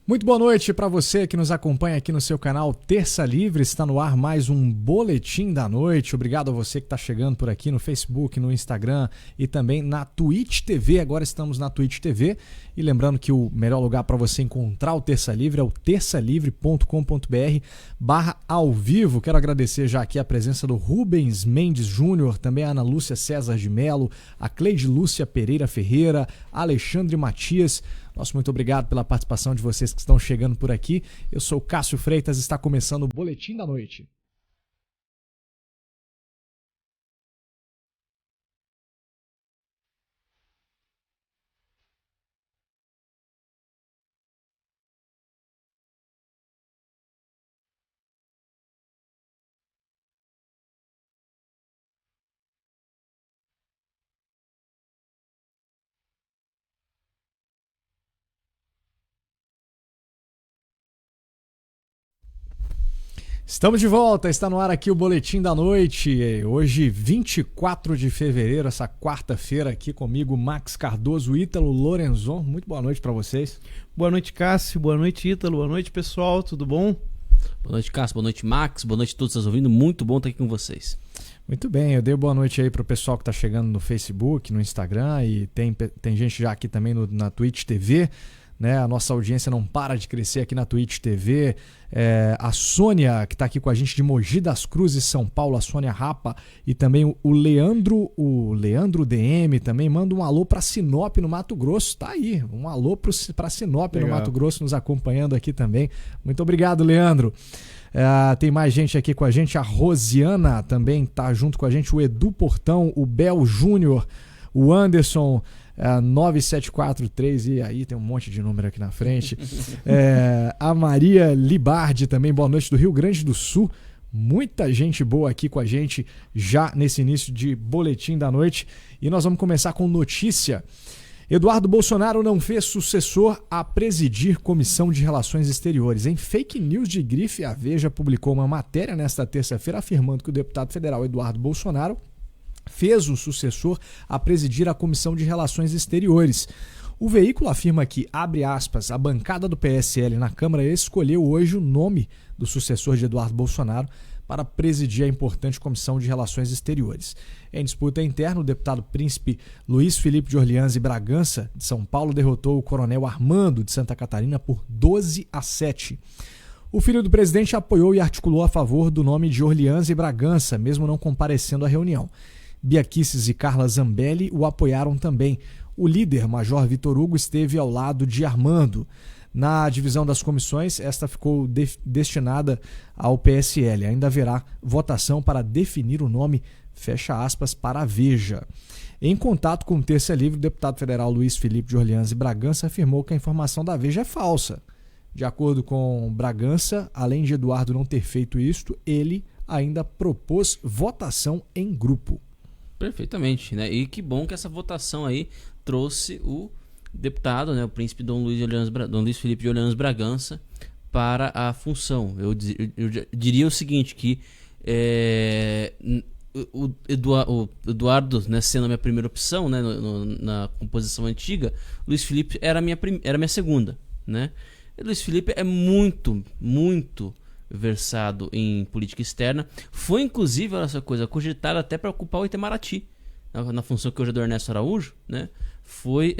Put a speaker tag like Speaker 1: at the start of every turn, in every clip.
Speaker 1: Muito boa noite para você que nos acompanha aqui no seu canal Terça Livre. Está no ar mais um Boletim da Noite. Obrigado a você que está chegando por aqui no Facebook, no Instagram e também na Twitch TV. Agora estamos na Twitch TV. E lembrando que o melhor lugar para você encontrar o Terça Livre é o terçalivre.com.br/ao vivo. Quero agradecer já aqui a presença do Rubens Mendes Júnior, também a Ana Lúcia César de Melo, a Cleide Lúcia Pereira Ferreira, Alexandre Matias. Nosso muito obrigado pela participação de vocês que estão chegando por aqui. Eu sou o Cássio Freitas e está começando o Boletim da Noite. Estamos de volta, está no ar aqui o Boletim da Noite. Hoje, 24 de fevereiro, essa quarta-feira, aqui comigo, Max Cardoso, Ítalo Lorenzon. Muito boa noite para vocês.
Speaker 2: Boa noite, Cássio. Boa noite, Ítalo. Boa noite, pessoal. Tudo bom?
Speaker 3: Boa noite, Cássio. Boa noite, Max. Boa noite a todos que estão ouvindo. Muito bom estar aqui com vocês.
Speaker 1: Muito bem, eu dei boa noite aí pro pessoal que está chegando no Facebook, no Instagram e tem gente já aqui também na Twitch TV. Né? A nossa audiência não para de crescer aqui na Twitch TV. A Sônia, que está aqui com a gente de Mogi das Cruzes, São Paulo, a Sônia Rapa, e também o Leandro DM também manda um alô para Sinop, no Mato Grosso. Tá aí, um alô para Sinop, legal, no Mato Grosso, nos acompanhando aqui também. Muito obrigado, Leandro. Tem mais gente aqui com a gente, a Rosiana também tá junto com a gente, o Edu Portão, o Bel Júnior, o Anderson 9743, e aí tem um monte de número aqui na frente. A Maria Libardi também, boa noite, do Rio Grande do Sul. Muita gente boa aqui com a gente já nesse início de Boletim da Noite. E nós vamos começar com notícia. Eduardo Bolsonaro não fez sucessor a presidir Comissão de Relações Exteriores. Em fake news de grife, a Veja publicou uma matéria nesta terça-feira afirmando que o deputado federal Eduardo Bolsonaro fez um sucessor a presidir a Comissão de Relações Exteriores. O veículo afirma que, abre aspas, a bancada do PSL na Câmara escolheu hoje o nome do sucessor de Eduardo Bolsonaro para presidir a importante Comissão de Relações Exteriores. Em disputa interna, o deputado príncipe Luiz Felipe de Orleans e Bragança, de São Paulo, derrotou o coronel Armando, de Santa Catarina, por 12-7. O filho do presidente apoiou e articulou a favor do nome de Orleans e Bragança, mesmo não comparecendo à reunião. Bia Kicis e Carla Zambelli o apoiaram também. O líder, Major Vitor Hugo, esteve ao lado de Armando. Na divisão das comissões, esta ficou destinada ao PSL. Ainda haverá votação para definir o nome, fecha aspas, para a Veja. Em contato com o Terça Livre, o deputado federal Luiz Felipe de Orleans e Bragança afirmou que a informação da Veja é falsa. De acordo com Bragança, além de Eduardo não ter feito isto, ele ainda propôs votação em grupo.
Speaker 3: Perfeitamente, né? E que bom que essa votação aí trouxe o deputado, né, o príncipe Dom Luiz Felipe de Orleans Bragança para a função. Eu diria o seguinte, que o Eduardo, né, sendo a minha primeira opção, né, na composição antiga, Luiz Felipe era a minha segunda, né? E Luiz Felipe é muito, muito versado em política externa. Foi, inclusive, olha essa coisa, cogitado até para ocupar o Itamaraty, na função que hoje é do Ernesto Araújo, né? Foi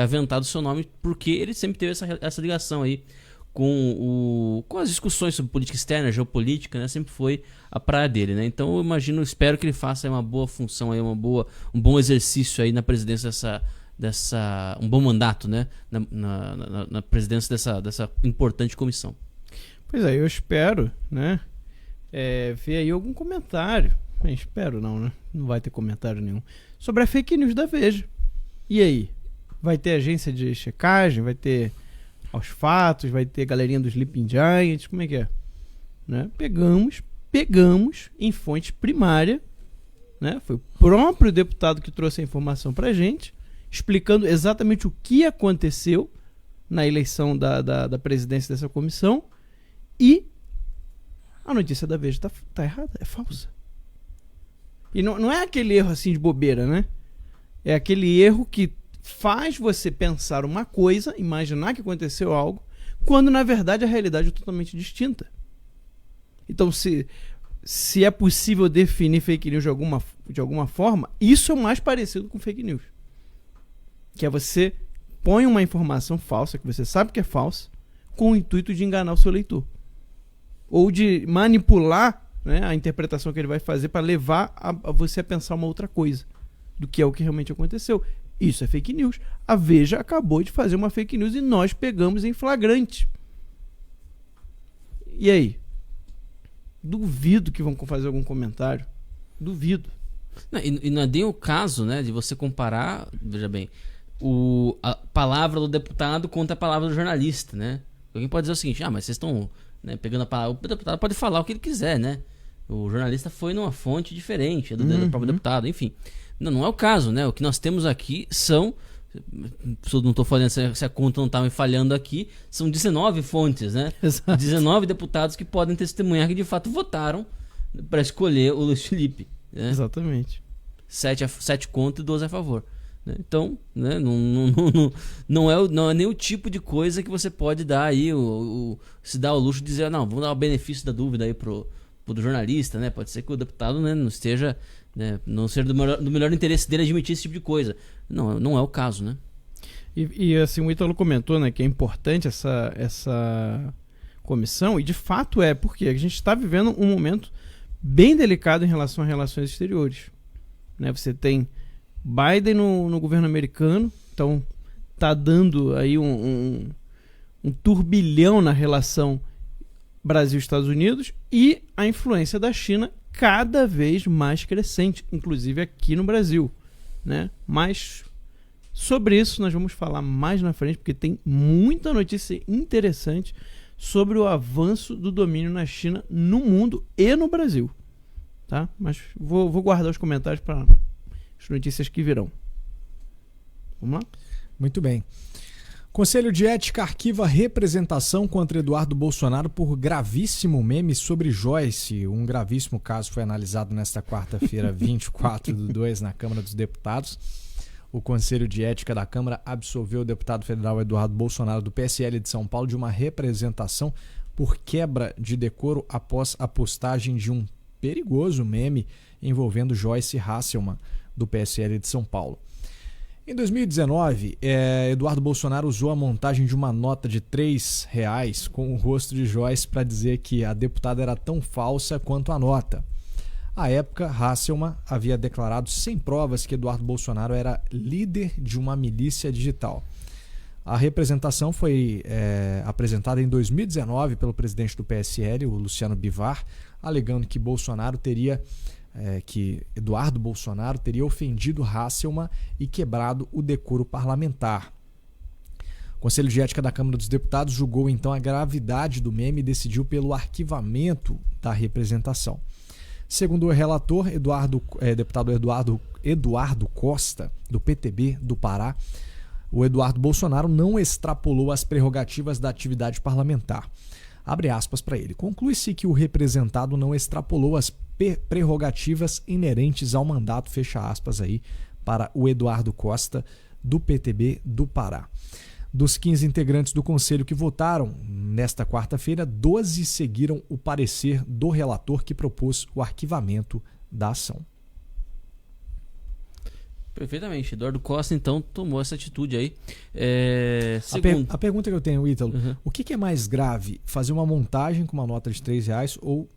Speaker 3: aventado o seu nome porque ele sempre teve essa ligação aí com as discussões sobre política externa, geopolítica, né? Sempre foi a praia dele, né? Então eu espero que ele faça aí uma boa função, aí um bom exercício aí na presidência um bom mandato, né? Na presidência dessa importante comissão.
Speaker 2: Pois é, eu espero, né, ver aí algum comentário. Espero não, né? Não vai ter comentário nenhum. Sobre a fake news da Veja. E aí? Vai ter agência de checagem? Vai ter aos fatos? Vai ter galerinha dos Sleeping Giants? Como é que é? Né? Pegamos em fonte primária, né? Foi o próprio deputado que trouxe a informação pra gente, explicando exatamente o que aconteceu na eleição da presidência dessa comissão. E a notícia da Veja tá errada, é falsa. E não é aquele erro assim de bobeira, né? É aquele erro que faz você pensar uma coisa, imaginar que aconteceu algo, quando na verdade a realidade é totalmente distinta. Então, se é possível definir fake news de alguma forma, isso é o mais parecido com fake news. Que é você põe uma informação falsa, que você sabe que é falsa, com o intuito de enganar o seu leitor. Ou de manipular, né, a interpretação que ele vai fazer para levar a você a pensar uma outra coisa do que é o que realmente aconteceu. Isso é fake news. A Veja acabou de fazer uma fake news e nós pegamos em flagrante. E aí? Duvido que vão fazer algum comentário. Duvido.
Speaker 3: Não, e não é nem o caso, né, de você comparar, veja bem, a palavra do deputado contra a palavra do jornalista, né? Alguém pode dizer o seguinte: mas vocês estão, né, pegando a palavra. O deputado pode falar o que ele quiser, né? O jornalista foi numa fonte diferente do próprio deputado, enfim. Não é o caso, né? O que nós temos aqui são... Não estou falando se a conta não está me falhando aqui. São 19 fontes, né?
Speaker 2: Exato.
Speaker 3: 19 deputados que podem testemunhar que de fato votaram para escolher o Luiz Felipe, né?
Speaker 2: Exatamente.
Speaker 3: 7 contra e 12 a favor, né? Então, né, não é nem o tipo de coisa que você pode dar aí, se dá o luxo de dizer, não, vamos dar o benefício da dúvida aí pro jornalista, né? Pode ser que o deputado, né, não esteja, né, não seja do melhor interesse dele admitir esse tipo de coisa. Não é o caso, né?
Speaker 2: E assim, o Ítalo comentou, né, que é importante essa comissão, e de fato porque a gente está vivendo um momento bem delicado em relação a relações exteriores, né? Você tem Biden no governo americano, então tá dando aí um turbilhão na relação Brasil-Estados Unidos, e a influência da China cada vez mais crescente, inclusive aqui no Brasil, né? Mas sobre isso nós vamos falar mais na frente, porque tem muita notícia interessante sobre o avanço do domínio na China no mundo e no Brasil, tá? Mas vou guardar os comentários para as notícias que virão. Vamos lá?
Speaker 1: Muito bem. Conselho de Ética arquiva representação contra Eduardo Bolsonaro por gravíssimo meme sobre Joyce. Um gravíssimo caso foi analisado nesta quarta-feira, 24/2, na Câmara dos Deputados. O Conselho de Ética da Câmara absolveu o deputado federal Eduardo Bolsonaro, do PSL de São Paulo, de uma representação por quebra de decoro após a postagem de um perigoso meme envolvendo Joyce Hasselmann, do PSL de São Paulo. Em 2019, Eduardo Bolsonaro usou a montagem de uma nota de R$3 com o rosto de Joyce para dizer que a deputada era tão falsa quanto a nota. À época, Hasselmann havia declarado sem provas que Eduardo Bolsonaro era líder de uma milícia digital. A representação foi apresentada em 2019 pelo presidente do PSL, o Luciano Bivar, alegando que Eduardo Bolsonaro teria ofendido Hasselmann e quebrado o decoro parlamentar. O Conselho de Ética da Câmara dos Deputados julgou então a gravidade do meme e decidiu pelo arquivamento da representação. Segundo o relator, deputado Eduardo Costa, do PTB do Pará, o Eduardo Bolsonaro não extrapolou as prerrogativas da atividade parlamentar. Abre aspas para ele. Conclui-se que o representado não extrapolou as prerrogativas inerentes ao mandato, fecha aspas aí, para o Eduardo Costa, do PTB do Pará. Dos 15 integrantes do Conselho que votaram nesta quarta-feira, 12 seguiram o parecer do relator que propôs o arquivamento da ação.
Speaker 3: Perfeitamente. Eduardo Costa, então, tomou essa atitude aí.
Speaker 1: A pergunta que eu tenho, Ítalo, o que é mais grave? Fazer uma montagem com uma nota de R$3 ou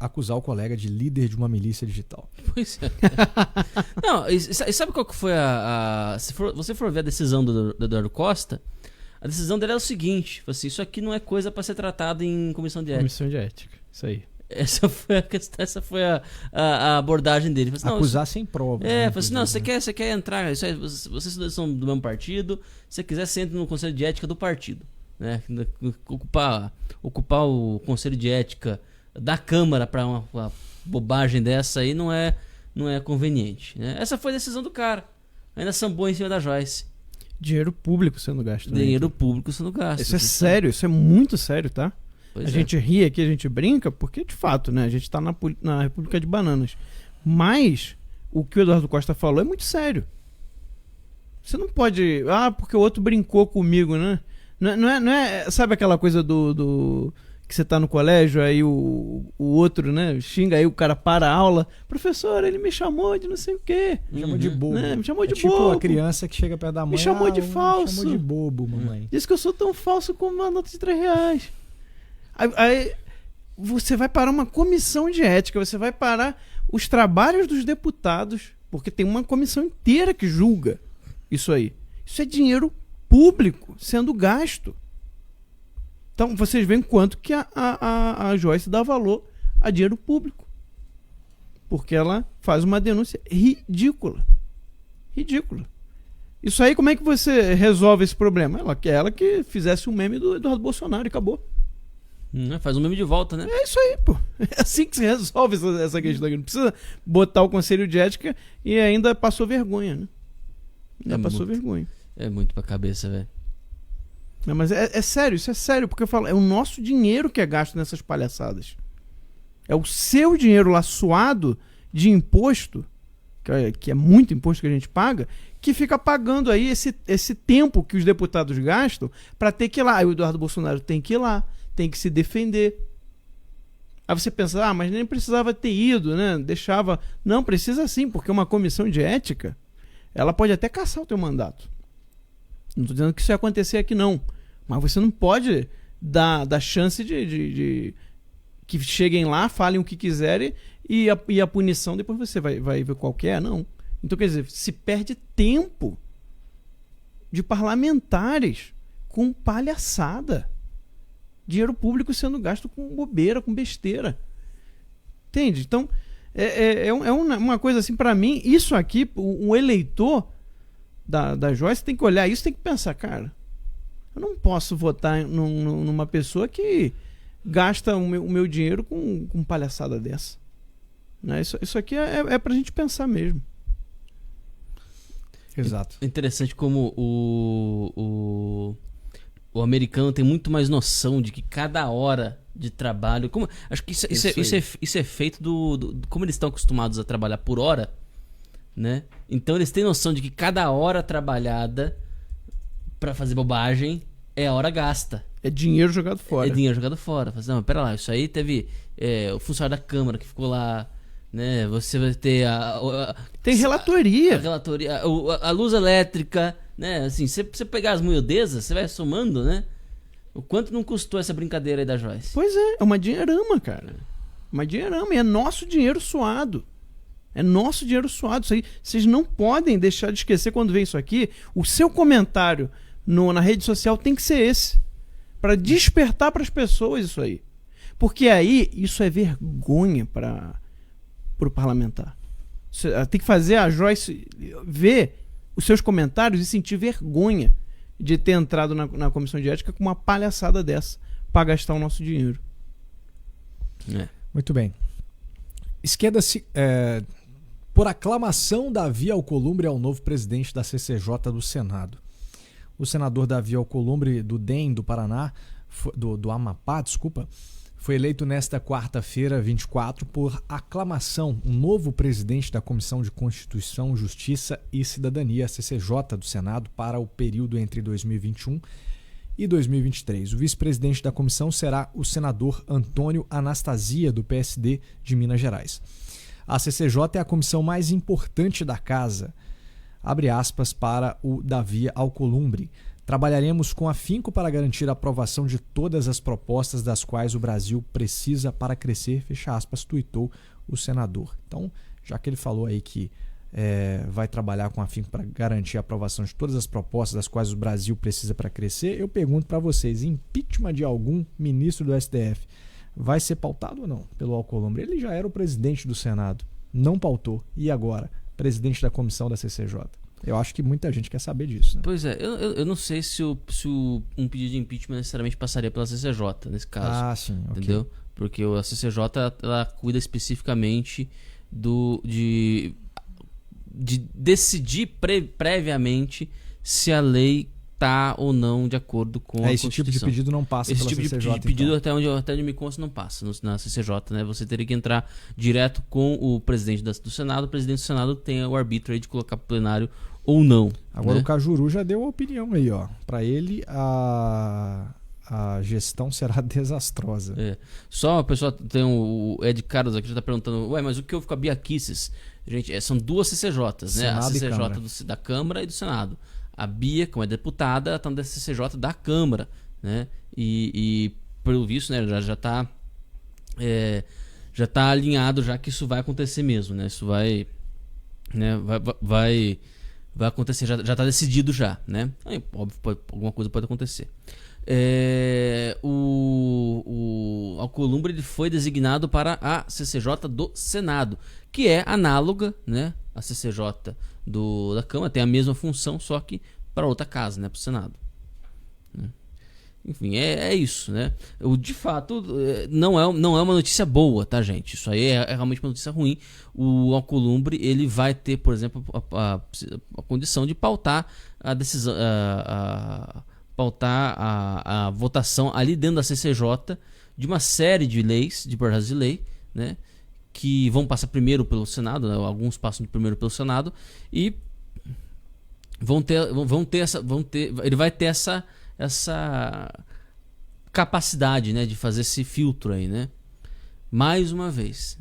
Speaker 1: acusar o colega de líder de uma milícia digital?
Speaker 3: Pois é. Não, e sabe qual que foi se você for ver a decisão do Eduardo Costa, a decisão dele é o seguinte: assim, isso aqui não é coisa para ser tratado em comissão de ética.
Speaker 2: Comissão de ética, isso aí.
Speaker 3: Essa foi a abordagem dele. Assim,
Speaker 1: acusar sem prova.
Speaker 3: Assim, não, você quer entrar, isso aí, vocês são do mesmo partido, se você quiser, você entra no Conselho de Ética do partido, né? Ocupar o Conselho de Ética da Câmara para uma bobagem dessa aí não é conveniente, né? Essa foi a decisão do cara. Ainda sambou em cima da Joyce.
Speaker 2: Dinheiro público sendo gasto.
Speaker 3: Dinheiro público sendo gasto.
Speaker 2: Isso é sério, isso é muito sério, tá?
Speaker 3: Pois
Speaker 2: a gente ri aqui, a gente brinca, porque de fato, né? A gente tá na República de Bananas. Mas o que o Eduardo Costa falou é muito sério. Você não pode... porque o outro brincou comigo, né? Não é, sabe aquela coisa do que você tá no colégio, aí o outro, né, xinga, aí o cara para a aula. Professor, ele me chamou de não sei o quê.
Speaker 1: Me chamou de bobo.
Speaker 2: Né? Me chamou de
Speaker 1: tipo
Speaker 2: bobo.
Speaker 1: a criança que chega perto da mãe.
Speaker 2: Me chamou de falso.
Speaker 1: Me chamou de bobo, mamãe.
Speaker 2: Diz que eu sou tão falso como uma nota de R$3. Aí você vai parar uma comissão de ética, você vai parar os trabalhos dos deputados, porque tem uma comissão inteira que julga isso aí. Isso é dinheiro público sendo gasto. Então, vocês veem quanto que a Joyce dá valor a dinheiro público. Porque ela faz uma denúncia ridícula. Ridícula. Isso aí, como é que você resolve esse problema? Ela que fizesse um meme do Eduardo Bolsonaro e acabou.
Speaker 3: Faz um meme de volta, né?
Speaker 2: É isso aí, pô. É assim que se resolve essa questão aqui. Não precisa botar o conselho de ética e ainda passou vergonha, né? Vergonha.
Speaker 3: É muito pra cabeça, velho.
Speaker 2: Não, mas é sério, isso é sério, porque eu falo, é o nosso dinheiro que é gasto nessas palhaçadas. É o seu dinheiro lá suado de imposto, que é muito imposto que a gente paga, que fica pagando aí esse tempo que os deputados gastam para ter que ir lá. Aí o Eduardo Bolsonaro tem que ir lá, tem que se defender. Aí você pensa, mas nem precisava ter ido, né? Deixava. Não, precisa sim, porque uma comissão de ética, ela pode até cassar o teu mandato. Não estou dizendo que isso ia acontecer aqui, não. Mas você não pode dar chance de que cheguem lá, falem o que quiserem e a punição depois você vai ver qual que é, não. Então, quer dizer, se perde tempo de parlamentares com palhaçada. Dinheiro público sendo gasto com bobeira, com besteira. Entende? Então, é uma coisa assim, para mim, isso aqui, o eleitor da Joyce tem que olhar isso, tem que pensar, cara, eu não posso votar numa pessoa que gasta o meu dinheiro com palhaçada dessa. Né? Isso aqui é pra gente pensar mesmo.
Speaker 1: Exato.
Speaker 3: É interessante como o americano tem muito mais noção de que cada hora de trabalho... acho que isso é feito como eles estão acostumados a trabalhar por hora, né? Então eles têm noção de que cada hora trabalhada pra fazer bobagem é a hora gasta.
Speaker 2: É dinheiro jogado fora.
Speaker 3: É dinheiro jogado fora. Não, pera lá, isso aí teve o funcionário da Câmara que ficou lá, né? Você vai ter
Speaker 2: tem relatoria.
Speaker 3: A relatoria, a luz elétrica, né? Assim, você pegar as miudezas, você vai somando, né? O quanto não custou essa brincadeira aí da Joyce?
Speaker 2: Pois é uma dinheirama, cara. Uma dinheirama. E é nosso dinheiro suado. É nosso dinheiro suado. Isso aí, vocês não podem deixar de esquecer quando vem isso aqui. O seu comentário na rede social tem que ser esse. Para despertar para as pessoas isso aí. Porque aí isso é vergonha para o parlamentar. Tem que fazer a Joyce ver os seus comentários e sentir vergonha de ter entrado na comissão de ética com uma palhaçada dessa para gastar o nosso dinheiro.
Speaker 1: Muito bem. Esquerda por aclamação, Davi Alcolumbre é o novo presidente da CCJ do Senado. O senador Davi Alcolumbre, do DEM do Paraná, do Amapá, foi eleito nesta quarta-feira, 24, por aclamação, um novo presidente da Comissão de Constituição, Justiça e Cidadania, CCJ do Senado, para o período entre 2021 e 2023. O vice-presidente da comissão será o senador Antônio Anastasia, do PSD de Minas Gerais. A CCJ é a comissão mais importante da casa, abre aspas para o Davi Alcolumbre. Trabalharemos com afinco para garantir a aprovação de todas as propostas das quais o Brasil precisa para crescer, fecha aspas, tuitou o senador. Então, já que ele falou aí que vai trabalhar com afinco para garantir a aprovação de todas as propostas das quais o Brasil precisa para crescer, eu pergunto para vocês, impeachment de algum ministro do STF vai ser pautado ou não pelo Alcolumbre? Ele já era o presidente do Senado, não pautou. E agora? Presidente da comissão da CCJ. Eu acho que muita gente quer saber disso, né?
Speaker 3: Pois é, eu não sei se um pedido de impeachment necessariamente passaria pela CCJ nesse caso.
Speaker 1: Ah, sim, ok.
Speaker 3: Entendeu? Porque a CCJ ela cuida especificamente de decidir previamente se a lei está ou não de acordo com a Constituição.
Speaker 1: Esse tipo de pedido não passa pela CCJ.
Speaker 3: Esse tipo de pedido, então. até onde me consta, não passa na CCJ, né? Você teria que entrar direto com o presidente do Senado. O presidente do Senado tem o arbítrio aí de colocar para o plenário ou não.
Speaker 1: Agora
Speaker 3: né?
Speaker 1: o Cajuru já deu a opinião aí, ó. Para ele, a gestão será desastrosa.
Speaker 3: Só o pessoal tem o Ed Carlos aqui já tá perguntando, ué, mas o que houve com a Bia Kicis? Gente, são duas CCJs, né? A
Speaker 1: Senado e
Speaker 3: CCJ
Speaker 1: Câmara.
Speaker 3: da Câmara e do Senado. A Bia, como é deputada, ela tá na CCJ da Câmara, né? E pelo visto, né, já tá alinhado já que isso vai acontecer mesmo, né? Isso vai acontecer, já tá decidido já, né? Aí, óbvio, alguma coisa pode acontecer. O Alcolumbre ele foi designado para a CCJ do Senado, que é análoga, né? A CCJ da Câmara tem a mesma função, só que para outra casa, né? Para o Senado. Enfim, é isso, né? De fato, não é uma notícia boa, tá, gente? Isso aí é realmente uma notícia ruim. O Alcolumbre, ele vai ter, por exemplo, a condição de pautar a decisão, pautar a votação ali dentro da CCJ de uma série de leis, de projetos de lei, né? Que vão passar primeiro pelo Senado, né? Alguns passam primeiro pelo Senado e ele vai ter essa capacidade, né, de fazer esse filtro aí, né? Mais uma vez.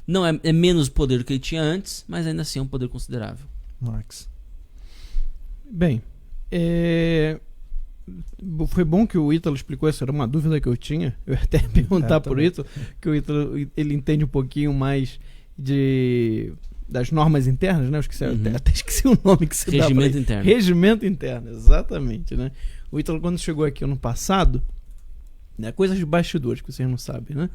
Speaker 3: Não é menos poder do que ele tinha antes, mas ainda assim é um poder considerável.
Speaker 1: Max.
Speaker 2: Bem, foi bom que o Ítalo explicou, essa era uma dúvida que eu tinha. Eu ia até perguntar pro Ítalo, que o Ítalo ele entende um pouquinho mais das normas internas, né? Até esqueci o nome que você dá pra
Speaker 3: Regimento interno.
Speaker 2: Regimento interno, exatamente, né? O Ítalo, quando chegou aqui ano passado, né, coisas de bastidores que vocês não sabem, né?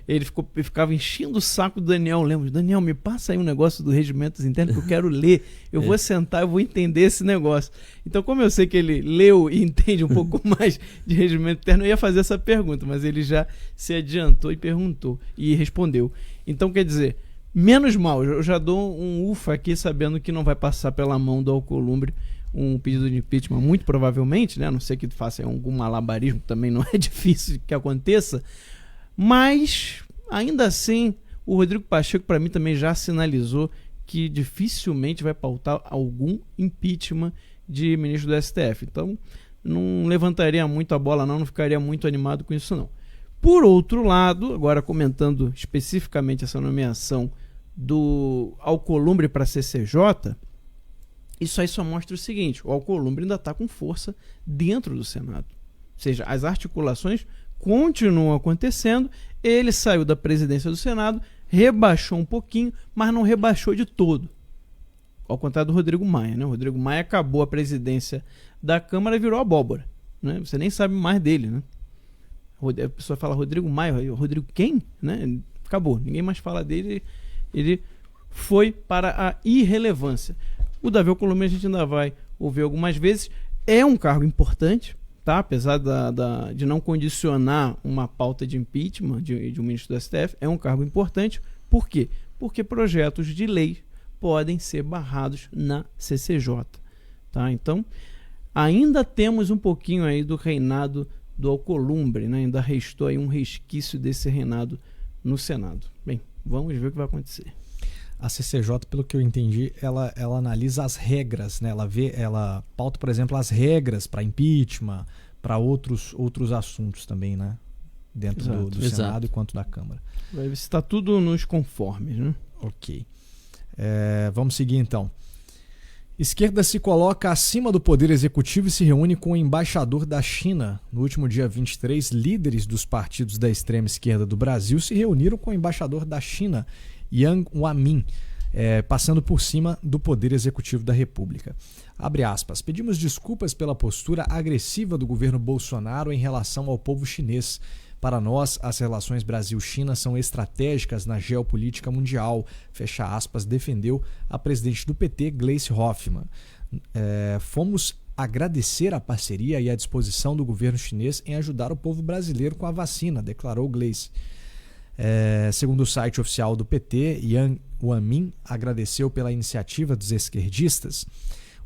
Speaker 2: Ele ficava enchendo o saco do Daniel Lemos. Daniel, me passa aí um negócio do regimento interno que eu quero ler. Eu vou sentar, eu vou entender esse negócio. Então, como eu sei que ele leu e entende um pouco mais de regimento interno, eu ia fazer essa pergunta, mas ele já se adiantou e perguntou e respondeu. Então, quer dizer, menos mal, eu já dou um ufa aqui sabendo que não vai passar pela mão do Alcolumbre um pedido de impeachment, muito provavelmente, né? A não ser que faça algum malabarismo, também não é difícil que aconteça, mas ainda assim o Rodrigo Pacheco para mim também já sinalizou que dificilmente vai pautar algum impeachment de ministro do STF, então não levantaria muito a bola não ficaria muito animado com isso não. Por outro lado, agora comentando especificamente essa nomeação do Alcolumbre para a CCJ, isso aí só mostra o seguinte, o Alcolumbre ainda está com força dentro do Senado. Ou seja, as articulações continuam acontecendo, ele saiu da presidência do Senado, rebaixou um pouquinho, mas não rebaixou de todo. Ao contrário do Rodrigo Maia, né? O Rodrigo Maia acabou a presidência da Câmara e virou abóbora, né? Você nem sabe mais dele, né? A pessoa fala Rodrigo Maia, Rodrigo quem? Né? Acabou, ninguém mais fala dele, ele foi para a irrelevância. O Davi Alcolumbre a gente ainda vai ouvir algumas vezes. É um cargo importante, tá? Apesar de não condicionar uma pauta de impeachment de um ministro do STF, é um cargo importante. Por quê? Porque projetos de lei podem ser barrados na CCJ. Tá? Então, ainda temos um pouquinho aí do reinado do Alcolumbre, né? Ainda restou aí um resquício desse reinado no Senado. Bem, vamos ver o que vai acontecer.
Speaker 1: A CCJ, pelo que eu entendi, ela analisa as regras, né? Ela pauta, por exemplo, as regras para impeachment, para outros assuntos também, né? Dentro do Senado e quanto da Câmara.
Speaker 2: Vai ver se está tudo nos conformes, né?
Speaker 1: Ok. Vamos seguir então. Esquerda se coloca acima do poder executivo e se reúne com o embaixador da China. No último dia 23, líderes dos partidos da extrema esquerda do Brasil se reuniram com o embaixador da China, Yang Wamin, passando por cima do Poder Executivo da República. Abre aspas. Pedimos desculpas pela postura agressiva do governo Bolsonaro em relação ao povo chinês. Para nós, as relações Brasil-China são estratégicas na geopolítica mundial. Fecha aspas, defendeu a presidente do PT, Gleisi Hoffmann. Fomos agradecer a parceria e a disposição do governo chinês em ajudar o povo brasileiro com a vacina, declarou Gleisi. Segundo o site oficial do PT, Yang Wamin agradeceu pela iniciativa dos esquerdistas.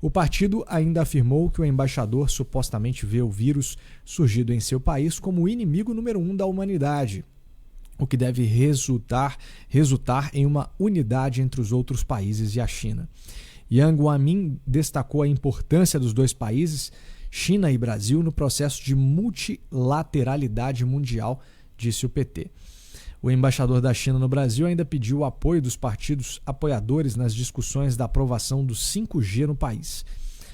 Speaker 1: O partido ainda afirmou que o embaixador supostamente vê o vírus surgido em seu país como o inimigo número 1 da humanidade, o que deve resultar em uma unidade entre os outros países e a China. Yang Guamin destacou a importância dos dois países, China e Brasil, no processo de multilateralidade mundial, disse o PT. O embaixador da China no Brasil ainda pediu o apoio dos partidos apoiadores nas discussões da aprovação do 5G no país.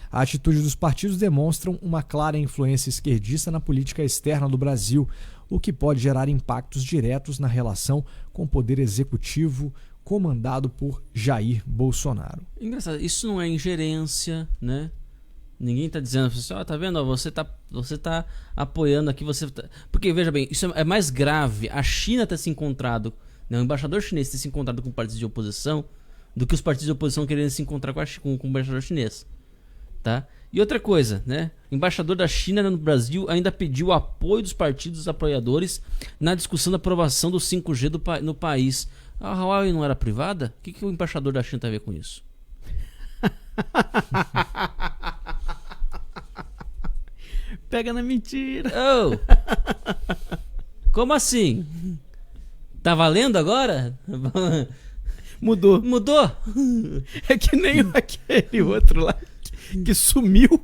Speaker 1: A atitude dos partidos demonstra uma clara influência esquerdista na política externa do Brasil, o que pode gerar impactos diretos na relação com o poder executivo comandado por Jair Bolsonaro.
Speaker 3: Engraçado, isso não é ingerência, né? Ninguém está dizendo assim, tá vendo? Você tá apoiando aqui, porque veja bem, isso é mais grave a China ter se encontrado, né, o embaixador chinês ter se encontrado com partidos de oposição, do que os partidos de oposição querendo se encontrar com o embaixador chinês, tá? E outra coisa, né? O embaixador da China no Brasil ainda pediu o apoio dos partidos apoiadores na discussão da aprovação do 5G no país. A Huawei não era privada? O que o embaixador da China tem a ver com isso?
Speaker 2: Pega na mentira.
Speaker 3: Oh. Como assim? Tá valendo agora?
Speaker 2: Mudou. É que nem aquele outro lá que sumiu.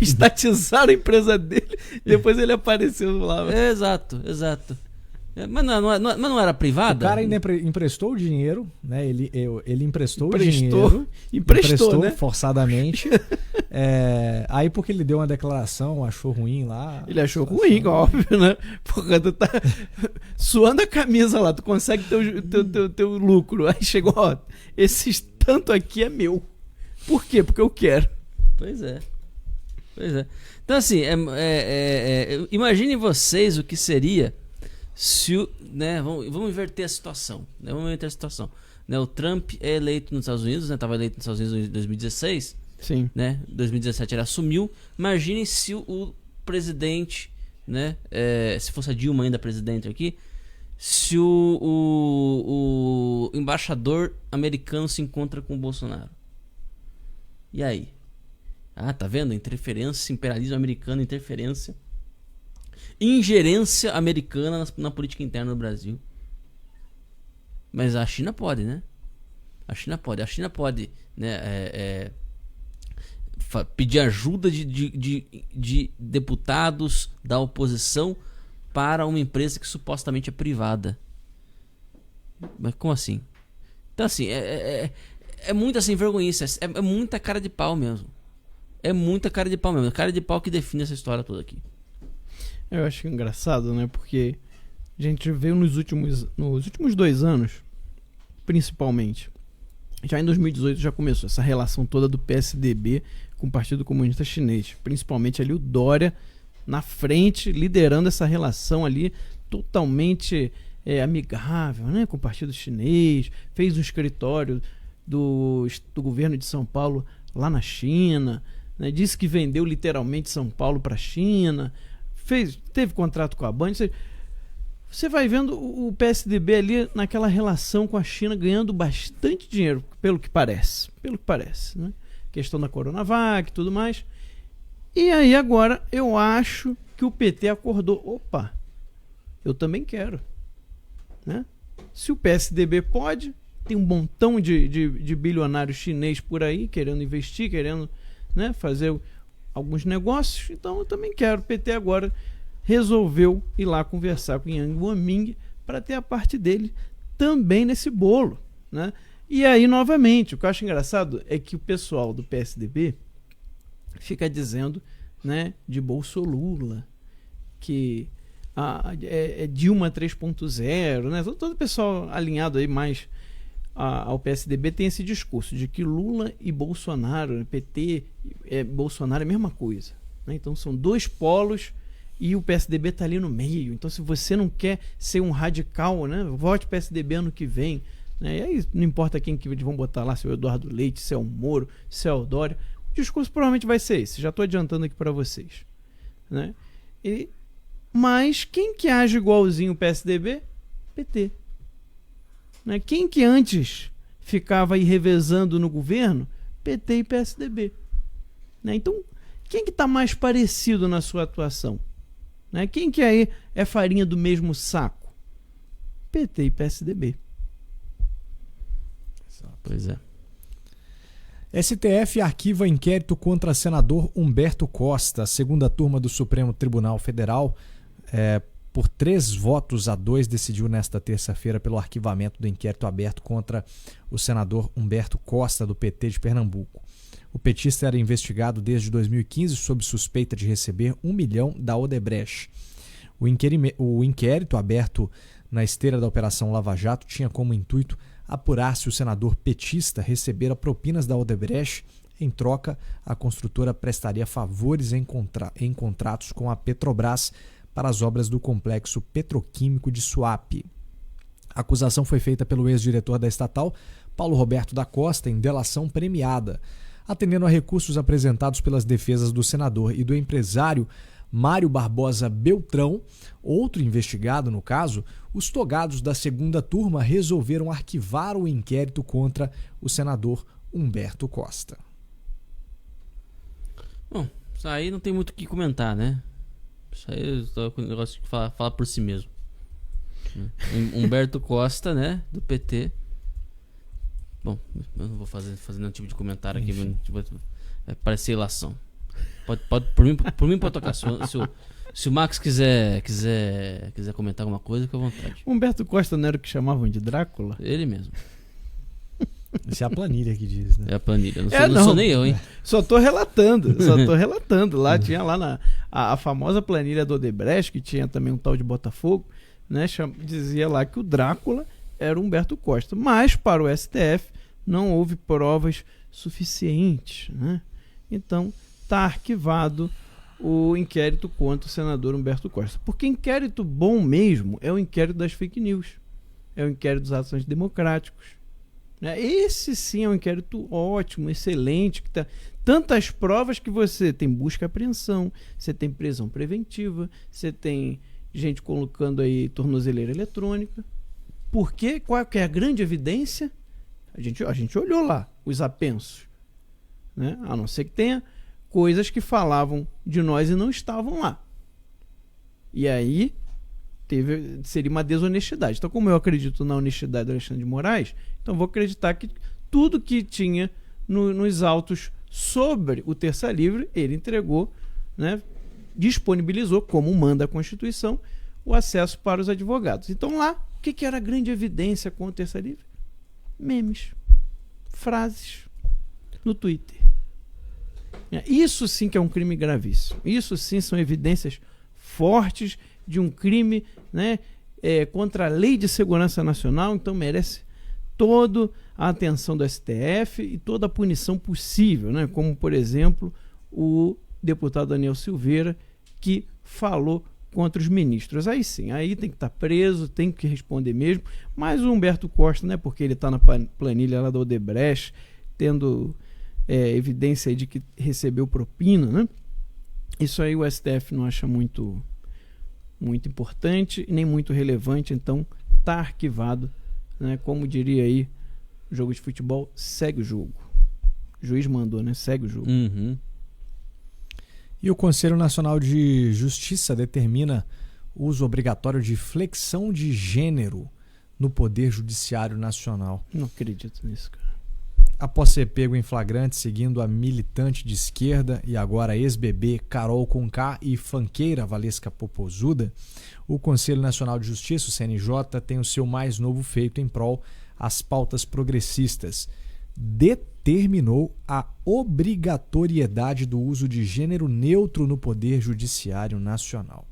Speaker 2: Estatizaram a empresa dele. Depois ele apareceu lá.
Speaker 3: Exato. Mas não era privada?
Speaker 1: O cara ainda emprestou o dinheiro, né? Ele emprestou o
Speaker 2: dinheiro.
Speaker 1: Né?
Speaker 2: Emprestou,
Speaker 1: forçadamente. Aí porque ele deu uma declaração, achou ruim lá.
Speaker 2: Ele achou ruim, óbvio, né? Porque tu tá suando a camisa lá, tu consegue teu lucro. Aí chegou, ó, esses tanto aqui é meu. Por quê? Porque eu quero.
Speaker 3: Pois é. Então assim, imaginem vocês o que seria se né, vamos inverter a situação. Né, né, o Trump é eleito nos Estados Unidos, né? Estava eleito nos Estados Unidos em 2016.
Speaker 2: Sim.
Speaker 3: Né, em 2017 ele assumiu. Imaginem se o presidente, né, se fosse a Dilma ainda presidente aqui, se o embaixador americano se encontra com o Bolsonaro. E aí? Tá vendo? Interferência, imperialismo americano, interferência. Ingerência americana na política interna do Brasil. Mas a China pode, né? A China pode, né, pedir ajuda de deputados da oposição para uma empresa que supostamente é privada. Mas como assim? Então assim, é muita sem vergonhice, é muita cara de pau mesmo. Cara de pau que define essa história toda aqui.
Speaker 2: Eu acho engraçado, né? Porque a gente veio nos últimos 2 anos, principalmente. Já em 2018 já começou essa relação toda do PSDB com o Partido Comunista Chinês. Principalmente ali o Dória na frente, liderando essa relação ali totalmente amigável, né? Com o Partido Chinês. Fez um escritório do governo de São Paulo lá na China. Né? Disse que vendeu literalmente São Paulo para a China. Teve contrato com a Band. Você vai vendo o PSDB ali naquela relação com a China ganhando bastante dinheiro, pelo que parece, né? Questão da Coronavac e tudo mais. E aí agora eu acho que o PT acordou. Opa, eu também quero, né? Se o PSDB pode, tem um montão de bilionário chinês por aí querendo investir, querendo, né, fazer alguns negócios, então eu também quero. O PT agora resolveu ir lá conversar com Yang Guamin para ter a parte dele também nesse bolo, né? E aí, novamente, o que eu acho engraçado é que o pessoal do PSDB fica dizendo, né, de Bolsolula, que é Dilma 3.0, né? Todo o pessoal alinhado aí mais ao PSDB tem esse discurso de que Lula e Bolsonaro, PT Bolsonaro é a mesma coisa, né? Então são dois polos e o PSDB está ali no meio. Então se você não quer ser um radical, né, vote PSDB ano que vem, né? E aí não importa quem que vão botar lá, se é o Eduardo Leite, se é o Moro, se é o Dória, o discurso provavelmente vai ser esse. Já estou adiantando aqui para vocês, né? Mas quem que age igualzinho o PSDB? PT. Né? Quem que antes ficava aí revezando no governo? PT e PSDB. Né? Então, quem que está mais parecido na sua atuação? Né? Quem que aí é farinha do mesmo saco? PT e PSDB.
Speaker 3: Pois é.
Speaker 1: STF arquiva inquérito contra senador Humberto Costa. A segunda turma do Supremo Tribunal Federal, por 3-2, decidiu nesta terça-feira pelo arquivamento do inquérito aberto contra o senador Humberto Costa, do PT de Pernambuco. O petista era investigado desde 2015 sob suspeita de receber 1 milhão da Odebrecht. O inquérito aberto na esteira da Operação Lava Jato tinha como intuito apurar se o senador petista recebera propinas da Odebrecht. Em troca, a construtora prestaria favores em contratos com a Petrobras para as obras do complexo petroquímico de Suape. A acusação foi feita pelo ex-diretor da estatal, Paulo Roberto da Costa, em delação premiada. Atendendo a recursos apresentados pelas defesas do senador e do empresário Mário Barbosa Beltrão, outro investigado no caso, os togados da segunda turma resolveram arquivar o inquérito contra o senador Humberto Costa.
Speaker 3: Bom, isso aí não tem muito o que comentar, né? Isso aí é um negócio de falar por si mesmo. Humberto Costa, né? Do PT. Bom, eu não vou fazer nenhum tipo de comentário aqui. Vai parecer ilação. Pode, por mim pode tocar. Se o Max quiser comentar alguma coisa, fica à vontade.
Speaker 2: Humberto Costa não era o que chamavam de Drácula?
Speaker 3: Ele mesmo.
Speaker 1: Isso é a planilha que diz, né?
Speaker 3: É a planilha. Não sou nem eu, hein?
Speaker 2: Só tô relatando. Lá tinha lá a famosa planilha do Odebrecht, que tinha também um tal de Botafogo, né? Dizia lá que o Drácula era o Humberto Costa. Mas para o STF não houve provas suficientes, né? Então está arquivado o inquérito contra o senador Humberto Costa. Porque inquérito bom mesmo é o inquérito das fake news. É o inquérito dos atos democráticos. Esse sim é um inquérito ótimo, excelente, que tá tantas provas que você tem busca e apreensão, você tem prisão preventiva, você tem gente colocando aí tornozeleira eletrônica. Por quê? Qual que é a grande evidência? A gente olhou lá os apensos, né? A não ser que tenha coisas que falavam de nós e não estavam lá. E aí seria uma desonestidade. Então, como eu acredito na honestidade do Alexandre de Moraes, então vou acreditar que tudo que tinha nos autos sobre o Terça Livre, ele entregou, né, disponibilizou, como manda a Constituição, o acesso para os advogados. Então lá, o que era a grande evidência com o Terça Livre? Memes, frases no Twitter. Isso sim que é um crime gravíssimo. Isso sim são evidências fortes de um crime, né, contra a Lei de Segurança Nacional. Então merece toda a atenção do STF e toda a punição possível, né? Como, por exemplo, o deputado Daniel Silveira, que falou contra os ministros. Aí sim, aí tem que estar preso, tem que responder mesmo. Mas o Humberto Costa, né, porque ele está na planilha lá do Odebrecht, tendo evidência aí de que recebeu propina, né? Isso aí o STF não acha muito importante nem muito relevante, então está arquivado, né? Como diria aí o jogo de futebol, segue o jogo. O juiz mandou, né? Segue o jogo.
Speaker 3: Uhum.
Speaker 1: E o Conselho Nacional de Justiça determina o uso obrigatório de flexão de gênero no Poder Judiciário Nacional.
Speaker 2: Não acredito nisso, cara.
Speaker 1: Após ser pego em flagrante seguindo a militante de esquerda e agora ex-BB Carol Conká e funkeira Valesca Popozuda, o Conselho Nacional de Justiça, o CNJ, tem o seu mais novo feito em prol às pautas progressistas. Determinou a obrigatoriedade do uso de gênero neutro no Poder Judiciário Nacional.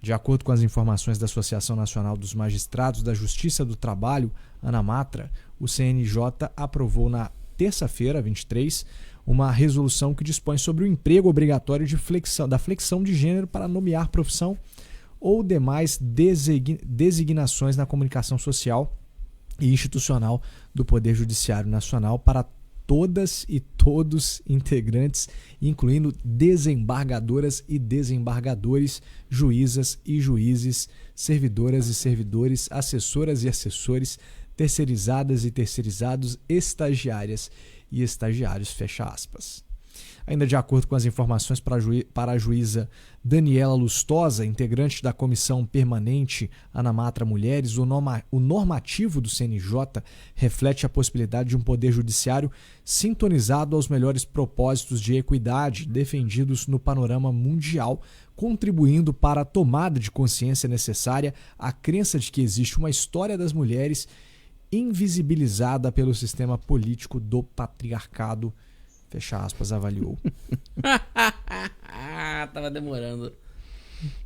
Speaker 1: De acordo com as informações da Associação Nacional dos Magistrados da Justiça do Trabalho, ANAMATRA, o CNJ aprovou na terça-feira, 23, uma resolução que dispõe sobre o emprego obrigatório da flexão de gênero para nomear profissão ou demais designações na comunicação social e institucional do Poder Judiciário Nacional para todas e todos integrantes, incluindo desembargadoras e desembargadores, juízas e juízes, servidoras e servidores, assessoras e assessores, terceirizadas e terceirizados, estagiárias e estagiários, fecha aspas. Ainda de acordo com as informações para a juíza Daniela Lustosa, integrante da Comissão Permanente Anamatra Mulheres, o normativo do CNJ reflete a possibilidade de um poder judiciário sintonizado aos melhores propósitos de equidade defendidos no panorama mundial, contribuindo para a tomada de consciência necessária à crença de que existe uma história das mulheres invisibilizada pelo sistema político do patriarcado. Fecha aspas, avaliou.
Speaker 3: Tava demorando.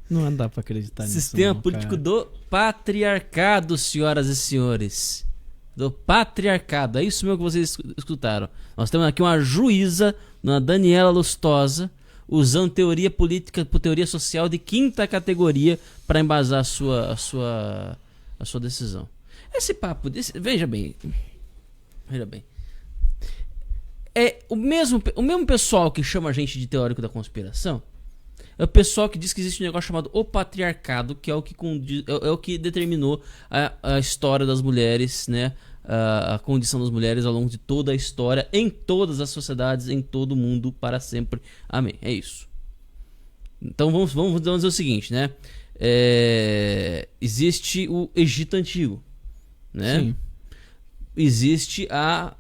Speaker 2: Não dá pra acreditar nisso.
Speaker 3: Sistema
Speaker 2: não,
Speaker 3: político
Speaker 2: cara.
Speaker 3: do patriarcado, senhoras e senhores. Do patriarcado. É isso mesmo que vocês escutaram. Nós temos aqui uma juíza, uma Daniela Lustosa, usando teoria política, teoria social de quinta categoria para embasar a sua decisão. Esse papo, veja bem. É o mesmo pessoal que chama a gente de teórico da conspiração, é o pessoal que diz que existe um negócio chamado o patriarcado, que é o que determinou a história das mulheres, né? A condição das mulheres ao longo de toda a história, em todas as sociedades, em todo o mundo, para sempre. Amém. É isso. Então vamos dizer o seguinte, né? Existe o Egito Antigo, né?
Speaker 2: Sim.
Speaker 3: Existe a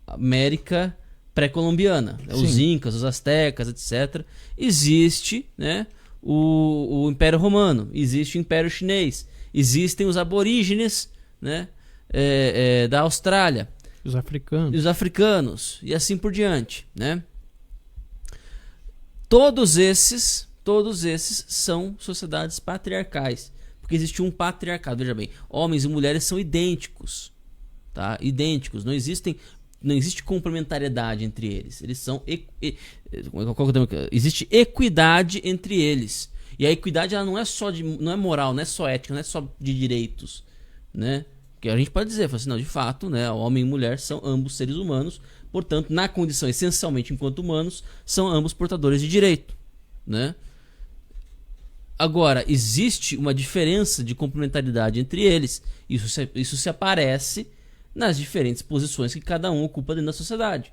Speaker 3: América pré-colombiana, né? Os incas, os astecas, etc. Existe, né, o Império Romano, existe o Império Chinês, existem os aborígenes, né, da Austrália,
Speaker 2: Os africanos.
Speaker 3: os africanos e assim por diante, né? Todos esses são sociedades patriarcais, porque existe um patriarcado. Veja bem, homens e mulheres são idênticos, tá? Idênticos, não existe complementariedade entre eles. Eles são existe equidade entre eles. E a equidade ela não é moral, não é só ética, não é só de direitos, né? Que a gente pode dizer, assim, não, de fato, né, homem e mulher são ambos seres humanos, portanto, na condição essencialmente enquanto humanos, são ambos portadores de direito, né? Agora, existe uma diferença de complementaridade entre eles. Isso se aparece nas diferentes posições que cada um ocupa dentro da sociedade,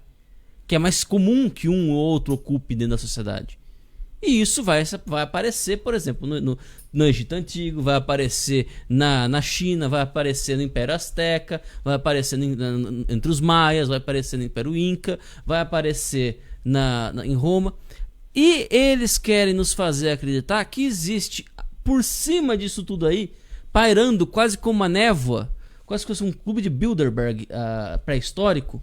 Speaker 3: que é mais comum que um ou outro ocupe dentro da sociedade. E isso vai aparecer, por exemplo, no Egito Antigo, vai aparecer na China, vai aparecer no Império Azteca, vai aparecer entre os Maias, vai aparecer no Império Inca, vai aparecer em Roma. E eles querem nos fazer acreditar que existe, por cima disso tudo aí, pairando quase como uma névoa, quase que fosse um clube de Bilderberg pré-histórico,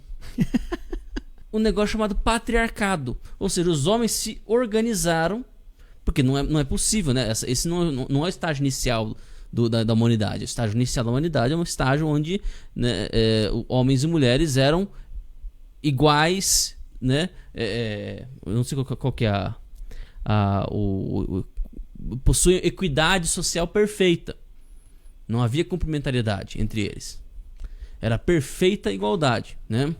Speaker 3: um negócio chamado patriarcado. Ou seja, os homens se organizaram, porque não é possível, né? Esse não é o estágio inicial da humanidade. O estágio inicial da humanidade é um estágio onde, né, homens e mulheres eram iguais, né? Eu não sei qual que é possuem equidade social perfeita. Não havia complementariedade entre eles. Era perfeita igualdade, né?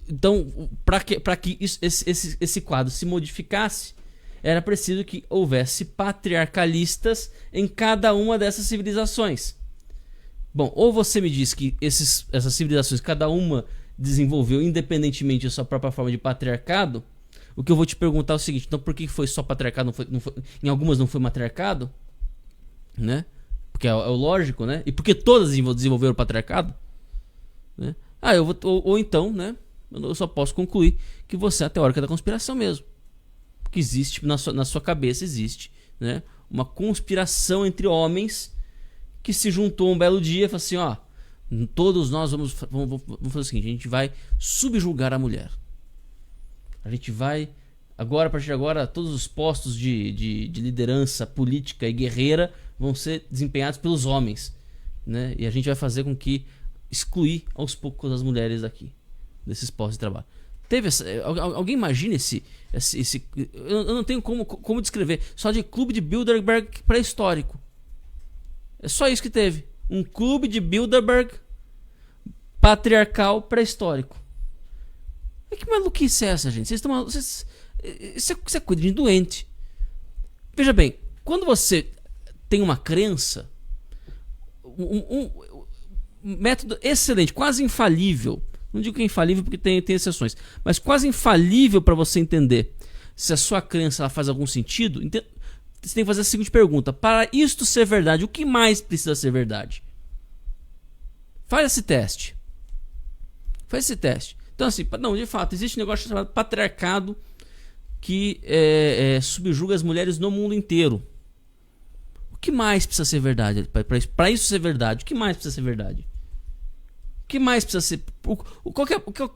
Speaker 3: Então, para que esse quadro se modificasse, era preciso que houvesse patriarcalistas em cada uma dessas civilizações. Bom, ou você me diz que essas civilizações, cada uma desenvolveu independentemente a sua própria forma de patriarcado. O que eu vou te perguntar é o seguinte: então por que foi só patriarcado, em algumas não foi matriarcado, né? Porque é o lógico, né? E por que todas desenvolveram o patriarcado, né? Ou então, né, eu só posso concluir que você é a teórica da conspiração mesmo, que existe na sua cabeça, existe, né, uma conspiração entre homens que se juntou um belo dia e falou assim: ó, todos nós vamos fazer o seguinte, a gente vai subjugar a mulher. A gente vai, a partir de agora, todos os postos de liderança política e guerreira vão ser desempenhados pelos homens, né? E a gente vai fazer com que excluir aos poucos as mulheres daqui, desses postos de trabalho. Alguém imagina esse eu não tenho como descrever, só de clube de Bilderberg pré-histórico. É só isso que teve. Um clube de Bilderberg patriarcal pré-histórico. Que maluquice é essa, gente? Isso é coisa de doente. Veja bem, quando você tem uma crença, um método excelente, quase infalível Não digo que é infalível porque tem exceções, mas quase infalível para você entender se a sua crença ela faz algum sentido. Você tem que fazer a seguinte pergunta: para isto ser verdade, o que mais precisa ser verdade? Faz esse teste. Então assim, não, de fato, existe um negócio chamado patriarcado que subjuga as mulheres no mundo inteiro. O que mais precisa ser verdade? Para isso ser verdade, o que mais precisa ser verdade? O que mais precisa ser...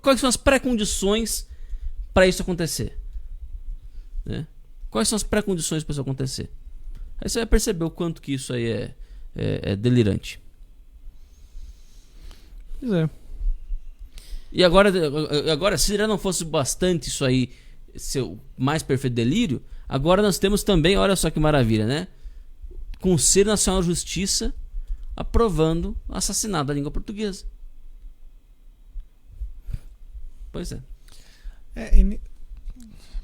Speaker 3: Quais são as pré-condições para isso acontecer? Né? Quais são as pré-condições para isso acontecer? Aí você vai perceber o quanto que isso aí é delirante.
Speaker 2: Pois é.
Speaker 3: E agora, se já não fosse bastante isso aí, seu mais perfeito delírio, agora nós temos também, olha só que maravilha, né? Conselho Nacional de Justiça aprovando o assassinato da língua portuguesa. Pois é.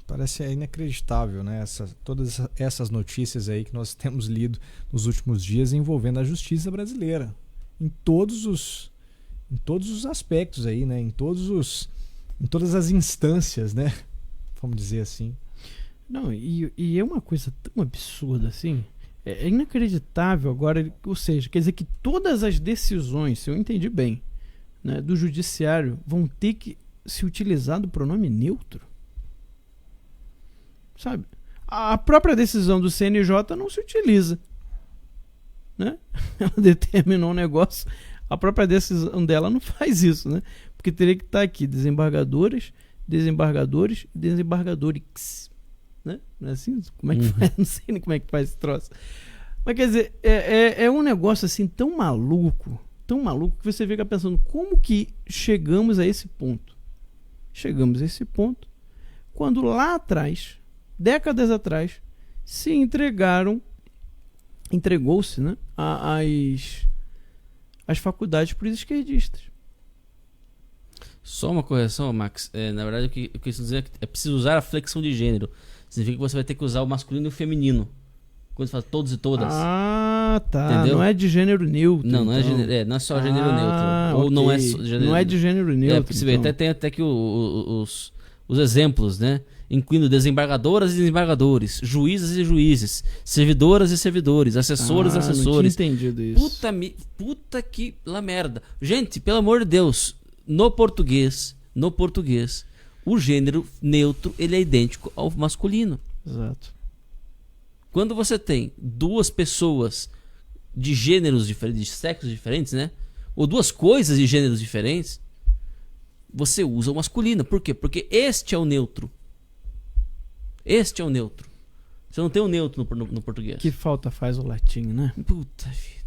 Speaker 1: Parece inacreditável, né? Todas essas notícias aí que nós temos lido nos últimos dias envolvendo a justiça brasileira. Em todos os aspectos aí, né? Em todas as instâncias, né? Vamos dizer assim.
Speaker 2: Não, e é uma coisa tão absurda assim. É inacreditável agora, ou seja, quer dizer que todas as decisões, se eu entendi bem, né, do judiciário vão ter que se utilizar do pronome neutro. Sabe? A própria decisão do CNJ não se utiliza, né? Ela determinou um negócio, a própria decisão dela não faz isso, né? Porque teria que estar aqui desembargadoras, desembargadores e desembargadores, né? Não é assim? Como é que faz? Não sei nem como é que faz esse troço. Mas quer dizer, é um negócio assim tão maluco que você fica pensando, como que chegamos a esse ponto? Chegamos a esse ponto quando lá atrás, décadas atrás, entregou-se, né, as faculdades para os esquerdistas.
Speaker 3: Só uma correção, Max. Na verdade, o que eu quis dizer é que é preciso usar a flexão de gênero. Significa que você vai ter que usar o masculino e o feminino. Quando você fala todos e todas.
Speaker 2: Ah, tá.
Speaker 3: Entendeu?
Speaker 2: Não é de gênero neutro.
Speaker 3: Não,
Speaker 2: então.
Speaker 3: não é só gênero neutro. Ou
Speaker 2: ok.
Speaker 3: não é gênero.
Speaker 2: Não é de gênero neutro.
Speaker 3: Porque você vê, tem até que os exemplos, né? Incluindo desembargadoras e desembargadores, juízes e juízes, servidoras e servidores, assessoras e assessores.
Speaker 2: Não tinha entendido isso.
Speaker 3: Puta que lá merda. Gente, pelo amor de Deus, no português, o gênero neutro ele é idêntico ao masculino.
Speaker 2: Exato.
Speaker 3: Quando você tem duas pessoas de gêneros diferentes, de sexos diferentes, né? Ou duas coisas de gêneros diferentes, você usa o masculino. Por quê? Porque este é o neutro. Este é o neutro. Você não tem o neutro no português.
Speaker 2: Que falta faz o latim, né?
Speaker 3: Puta vida.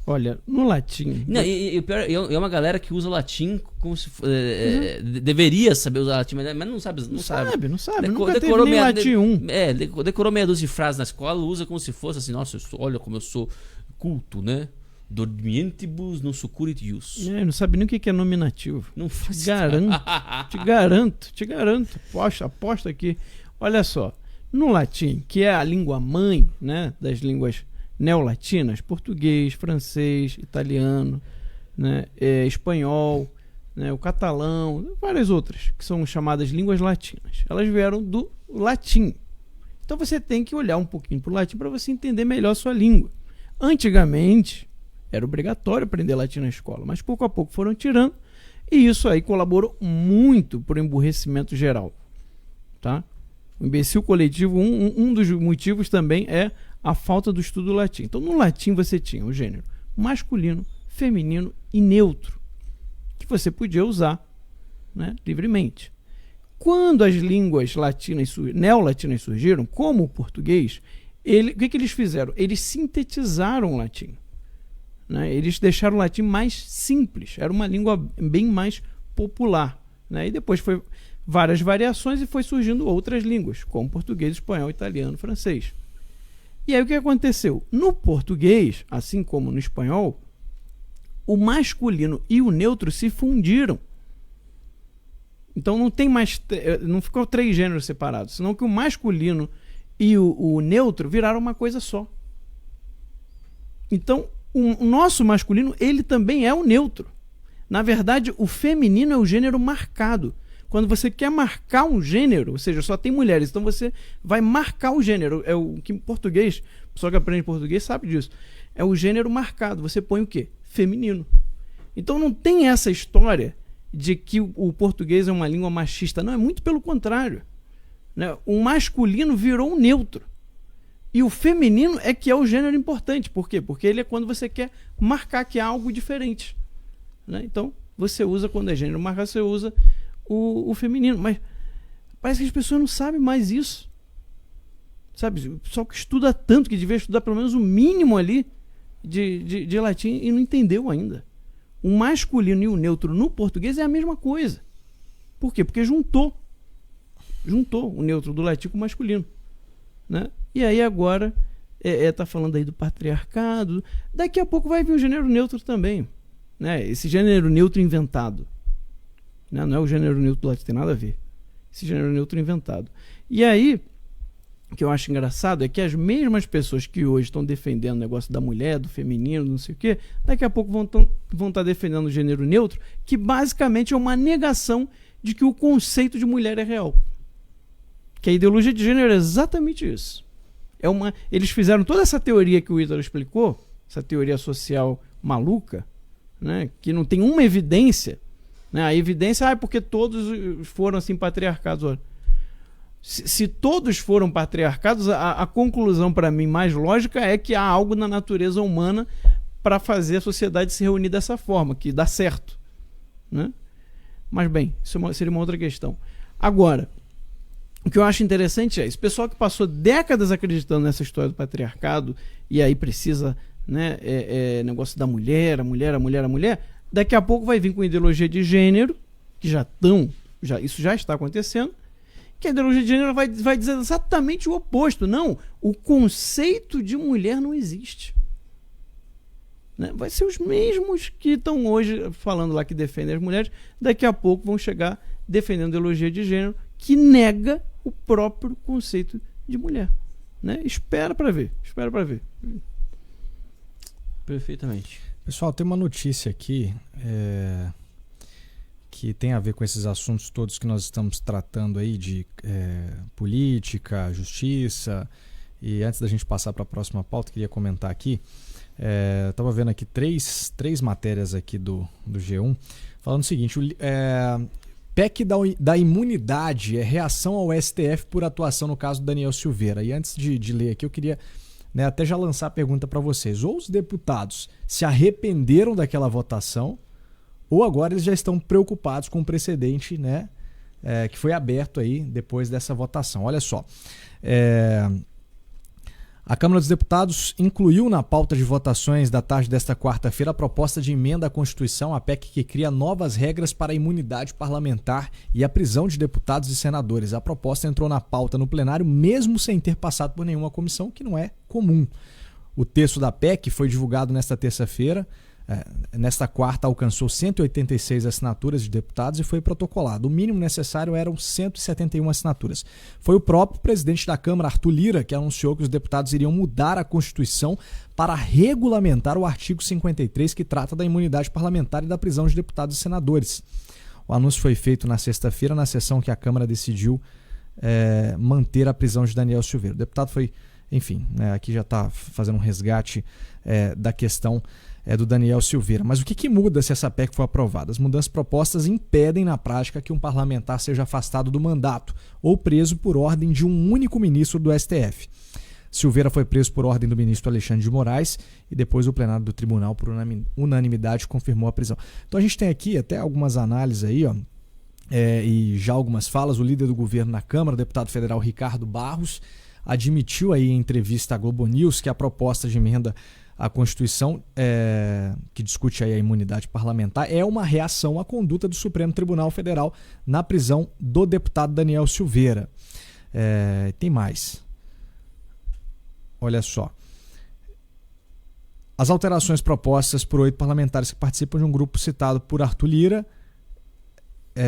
Speaker 2: Olha, no latim...
Speaker 3: Não, e o pior, é uma galera que usa o latim como se... deveria saber usar latim, mas não sabe. Não sabe.
Speaker 2: Nunca teve nem latim 1.
Speaker 3: Decorou meia dúzia de frases na escola, usa como se fosse assim, nossa, olha como eu sou culto, né? Dormientibus non succurit ius.
Speaker 2: Não sabe nem o que é nominativo.
Speaker 3: Não faz
Speaker 2: Te garanto. Aposto aqui. Olha só, no latim, que é a língua mãe, né, das línguas neolatinas, português, francês, italiano, né, espanhol, né, o catalão, várias outras que são chamadas línguas latinas. Elas vieram do latim. Então você tem que olhar um pouquinho para o latim para você entender melhor a sua língua. Antigamente era obrigatório aprender latim na escola, mas pouco a pouco foram tirando e isso aí colaborou muito para o emburrecimento geral, tá? O imbecil coletivo, um dos motivos também é a falta do estudo do latim. Então, no latim você tinha o gênero masculino, feminino e neutro, que você podia usar, né, livremente. Quando as línguas neolatinas surgiram, como o português, o que eles fizeram? Eles sintetizaram o latim. Né? Eles deixaram o latim mais simples. Era uma língua bem mais popular. Né? E depois foi várias variações e foi surgindo outras línguas, como português, espanhol, italiano, francês. E aí o que aconteceu? No português, assim como no espanhol, o masculino e o neutro se fundiram. Então não tem mais, não ficou 3 gêneros separados, senão que o masculino e o neutro viraram uma coisa só. Então o nosso masculino, ele também é o neutro. Na verdade, o feminino é o gênero marcado. Quando você quer marcar um gênero, ou seja, só tem mulheres, então você vai marcar o gênero. É o que em português, o pessoal que aprende português sabe disso. É o gênero marcado. Você põe o quê? Feminino. Então não tem essa história de que o português é uma língua machista. Não, é muito pelo contrário. Né? O masculino virou um neutro. E o feminino é que é o gênero importante. Por quê? Porque ele é quando você quer marcar que há algo diferente. Né? Então, você usa, quando é gênero marcado, você usa o feminino. Mas parece que as pessoas não sabem mais isso. Sabe? O pessoal que estuda tanto, que devia estudar pelo menos o mínimo ali de latim e não entendeu ainda. O masculino e o neutro no português é a mesma coisa. Por quê? Porque juntou o neutro do latim com o masculino. Né? E aí agora tá falando aí do patriarcado. Daqui a pouco vai vir o gênero neutro também. Né? Esse gênero neutro inventado. Né? Não é o gênero neutro do latim, tem nada a ver. Esse gênero neutro inventado. E aí, o que eu acho engraçado é que as mesmas pessoas que hoje estão defendendo o negócio da mulher, do feminino, não sei o quê, daqui a pouco vão estar defendendo o gênero neutro, que basicamente é uma negação de que o conceito de mulher é real. Que a ideologia de gênero é exatamente isso. Eles fizeram toda essa teoria que o Ítalo explicou, essa teoria social maluca, né, que não tem uma evidência. Né, a evidência é porque todos foram assim patriarcados. Olha, se todos foram patriarcados, a conclusão para mim mais lógica é que há algo na natureza humana para fazer a sociedade se reunir dessa forma, que dá certo. Né? Mas bem, isso seria uma outra questão. Agora, o que eu acho interessante é esse pessoal que passou décadas acreditando nessa história do patriarcado e aí precisa, né, negócio da mulher, a mulher, daqui a pouco vai vir com ideologia de gênero, que isso já está acontecendo, que a ideologia de gênero vai dizer exatamente o oposto. Não, o conceito de mulher não existe. Né? Vai ser os mesmos que estão hoje falando lá que defendem as mulheres, daqui a pouco vão chegar defendendo a ideologia de gênero, que nega o próprio conceito de mulher. Né? Espera para ver.
Speaker 3: Perfeitamente.
Speaker 1: Pessoal, tem uma notícia aqui que tem a ver com esses assuntos todos que nós estamos tratando aí de política, justiça. E antes da gente passar para a próxima pauta, queria comentar aqui. Estava vendo aqui três matérias aqui do G1 falando o seguinte: PEC da imunidade é reação ao STF por atuação no caso do Daniel Silveira. E antes de ler aqui, eu queria, né, até já lançar a pergunta para vocês. Ou os deputados se arrependeram daquela votação, ou agora eles já estão preocupados com o precedente, né, que foi aberto aí depois dessa votação. Olha só. A Câmara dos Deputados incluiu na pauta de votações da tarde desta quarta-feira a proposta de emenda à Constituição, a PEC que cria novas regras para a imunidade parlamentar e a prisão de deputados e senadores. A proposta entrou na pauta no plenário mesmo sem ter passado por nenhuma comissão, que não é comum. O texto da PEC foi divulgado nesta terça-feira. Nesta quarta alcançou 186 assinaturas de deputados e foi protocolado. O mínimo necessário eram 171 assinaturas. Foi o próprio presidente da Câmara, Arthur Lira, que anunciou que os deputados iriam mudar a Constituição para regulamentar o artigo 53, que trata da imunidade parlamentar e da prisão de deputados e senadores. O anúncio foi feito na sexta-feira, na sessão que a Câmara decidiu manter a prisão de Daniel Silveira. O deputado foi, enfim, aqui já está fazendo um resgate da questão do Daniel Silveira. Mas o que muda se essa PEC for aprovada? As mudanças propostas impedem na prática que um parlamentar seja afastado do mandato ou preso por ordem de um único ministro do STF. Silveira foi preso por ordem do ministro Alexandre de Moraes e depois o plenário do tribunal, por unanimidade, confirmou a prisão. Então a gente tem aqui até algumas análises aí, ó, e já algumas falas. O líder do governo na Câmara, o deputado federal Ricardo Barros, admitiu aí em entrevista à Globo News que a proposta de emenda à Constituição, que discute aí a imunidade parlamentar, é uma reação à conduta do Supremo Tribunal Federal na prisão do deputado Daniel Silveira. Tem mais. Olha só. As alterações propostas por 8 parlamentares que participam de um grupo citado por Arthur Lira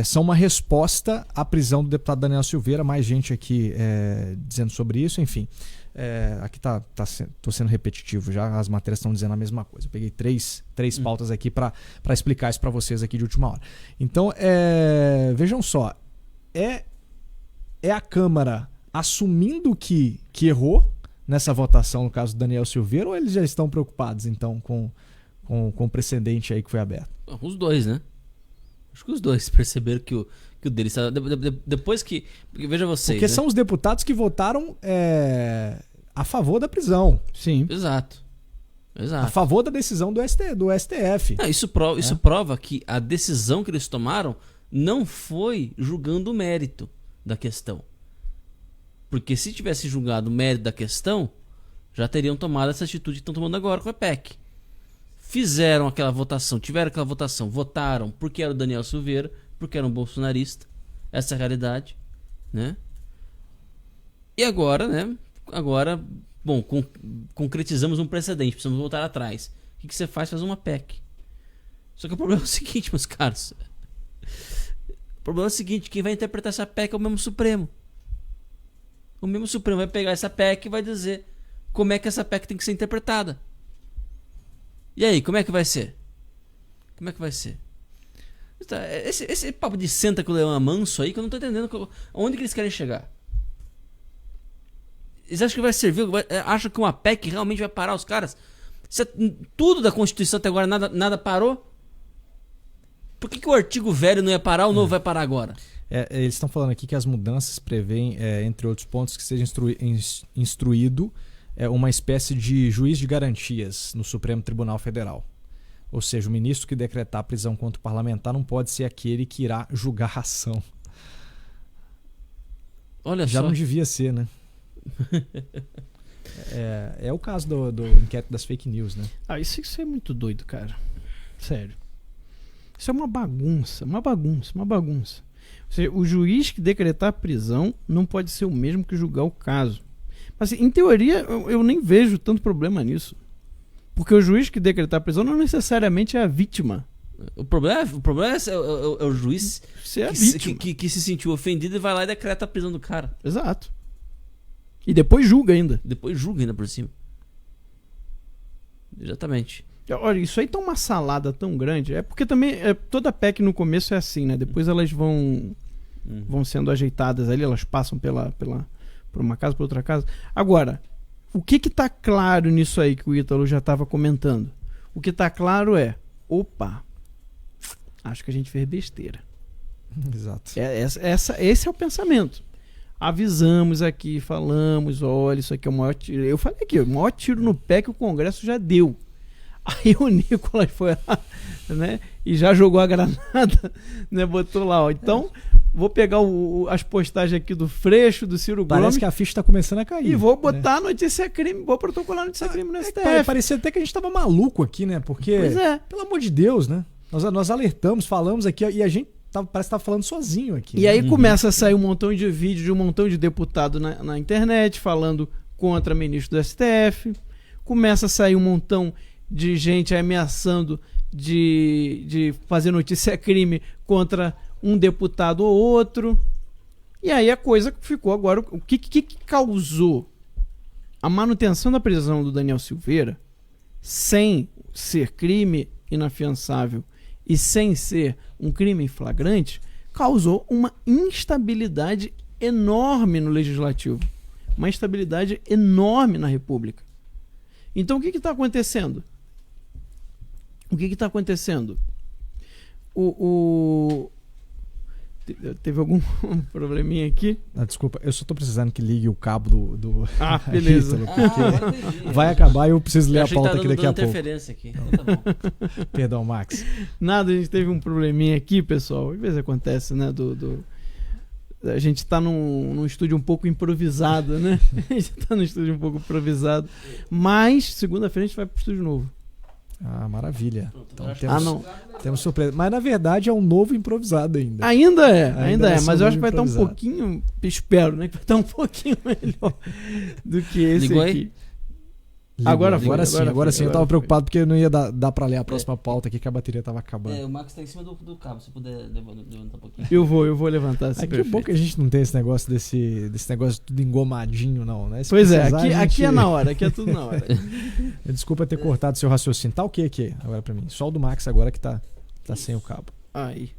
Speaker 1: são uma resposta à prisão do deputado Daniel Silveira. Mais gente aqui dizendo sobre isso, enfim. Aqui tô sendo repetitivo já, as matérias estão dizendo a mesma coisa. Eu peguei três pautas aqui para explicar isso para vocês aqui de última hora. Então, vejam só, é a Câmara assumindo que errou nessa votação, no caso do Daniel Silveira, ou eles já estão preocupados, então, com o precedente aí que foi aberto?
Speaker 3: Os dois, né? Acho que os dois perceberam que o deles... Depois que... Porque veja vocês...
Speaker 1: Porque
Speaker 3: né?
Speaker 1: são os deputados que votaram a favor da prisão.
Speaker 2: Sim.
Speaker 3: Exato.
Speaker 1: A favor da decisão do STF.
Speaker 3: Não, isso prova que a decisão que eles tomaram não foi julgando o mérito da questão. Porque se tivesse julgado o mérito da questão, já teriam tomado essa atitude que estão tomando agora com a PEC. Fizeram aquela votação, tiveram aquela votação, votaram porque era o Daniel Silveira, porque era um bolsonarista. Essa é a realidade, né? E agora, né? Agora, bom, concretizamos um precedente, precisamos voltar atrás. O que você faz? Faz uma PEC. Só que o problema é o seguinte, meus caros. O problema é o seguinte, quem vai interpretar essa PEC é o mesmo Supremo. O mesmo Supremo vai pegar essa PEC e vai dizer como é que essa PEC tem que ser interpretada. E aí, como é que vai ser? Como é que vai ser? Esse papo de senta com o leão manso aí, que eu não tô entendendo onde que eles querem chegar. Eles acham que vai servir? Acham que uma PEC realmente vai parar os caras? Tudo da Constituição até agora nada parou? Por que o artigo velho não ia parar, o novo vai parar agora?
Speaker 1: Eles estão falando aqui que as mudanças prevêem, entre outros pontos, que seja instruído uma espécie de juiz de garantias no Supremo Tribunal Federal. Ou seja, o ministro que decretar a prisão contra o parlamentar não pode ser aquele que irá julgar a ação.
Speaker 3: Olha
Speaker 1: Já
Speaker 3: só.
Speaker 1: não devia ser, né? É o caso do inquérito das fake news, né?
Speaker 2: Isso é muito doido, cara. Sério. Isso é uma bagunça. Ou seja, o juiz que decretar a prisão não pode ser o mesmo que julgar o caso. Mas, em teoria, eu nem vejo tanto problema nisso. Porque o juiz que decretar a prisão não necessariamente é a vítima.
Speaker 3: O problema é o juiz que se sentiu ofendido e vai lá e decreta a prisão do cara.
Speaker 2: Exato. E depois julga ainda.
Speaker 3: Por cima. Exatamente.
Speaker 2: Olha, isso aí tá uma salada tão grande. É porque também toda PEC no começo é assim, né? Depois elas vão sendo ajeitadas ali, elas passam por uma casa, por outra casa. Agora, o que tá claro nisso aí que o Ítalo já estava comentando? O que tá claro opa, acho que a gente fez besteira.
Speaker 1: Exato.
Speaker 2: Esse é o pensamento. Avisamos aqui, falamos, olha, isso aqui é o maior tiro. Eu falei aqui, o maior tiro no pé que o Congresso já deu. Aí o Nicolas foi lá, né, e já jogou a granada, né, botou lá, ó. Então, vou pegar as postagens aqui do Freixo, do Ciro Gomes.
Speaker 1: Parece que a ficha está começando a cair.
Speaker 2: E vou botar notícia crime, vou protocolar notícia crime no STF.
Speaker 1: Parecia até que a gente estava maluco aqui, né? Porque, pelo amor de Deus, né? Nós alertamos, falamos aqui, e a gente parece que tá falando sozinho aqui.
Speaker 2: E aí começa a sair um montão de vídeo de um montão de deputado na internet falando contra ministro do STF. Começa a sair um montão de gente ameaçando de fazer notícia crime contra um deputado ou outro. E aí a coisa ficou agora... O que causou a manutenção da prisão do Daniel Silveira sem ser crime inafiançável e sem ser um crime flagrante, causou uma instabilidade enorme no Legislativo. Uma instabilidade enorme na República. Então o que está acontecendo? Teve algum probleminha aqui?
Speaker 1: Desculpa, eu só tô precisando que ligue o cabo do
Speaker 2: beleza.
Speaker 1: Porque vai acabar e eu preciso ler a pauta aqui daqui a pouco.
Speaker 3: Aqui. Então, tá bom.
Speaker 1: Perdão, Max.
Speaker 2: Nada, a gente teve um probleminha aqui, pessoal. Às vezes acontece, né? A gente tá num estúdio um pouco improvisado, né? Mas segunda-feira a gente vai pro estúdio novo.
Speaker 1: Ah, maravilha. Então temos surpresa. Mas na verdade é um novo improvisado ainda.
Speaker 2: Ainda é. Mas eu acho que vai estar um pouquinho... Espero, né? Que vai estar um pouquinho melhor do que esse. Ligou aqui.
Speaker 1: Ligou.
Speaker 2: Agora foi,
Speaker 1: Agora sim. Eu tava
Speaker 2: foi.
Speaker 1: preocupado porque não ia dar pra ler a próxima pauta aqui, que a bateria tava acabando.
Speaker 3: O Max tá em cima do cabo, se puder levantar um pouquinho.
Speaker 2: Eu vou levantar esse
Speaker 1: Que bom que a gente não tem esse negócio desse negócio tudo engomadinho, não, né? Se
Speaker 2: Pois é,
Speaker 1: precisar,
Speaker 2: aqui é na hora, aqui é tudo na hora.
Speaker 1: Desculpa ter cortado seu raciocínio. Tá o que aqui agora pra mim? Só o do Max agora que tá sem o cabo.
Speaker 2: Aí.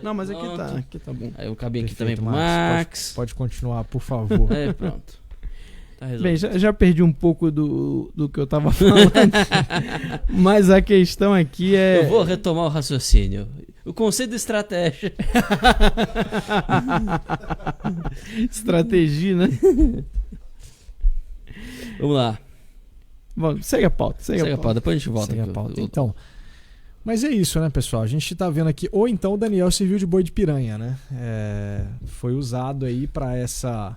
Speaker 2: Não, mas aqui tá bom.
Speaker 3: Aí o cabinho aqui
Speaker 1: Perfeito,
Speaker 3: também pro Max.
Speaker 1: Pode continuar, por favor.
Speaker 3: Pronto. Tá resolvido.
Speaker 2: Bem, já perdi um pouco do que eu tava falando. Mas a questão aqui é...
Speaker 3: Eu vou retomar o raciocínio. O conceito de estratégia.
Speaker 2: Estratégia, né?
Speaker 3: Vamos lá.
Speaker 2: Bom, segue a pauta.
Speaker 3: Segue a pauta, depois a gente volta.
Speaker 1: Segue a pauta. Então, mas é isso, né, pessoal? A gente tá vendo aqui, ou então o Daniel serviu de boi de piranha, né? Foi usado aí para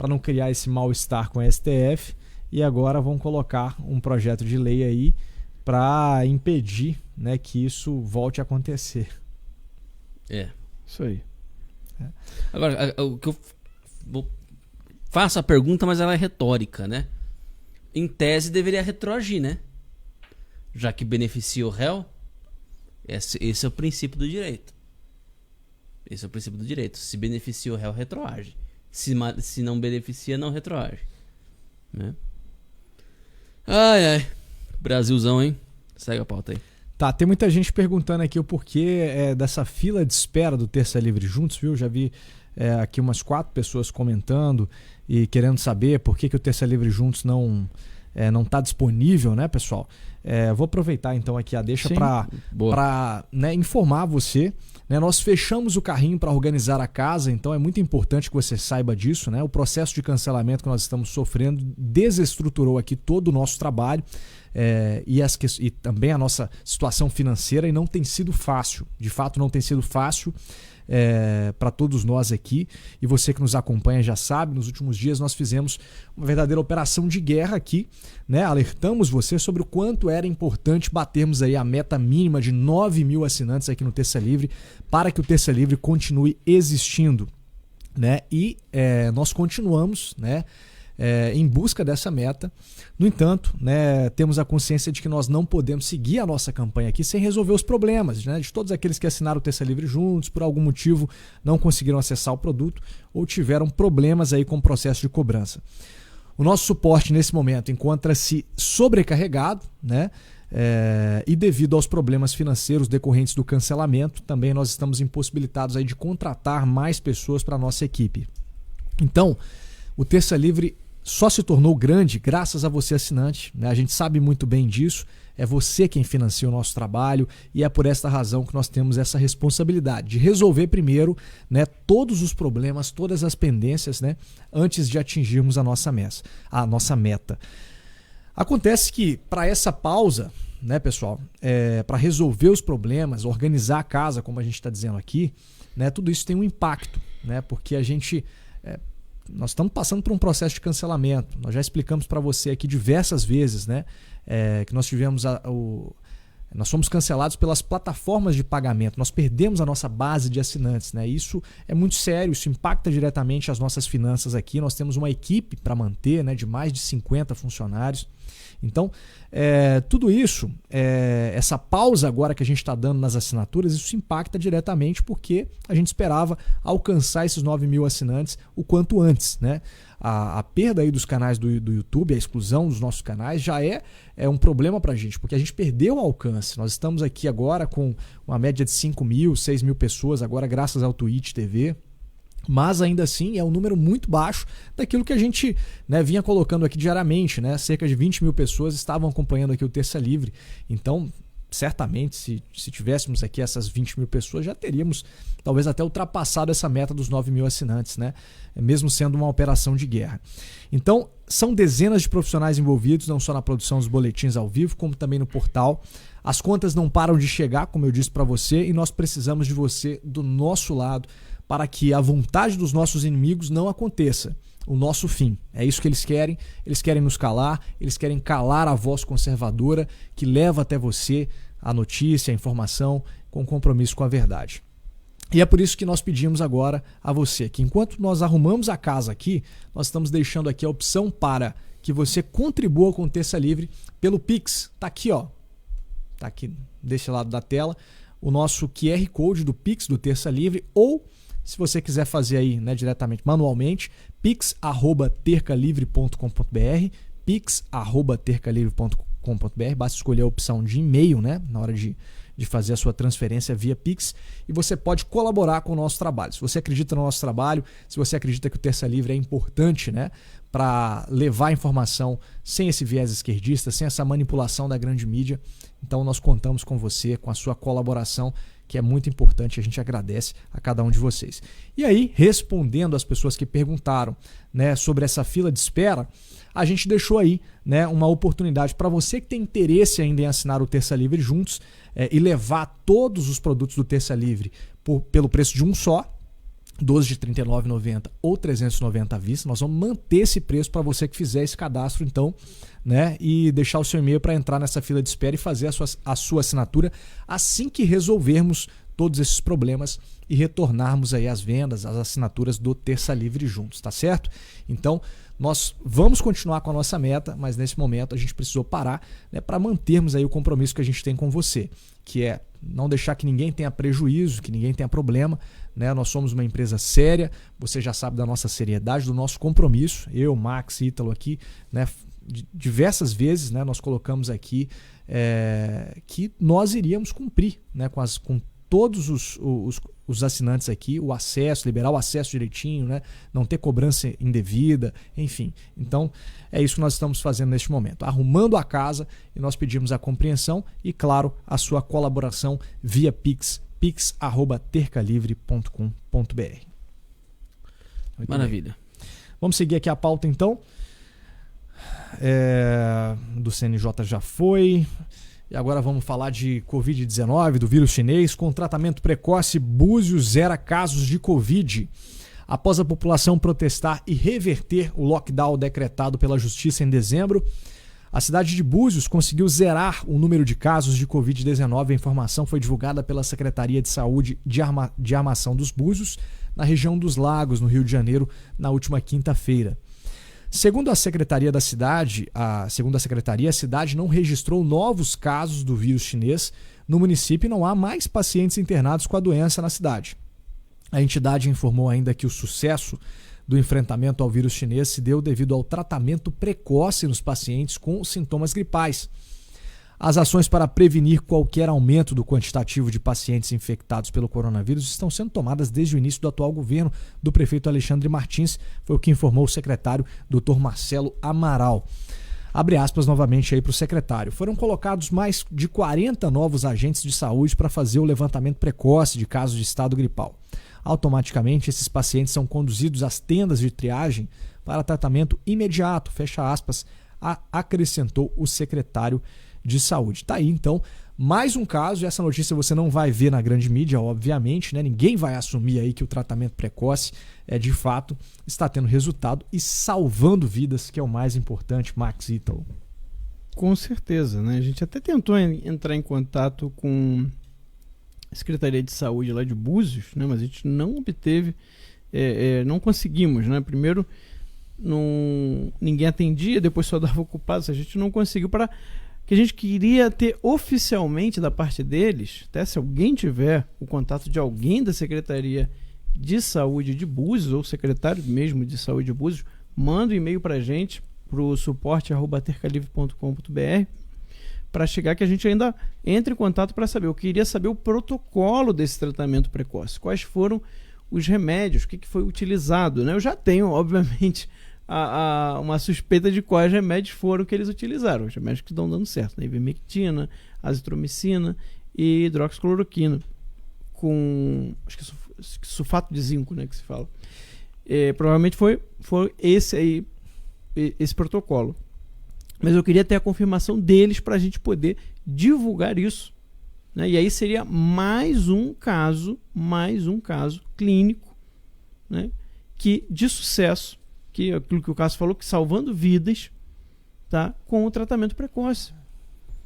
Speaker 1: não criar esse mal-estar com a STF, e agora vão colocar um projeto de lei aí para impedir, né, que isso volte a acontecer.
Speaker 2: Isso aí.
Speaker 3: Agora, o que eu faço a pergunta, mas ela é retórica, né? Em tese deveria retroagir, né? Já que beneficia o réu, esse é o princípio do direito. Esse é o princípio do direito. Se beneficia o réu, retroage. Se não beneficia, não retroage. Né? Ai. Brasilzão, hein? Segue a pauta aí.
Speaker 1: Tá, tem muita gente perguntando aqui o porquê dessa fila de espera do Terça Livre Juntos, viu? Já vi aqui umas 4 pessoas comentando e querendo saber por que o Terça Livre Juntos não está disponível, né, pessoal? Vou aproveitar então aqui a deixa para informar você. Né? Nós fechamos o carrinho para organizar a casa, então é muito importante que você saiba disso. Né? O processo de cancelamento que nós estamos sofrendo desestruturou aqui todo o nosso trabalho e também a nossa situação financeira, e não tem sido fácil. De fato, não tem sido fácil para todos nós aqui, e você que nos acompanha já sabe, nos últimos dias nós fizemos uma verdadeira operação de guerra aqui, né? Alertamos você sobre o quanto era importante batermos aí a meta mínima de 9.000 assinantes aqui no Terça Livre, para que o Terça Livre continue existindo, né? E nós continuamos, né, em busca dessa meta. No entanto, né, temos a consciência de que nós não podemos seguir a nossa campanha aqui sem resolver os problemas, né, de todos aqueles que assinaram o Terça Livre Juntos, por algum motivo não conseguiram acessar o produto ou tiveram problemas aí com o processo de cobrança. O nosso suporte nesse momento encontra-se sobrecarregado, né, e devido aos problemas financeiros decorrentes do cancelamento, também nós estamos impossibilitados aí de contratar mais pessoas para a nossa equipe. Então, o Terça Livre só se tornou grande graças a você, assinante, né? A gente sabe muito bem disso, é você quem financia o nosso trabalho, e é por esta razão que nós temos essa responsabilidade de resolver primeiro, né, todos os problemas, todas as pendências, né, antes de atingirmos a nossa meta. Acontece que para essa pausa, né, pessoal, para resolver os problemas, organizar a casa, como a gente está dizendo aqui, né, tudo isso tem um impacto, né, porque nós estamos passando por um processo de cancelamento. Nós já explicamos para você aqui diversas vezes, né, que nós tivemos nós fomos cancelados pelas plataformas de pagamento. Nós perdemos a nossa base de assinantes, né? Isso é muito sério, isso impacta diretamente as nossas finanças aqui. Nós temos uma equipe para manter, né, de mais de 50 funcionários. Então, tudo isso, essa pausa agora que a gente está dando nas assinaturas, isso impacta diretamente porque a gente esperava alcançar esses 9.000 assinantes o quanto antes, né? A perda aí dos canais do YouTube, a exclusão dos nossos canais já é um problema para a gente, porque a gente perdeu o alcance. Nós estamos aqui agora com uma média de 5.000, 6.000 pessoas, agora graças ao Twitch TV. Mas ainda assim é um número muito baixo daquilo que a gente, né, vinha colocando aqui diariamente, né? Cerca de 20.000 pessoas estavam acompanhando aqui o Terça Livre. Então, certamente, se tivéssemos aqui essas 20.000 pessoas, já teríamos talvez até ultrapassado essa meta dos 9.000 assinantes, né? Mesmo sendo uma operação de guerra. Então, são dezenas de profissionais envolvidos, não só na produção dos boletins ao vivo, como também no portal. As contas não param de chegar, como eu disse para você, e nós precisamos de você do nosso lado, para que a vontade dos nossos inimigos não aconteça, o nosso fim. É isso que eles querem nos calar, eles querem calar a voz conservadora que leva até você a notícia, a informação, com compromisso com a verdade. E é por isso que nós pedimos agora a você que, enquanto nós arrumamos a casa aqui, nós estamos deixando aqui a opção para que você contribua com o Terça Livre pelo Pix. Tá aqui, ó. Tá aqui desse lado da tela o nosso QR Code do Pix do Terça Livre, ou se você quiser fazer aí, né, diretamente, manualmente, pix@tercalivre.com.br, pix@tercalivre.com.br, basta escolher a opção de e-mail, né, na hora de fazer a sua transferência via Pix, e você pode colaborar com o nosso trabalho. Se você acredita no nosso trabalho, se você acredita que o Terça Livre é importante, né, para levar a informação sem esse viés esquerdista, sem essa manipulação da grande mídia, então nós contamos com você, com a sua colaboração, que é muito importante, a gente agradece a cada um de vocês. E aí, respondendo às pessoas que perguntaram, né, sobre essa fila de espera, a gente deixou aí, né, uma oportunidade para você que tem interesse ainda em assinar o Terça Livre juntos e levar todos os produtos do Terça Livre pelo preço de um só, 12 de R$ 39,90 ou 390 à vista. Nós vamos manter esse preço para você que fizer esse cadastro, então, né, e deixar o seu e-mail para entrar nessa fila de espera e fazer a sua assinatura assim que resolvermos todos esses problemas e retornarmos aí as vendas, as assinaturas do Terça Livre juntos, tá certo? Então, nós vamos continuar com a nossa meta, mas nesse momento a gente precisou parar, né, para mantermos aí o compromisso que a gente tem com você, que é não deixar que ninguém tenha prejuízo, que ninguém tenha problema, né? Nós somos uma empresa séria, você já sabe da nossa seriedade, do nosso compromisso. Eu, Max, Ítalo aqui, né, diversas vezes, né, nós colocamos aqui que nós iríamos cumprir, né, com todos os assinantes aqui, o acesso, liberar o acesso direitinho, né, não ter cobrança indevida, enfim. Então, é isso que nós estamos fazendo neste momento, arrumando a casa, e nós pedimos a compreensão e, claro, a sua colaboração via Pix, pix@tercalivre.com.br.
Speaker 3: Maravilha.
Speaker 1: Vamos seguir aqui a pauta, então. Do CNJ já foi. E agora vamos falar de Covid-19, do vírus chinês. Com tratamento precoce, Búzios zera casos de Covid. Após a população protestar e reverter o lockdown decretado pela Justiça em dezembro, a cidade de Búzios conseguiu zerar o número de casos de Covid-19. A informação foi divulgada pela Secretaria de Saúde de Armação dos Búzios, na região dos Lagos, no Rio de Janeiro, na última quinta-feira. Segundo a secretaria da cidade, a cidade não registrou novos casos do vírus chinês no município e não há mais pacientes internados com a doença na cidade. A entidade informou ainda que o sucesso do enfrentamento ao vírus chinês se deu devido ao tratamento precoce nos pacientes com sintomas gripais. As ações para prevenir qualquer aumento do quantitativo de pacientes infectados pelo coronavírus estão sendo tomadas desde o início do atual governo do prefeito Alexandre Martins, foi o que informou o secretário Dr. Marcelo Amaral. Abre aspas novamente aí para o secretário. Foram colocados mais de 40 novos agentes de saúde para fazer o levantamento precoce de casos de estado gripal. Automaticamente, esses pacientes são conduzidos às tendas de triagem para tratamento imediato, fecha aspas, acrescentou o secretário de saúde. Tá aí, então, mais um caso, e essa notícia você não vai ver na grande mídia, obviamente, né? Ninguém vai assumir aí que o tratamento precoce de fato está tendo resultado e salvando vidas, que é o mais importante, Max Ítalo.
Speaker 2: Com certeza, né? A gente até tentou entrar em contato com a Secretaria de Saúde lá de Búzios, né? Mas a gente não obteve, não conseguimos, né? Primeiro, ninguém atendia, depois só dava ocupado, a gente não conseguiu que a gente queria ter oficialmente da parte deles, até se alguém tiver o contato de alguém da Secretaria de Saúde de Búzios, ou secretário mesmo de Saúde de Búzios, manda um e-mail para a gente, para o suporte@tercalivre.com.br, para chegar que a gente ainda entre em contato para saber. Eu queria saber o protocolo desse tratamento precoce, quais foram os remédios, o que foi utilizado, né? Eu já tenho, obviamente, uma suspeita de quais remédios foram que eles utilizaram, os remédios que estão dando certo, né? Ivermectina, azitromicina e hidroxicloroquina, com acho que sulfato de zinco, né, que se fala. Provavelmente foi esse aí, esse protocolo. Mas eu queria ter a confirmação deles para a gente poder divulgar isso, né? E aí seria mais um caso clínico, né, de sucesso, que aquilo que o Cássio falou, que salvando vidas, tá, com o tratamento precoce,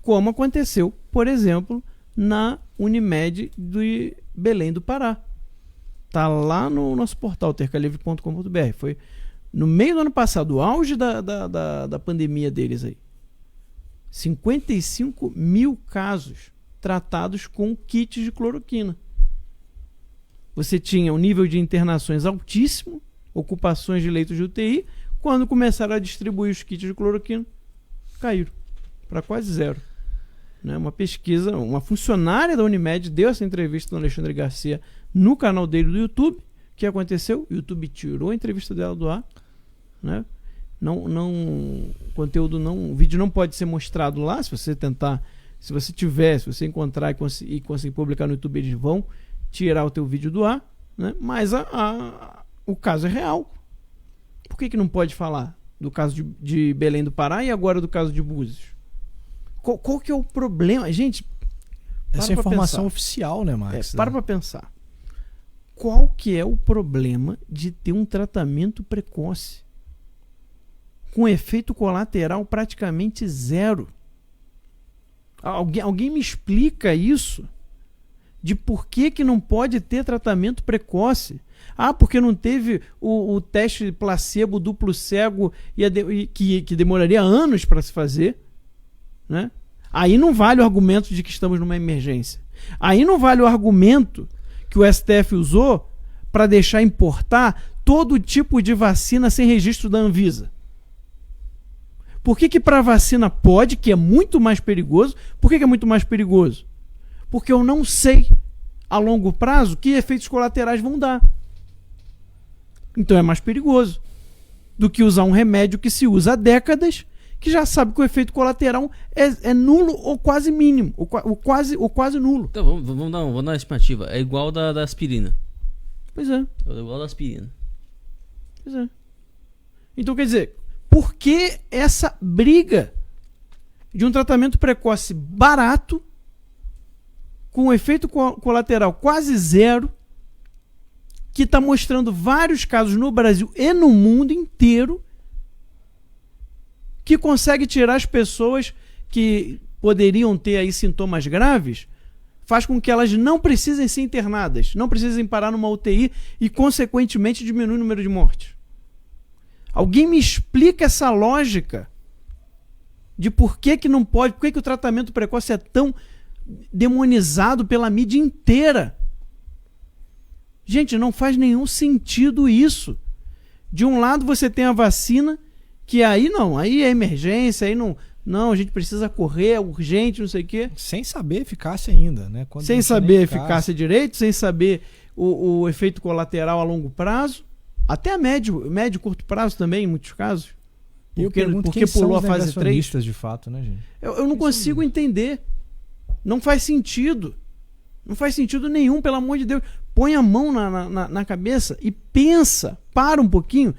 Speaker 2: como aconteceu, por exemplo, na Unimed de Belém do Pará. Tá lá no nosso portal tercalivre.com.br. Foi No meio do ano passado, o auge da pandemia deles aí, 55 mil casos tratados com kits de cloroquina. Você tinha um nível de internações altíssimo, ocupações de leitos de UTI. Quando começaram a distribuir os kits de cloroquina, caíram para quase zero. Né? Uma pesquisa, uma funcionária da Unimed deu essa entrevista no Alexandre Garcia no canal dele do YouTube. O que aconteceu? O YouTube tirou a entrevista dela do ar. Né? O vídeo não pode ser mostrado lá. Se você tentar, se você encontrar e conseguir publicar no YouTube, eles vão tirar o teu vídeo do ar. Né? Mas o caso é real. Por que não pode falar do caso de Belém do Pará e agora do caso de Búzios? Qual que é o problema? Gente,
Speaker 1: essa é informação oficial, né, Max?
Speaker 2: Para pensar. Qual que é o problema de ter um tratamento precoce com efeito colateral praticamente zero? Alguém me explica isso? De por que não pode ter tratamento precoce? Porque não teve o teste placebo duplo cego que demoraria anos para se fazer. Né? Aí não vale o argumento de que estamos numa emergência. Aí não vale o argumento que o STF usou para deixar importar todo tipo de vacina sem registro da Anvisa. Por que para vacina pode, que é muito mais perigoso? Por que é muito mais perigoso? Porque eu não sei a longo prazo que efeitos colaterais vão dar. Então é mais perigoso do que usar um remédio que se usa há décadas, que já sabe que o efeito colateral é nulo ou quase mínimo, ou quase nulo.
Speaker 3: Então vamos dar uma estimativa. É igual da aspirina.
Speaker 2: Pois é.
Speaker 3: É igual da aspirina.
Speaker 2: Pois é. Então quer dizer, por que essa briga de um tratamento precoce barato, com efeito colateral quase zero, que está mostrando vários casos no Brasil e no mundo inteiro, que consegue tirar as pessoas que poderiam ter aí sintomas graves, faz com que elas não precisem ser internadas, não precisem parar numa UTI e, consequentemente, diminui o número de mortes. Alguém me explica essa lógica de por que não pode, por que o tratamento precoce é tão demonizado pela mídia inteira? Gente, não faz nenhum sentido isso. De um lado você tem a vacina, que aí é emergência, aí não, a gente precisa correr, é urgente, não sei o quê.
Speaker 1: Sem saber eficácia ainda, né?
Speaker 2: Sem saber eficácia direito, sem saber o efeito colateral a longo prazo, até a médio e curto prazo também, em muitos casos. Porque pulou a fase 3.
Speaker 1: De fato, né, gente?
Speaker 2: Eu não consigo entender. Não faz sentido. Não faz sentido nenhum, pelo amor de Deus. Põe a mão na cabeça e pensa, para um pouquinho,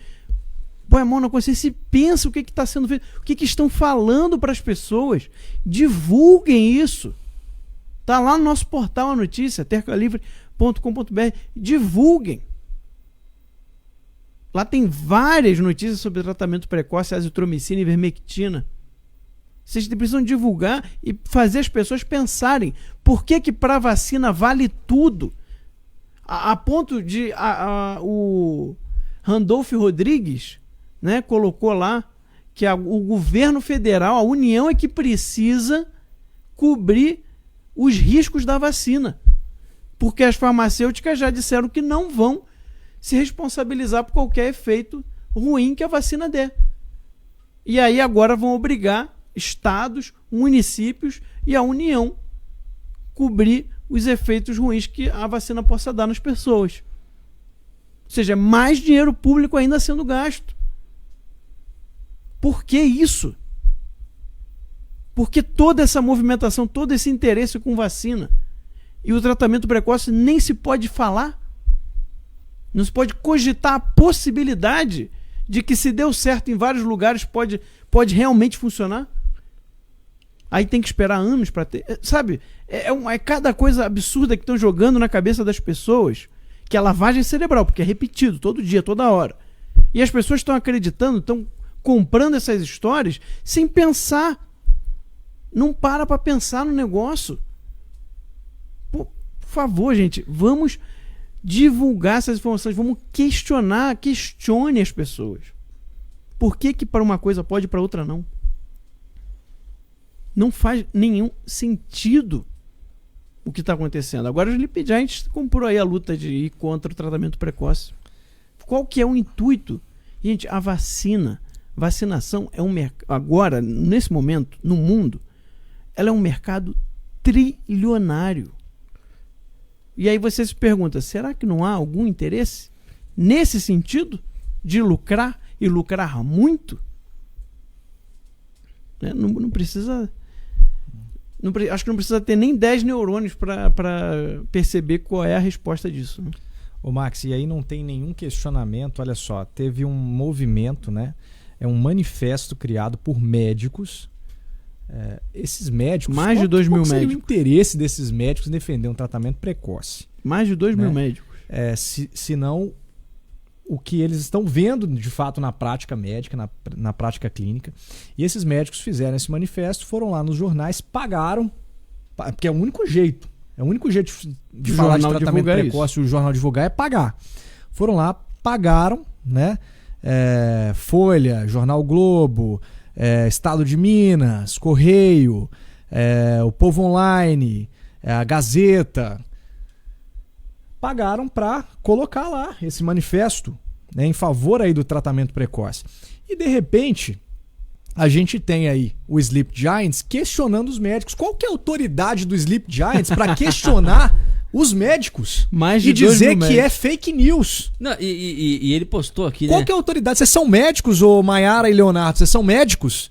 Speaker 2: põe a mão na consciência e pensa o que está sendo feito, o que estão falando para as pessoas. Divulguem isso. Está lá no nosso portal a notícia, tercalivre.com.br. Divulguem. Lá tem várias notícias sobre tratamento precoce, azitromicina e ivermectina. Vocês precisam divulgar e fazer as pessoas pensarem por que para a vacina vale tudo. A ponto de o Randolph Rodrigues, né, colocou lá que o governo federal, a União, é que precisa cobrir os riscos da vacina. Porque as farmacêuticas já disseram que não vão se responsabilizar por qualquer efeito ruim que a vacina der. E aí agora vão obrigar estados, municípios e a União cobrir os efeitos ruins que a vacina possa dar nas pessoas. Ou seja, mais dinheiro público ainda sendo gasto. Por que isso? Por que toda essa movimentação, todo esse interesse com vacina? E o tratamento precoce nem se pode falar? Não se pode cogitar a possibilidade de que, se deu certo em vários lugares, pode realmente funcionar? Aí tem que esperar anos para ter... Sabe? É cada coisa absurda que estão jogando na cabeça das pessoas, que é lavagem cerebral, porque é repetido todo dia, toda hora. E as pessoas estão acreditando, estão comprando essas histórias sem pensar. Não para pensar no negócio. Por favor, gente, vamos divulgar essas informações, vamos questione as pessoas. Por que para uma coisa pode e para outra não? Não faz nenhum sentido o que está acontecendo. Agora os Sleep Giants comprou aí a luta de ir contra o tratamento precoce. Qual que é o intuito? Gente, a vacinação é um mercado, agora, nesse momento, no mundo, ela é um mercado trilionário. E aí você se pergunta, será que não há algum interesse nesse sentido de lucrar e lucrar muito? Não precisa... acho que não precisa ter nem 10 neurônios para perceber qual é a resposta disso. Né?
Speaker 1: Ô Max, e aí não tem nenhum questionamento, olha só, teve um movimento, né? É um manifesto criado por médicos. Esses médicos...
Speaker 2: Mais de 2 mil
Speaker 1: médicos. Qual seria o interesse desses médicos em defender um tratamento precoce?
Speaker 2: Mais de 2 mil médicos.
Speaker 1: Se não o que eles estão vendo de fato na prática médica, na prática clínica. E esses médicos fizeram esse manifesto, foram lá nos jornais, pagaram, porque é o único jeito. É o único jeito de falar de tratamento precoce, o jornal divulgar, é pagar. Foram lá, pagaram, né? Folha, Jornal Globo, Estado de Minas, Correio, o Povo Online, a Gazeta. Pagaram para colocar lá esse manifesto, né, em favor aí do tratamento precoce. E de repente, a gente tem aí o Sleep Giants questionando os médicos. Qual que é a autoridade do Sleep Giants para questionar os médicos e dizer que é fake news?
Speaker 3: Não, e ele postou aqui,
Speaker 1: Qual
Speaker 3: né?
Speaker 1: que é a autoridade? Vocês são médicos, ô Maiara e Leonardo? Vocês são médicos?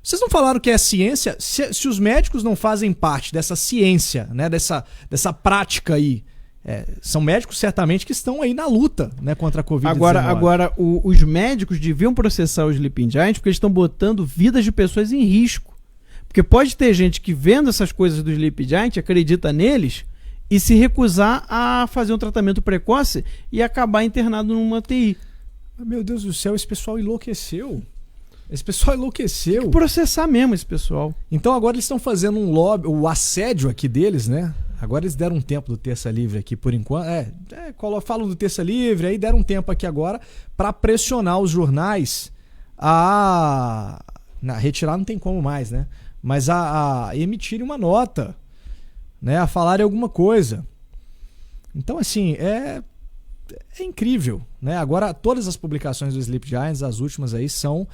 Speaker 1: Vocês não falaram que é ciência? Se os médicos não fazem parte dessa ciência, né, dessa prática aí, são médicos certamente que estão aí na luta, né, contra a Covid-19.
Speaker 2: Agora os médicos deviam processar os Sleeping Giants porque eles estão botando vidas de pessoas em risco. Porque pode ter gente que vendo essas coisas do Sleeping Giant acredita neles e se recusar a fazer um tratamento precoce e acabar internado numa UTI.
Speaker 1: Meu Deus do céu, esse pessoal enlouqueceu. Esse pessoal enlouqueceu.
Speaker 2: Tem que processar mesmo esse pessoal.
Speaker 1: Então agora eles estão fazendo um lobby, o assédio aqui deles, né? Agora eles deram um tempo do Terça Livre aqui por enquanto. Falam do Terça Livre, aí deram um tempo aqui agora para pressionar os jornais retirar não tem como mais, né? Mas a emitirem uma nota, né? A falarem alguma coisa. Então, assim, é incrível, né? Agora, todas as publicações do Sleep Giants, as últimas aí, são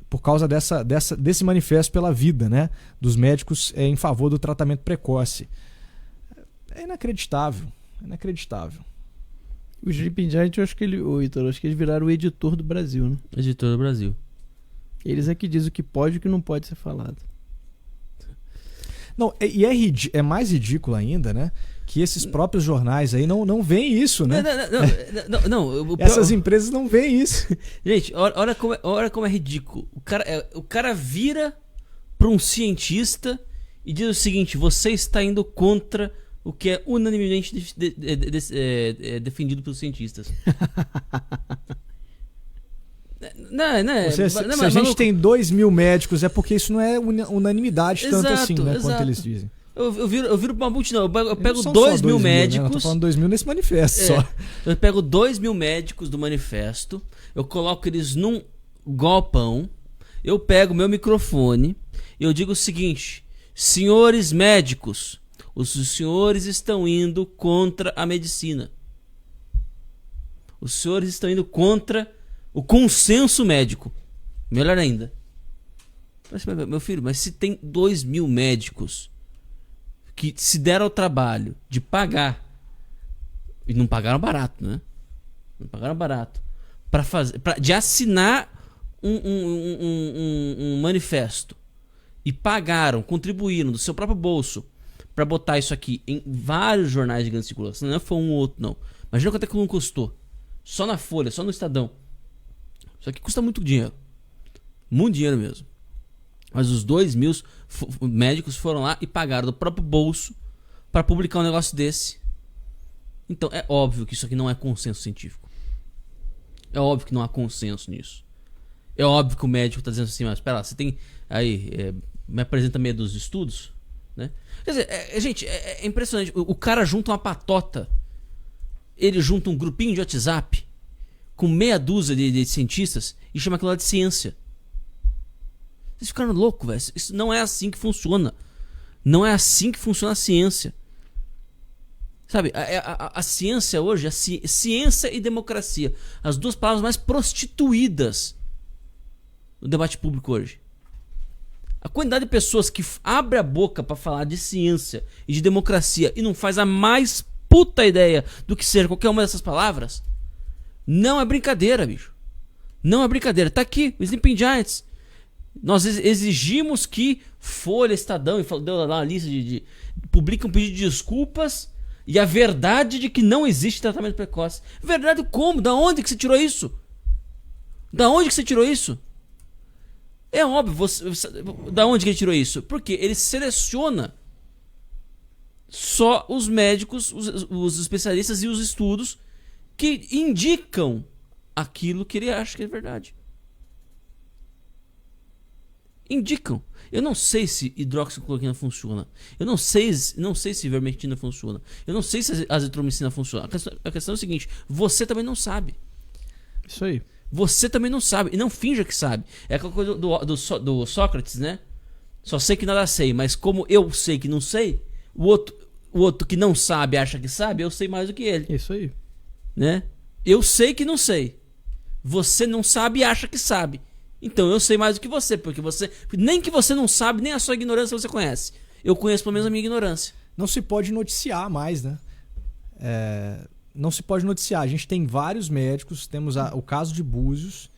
Speaker 1: por causa desse manifesto pela vida, né? Dos médicos em favor do tratamento precoce. É inacreditável. Inacreditável.
Speaker 2: O Sleep Giant, eu acho que eles viraram o editor do Brasil, né?
Speaker 3: Editor do Brasil.
Speaker 2: Eles é que dizem o que pode e o que não pode ser falado.
Speaker 1: Não, é mais ridículo ainda, né? Que esses próprios jornais aí não veem isso, né?
Speaker 3: Não.
Speaker 1: Essas empresas não veem isso.
Speaker 3: Gente, olha como é ridículo. O cara vira para um cientista e diz o seguinte: você está indo contra o que é unanimemente defendido pelos cientistas.
Speaker 1: Se a gente tem 2 mil médicos, é porque isso não é unanimidade tanto assim, né? Quanto eles dizem.
Speaker 3: Eu viro pra uma multidão. Eu pego 2 mil médicos.
Speaker 1: Né? Eu tô falando 2 mil nesse manifesto só.
Speaker 3: Eu pego 2 mil médicos do manifesto, eu coloco eles num galpão, eu pego meu microfone e eu digo o seguinte: senhores médicos, os senhores estão indo contra a medicina. Os senhores estão indo contra o consenso médico. Melhor ainda. Meu filho, mas se tem 2 mil médicos que se deram ao trabalho de pagar, e não pagaram barato, né? Não pagaram barato. De assinar um manifesto e pagaram, contribuíram do seu próprio bolso para botar isso aqui em vários jornais de grande circulação. Não foi um ou outro, não. Imagina quanto é que não custou. Só na Folha, só no Estadão. Isso aqui custa muito dinheiro. Muito dinheiro mesmo. Mas os 2 mil médicos foram lá e pagaram do próprio bolso para publicar um negócio desse. Então é óbvio que isso aqui não é consenso científico. É óbvio que não há consenso nisso. É óbvio que o médico está dizendo assim: mas espera lá, você tem aí, me apresenta meio dos estudos, né? Quer dizer, gente, é impressionante. O cara junta uma patota, ele junta um grupinho de WhatsApp com meia dúzia de cientistas e chama aquilo lá de ciência. Vocês ficaram loucos, velho. Isso não é assim que funciona. Não é assim que funciona a ciência. Sabe, a ciência hoje, ciência e democracia, as duas palavras mais prostituídas no debate público hoje. A quantidade de pessoas que abre a boca pra falar de ciência e de democracia e não faz a mais puta ideia do que seja qualquer uma dessas palavras, não é brincadeira, bicho. Não é brincadeira. Tá aqui, o Sleeping Giants. Nós exigimos que Folha, Estadão, e deu lá uma lista publica um pedido de desculpas e a verdade de que não existe tratamento precoce. Verdade como? Da onde que você tirou isso? Da onde que você tirou isso? É óbvio, da onde que ele tirou isso? Porque ele seleciona só os médicos, os especialistas e os estudos que indicam aquilo que ele acha que é verdade. Indicam. Eu não sei se hidroxicloroquina funciona. Eu não sei se ivermectina funciona. Eu não sei se azitromicina funciona. A questão é o seguinte: você também não sabe.
Speaker 2: Isso aí.
Speaker 3: Você também não sabe. E não finja que sabe. É aquela coisa do Sócrates, né? Só sei que nada sei. Mas como eu sei que não sei, o outro que não sabe acha que sabe, eu sei mais do que ele.
Speaker 2: Isso aí.
Speaker 3: Né? Eu sei que não sei. Você não sabe e acha que sabe. Então eu sei mais do que você. Porque nem que você não sabe, nem a sua ignorância você conhece. Eu conheço pelo menos a minha ignorância.
Speaker 1: Não se pode noticiar mais, né? Não se pode noticiar. A gente tem vários médicos, temos o caso de Búzios,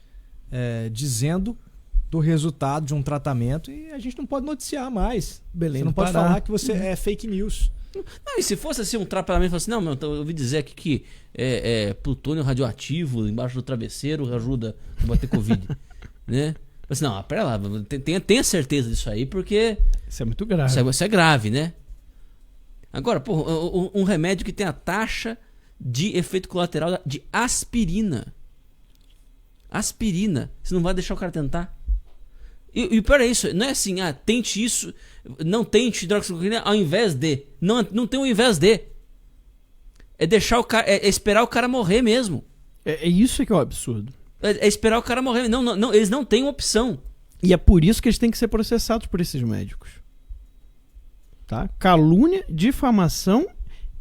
Speaker 1: dizendo do resultado de um tratamento e a gente não pode noticiar mais.
Speaker 2: Belém
Speaker 1: você não pode falar que você é fake news.
Speaker 3: Não, e se fosse assim um tratamento, assim, não, meu, eu ouvi dizer aqui que plutônio radioativo embaixo do travesseiro ajuda a bater Covid, né? Mas não, pera lá, tenha certeza disso aí, porque
Speaker 2: isso é muito grave.
Speaker 3: Isso é grave, né? Agora, pô, um remédio que tem a taxa de efeito colateral de aspirina. Aspirina. Você não vai deixar o cara tentar? E o pior é isso. Não é assim, tente isso. Não tente hidroxicloroquina ao invés de. Não tem o invés de. É deixar o cara. É esperar o cara morrer mesmo.
Speaker 2: É isso que é o absurdo.
Speaker 3: É esperar o cara morrer. Não, eles não têm opção.
Speaker 2: E é por isso que eles têm que ser processados por esses médicos. Tá? Calúnia, difamação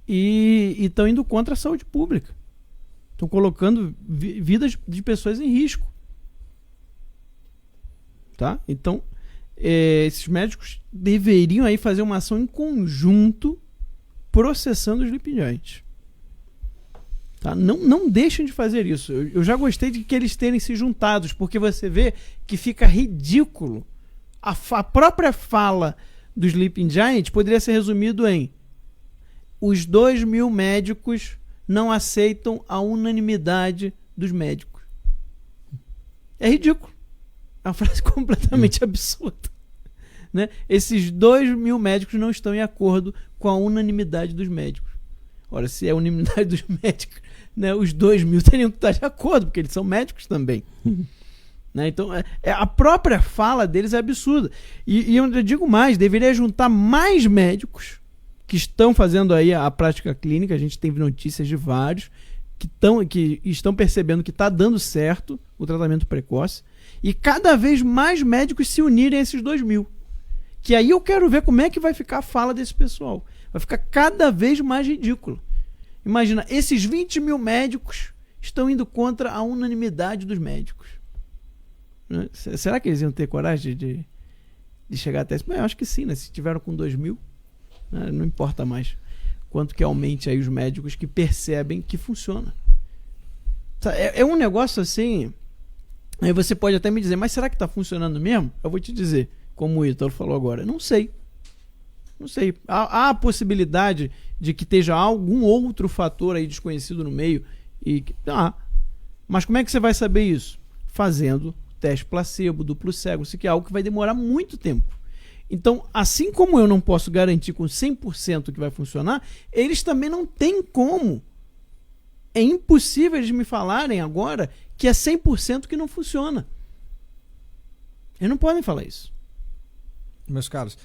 Speaker 2: e estão indo contra a saúde pública. Estão colocando vidas de pessoas em risco. Tá? Então, esses médicos deveriam aí fazer uma ação em conjunto processando os Sleeping Giants. Tá? Não deixem de fazer isso. Eu já gostei de que eles terem se juntados, porque você vê que fica ridículo. A própria fala do Sleeping Giant poderia ser resumido em: os 2.000 médicos não aceitam a unanimidade dos médicos. É ridículo. É uma frase completamente absurda. Né? Esses 2.000 médicos não estão em acordo com a unanimidade dos médicos. Ora, se é a unanimidade dos médicos, né, os 2.000 teriam que estar de acordo, porque eles são médicos também. Né? Então, a própria fala deles é absurda. E eu digo mais, deveria juntar mais médicos que estão fazendo aí a prática clínica. A gente teve notícias de vários que estão percebendo que está dando certo o tratamento precoce. E cada vez mais médicos se unirem a esses 2.000. Que aí eu quero ver como é que vai ficar a fala desse pessoal. Vai ficar cada vez mais ridículo. Imagina, esses 20.000 médicos estão indo contra a unanimidade dos médicos. Né? Será que eles iam ter coragem de chegar até isso? Bem, eu acho que sim, né? Se tiveram com 2.000, né? Não importa mais quanto que aumente aí os médicos que percebem que funciona. É um negócio assim. Aí você pode até me dizer, mas será que está funcionando mesmo? Eu vou te dizer, como o Ítalo falou agora, não sei. Não sei. Há a possibilidade de que esteja algum outro fator aí desconhecido no meio. Mas como é que você vai saber isso? Fazendo teste placebo, duplo cego, isso aqui é algo que vai demorar muito tempo. Então, assim como eu não posso garantir com 100% que vai funcionar, eles também não têm como. É impossível eles me falarem agora que é 100% que não funciona. Eles não podem falar isso.
Speaker 1: Meus caros,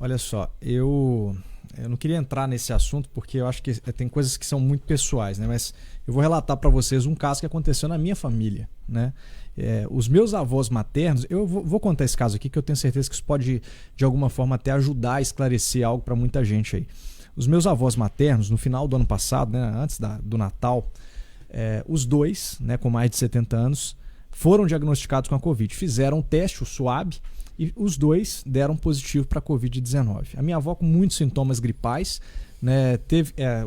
Speaker 1: olha só, eu eu não queria entrar nesse assunto porque eu acho que tem coisas que são muito pessoais, né? Mas eu vou relatar para vocês um caso que aconteceu na minha família, né? Os meus avós maternos, eu vou contar esse caso aqui que eu tenho certeza que isso pode de alguma forma até ajudar a esclarecer algo para muita gente aí. Os meus avós maternos, no final do ano passado, né, antes do Natal, os dois, né, com mais de 70 anos, foram diagnosticados com a Covid. Fizeram um teste, o SWAB, e os dois deram positivo para a Covid-19. A minha avó com muitos sintomas gripais, né,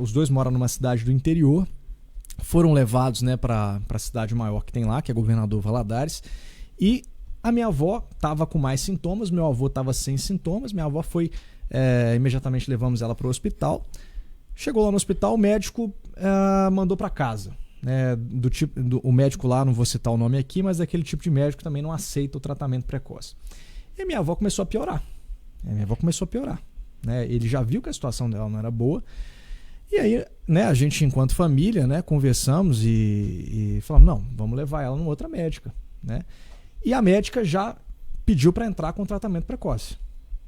Speaker 1: os dois moram numa cidade do interior, foram levados, né, para a cidade maior que tem lá, que é Governador Valadares, e a minha avó estava com mais sintomas, meu avô estava sem sintomas, minha avó foi, imediatamente levamos ela para o hospital. Chegou lá no hospital, o médico mandou para casa. O médico lá, não vou citar o nome aqui, mas daquele tipo de médico que também não aceita o tratamento precoce. E a minha avó começou a piorar. Né? Ele já viu que a situação dela não era boa. E aí, né, a gente, enquanto família, né, conversamos e falamos, não, vamos levar ela numa outra médica. Né? E a médica já pediu para entrar com tratamento precoce.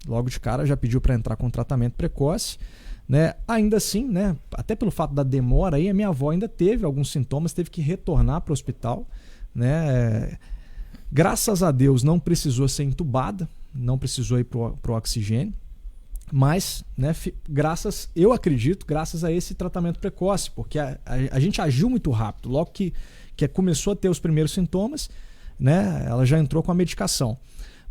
Speaker 1: Logo de cara já pediu para entrar com tratamento precoce. Né? Ainda assim, né, até pelo fato da demora, aí, a minha avó ainda teve alguns sintomas, teve que retornar para o hospital. Né? Graças a Deus não precisou ser entubada, não precisou ir para o oxigênio, mas, né, eu acredito, graças a esse tratamento precoce, porque a gente agiu muito rápido. Logo que começou a ter os primeiros sintomas, né, ela já entrou com a medicação.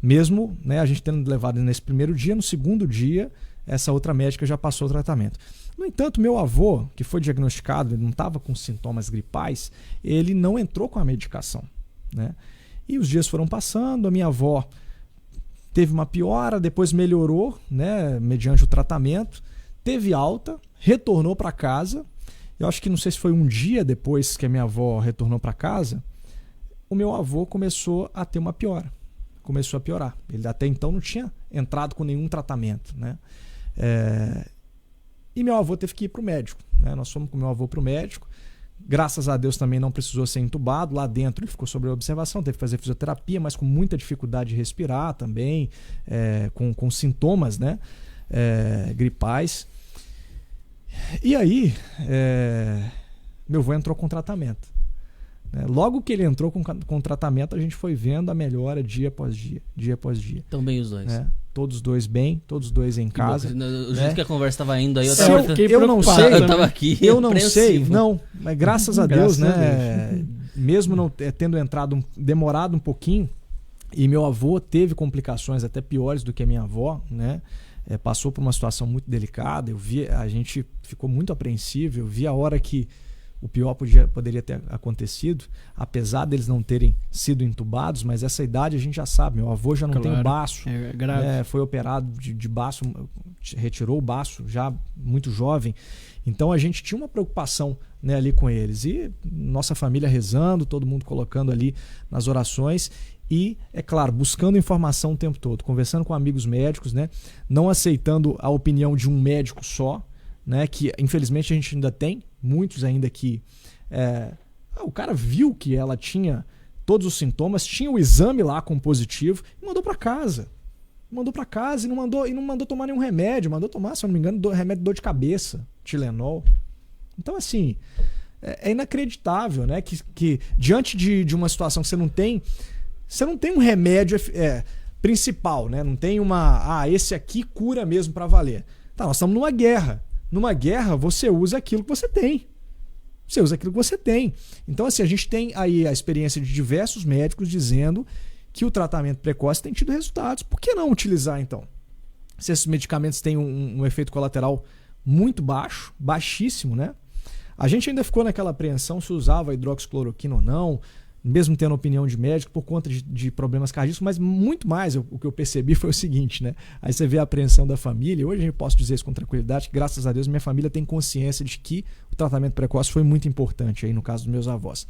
Speaker 1: Mesmo, né, a gente tendo levado nesse primeiro dia, no segundo dia, essa outra médica já passou o tratamento. No entanto, meu avô, que foi diagnosticado, ele não estava com sintomas gripais, ele não entrou com a medicação. Né? E os dias foram passando, a minha avó teve uma piora, depois melhorou, né, mediante o tratamento, teve alta, retornou para casa. Eu acho que não sei se foi um dia depois que a minha avó retornou para casa, o meu avô começou a ter uma piora. Começou a piorar. Ele até então não tinha entrado com nenhum tratamento. Né? E meu avô teve que ir para o médico. Né? Nós fomos com meu avô para o médico. Graças a Deus também não precisou ser entubado. Lá dentro ele ficou sob observação, teve que fazer fisioterapia, mas com muita dificuldade de respirar também, com sintomas, né, gripais. E aí, meu avô entrou com tratamento. Logo que ele entrou com tratamento, a gente foi vendo a melhora dia após dia. Estão
Speaker 3: bem os dois.
Speaker 1: Todos os dois bem, todos os dois em casa.
Speaker 3: O jeito que a conversa estava indo aí,
Speaker 1: eu não sei.
Speaker 3: Eu tava aqui.
Speaker 1: Eu não sei, não. Mas graças a Deus, né? Mesmo não tendo demorado um pouquinho, e meu avô teve complicações até piores do que a minha avó, né? Passou por uma situação muito delicada. A gente ficou muito apreensivo. Eu vi a hora que o pior poderia ter acontecido, apesar deles não terem sido entubados, mas essa idade a gente já sabe, meu avô já não tem o baço, foi operado de baço, retirou o baço já muito jovem, então a gente tinha uma preocupação, né, ali com eles, e nossa família rezando, todo mundo colocando ali nas orações e, é claro, buscando informação o tempo todo, conversando com amigos médicos, né, não aceitando a opinião de um médico só, né, que infelizmente a gente ainda tem muitos ainda que o cara viu que ela tinha todos os sintomas, tinha o exame lá com positivo e mandou para casa. E não mandou tomar nenhum remédio, mandou tomar, se eu não me engano, remédio de dor de cabeça, Tilenol. Então, assim, é inacreditável, né, que diante de uma situação que você não tem um remédio principal, né, não tem esse aqui cura mesmo para valer. Tá, nós estamos numa guerra. Numa guerra, você usa aquilo que você tem. Então, assim, a gente tem aí a experiência de diversos médicos dizendo que o tratamento precoce tem tido resultados. Por que não utilizar, então? Se esses medicamentos têm um efeito colateral muito baixo, baixíssimo, né? A gente ainda ficou naquela apreensão se usava hidroxicloroquina ou não, mesmo tendo opinião de médico, por conta de problemas cardíacos, mas muito mais o que eu percebi foi o seguinte, né? Aí você vê a apreensão da família, hoje eu posso dizer isso com tranquilidade, que graças a Deus minha família tem consciência de que o tratamento precoce foi muito importante aí no caso dos meus avós.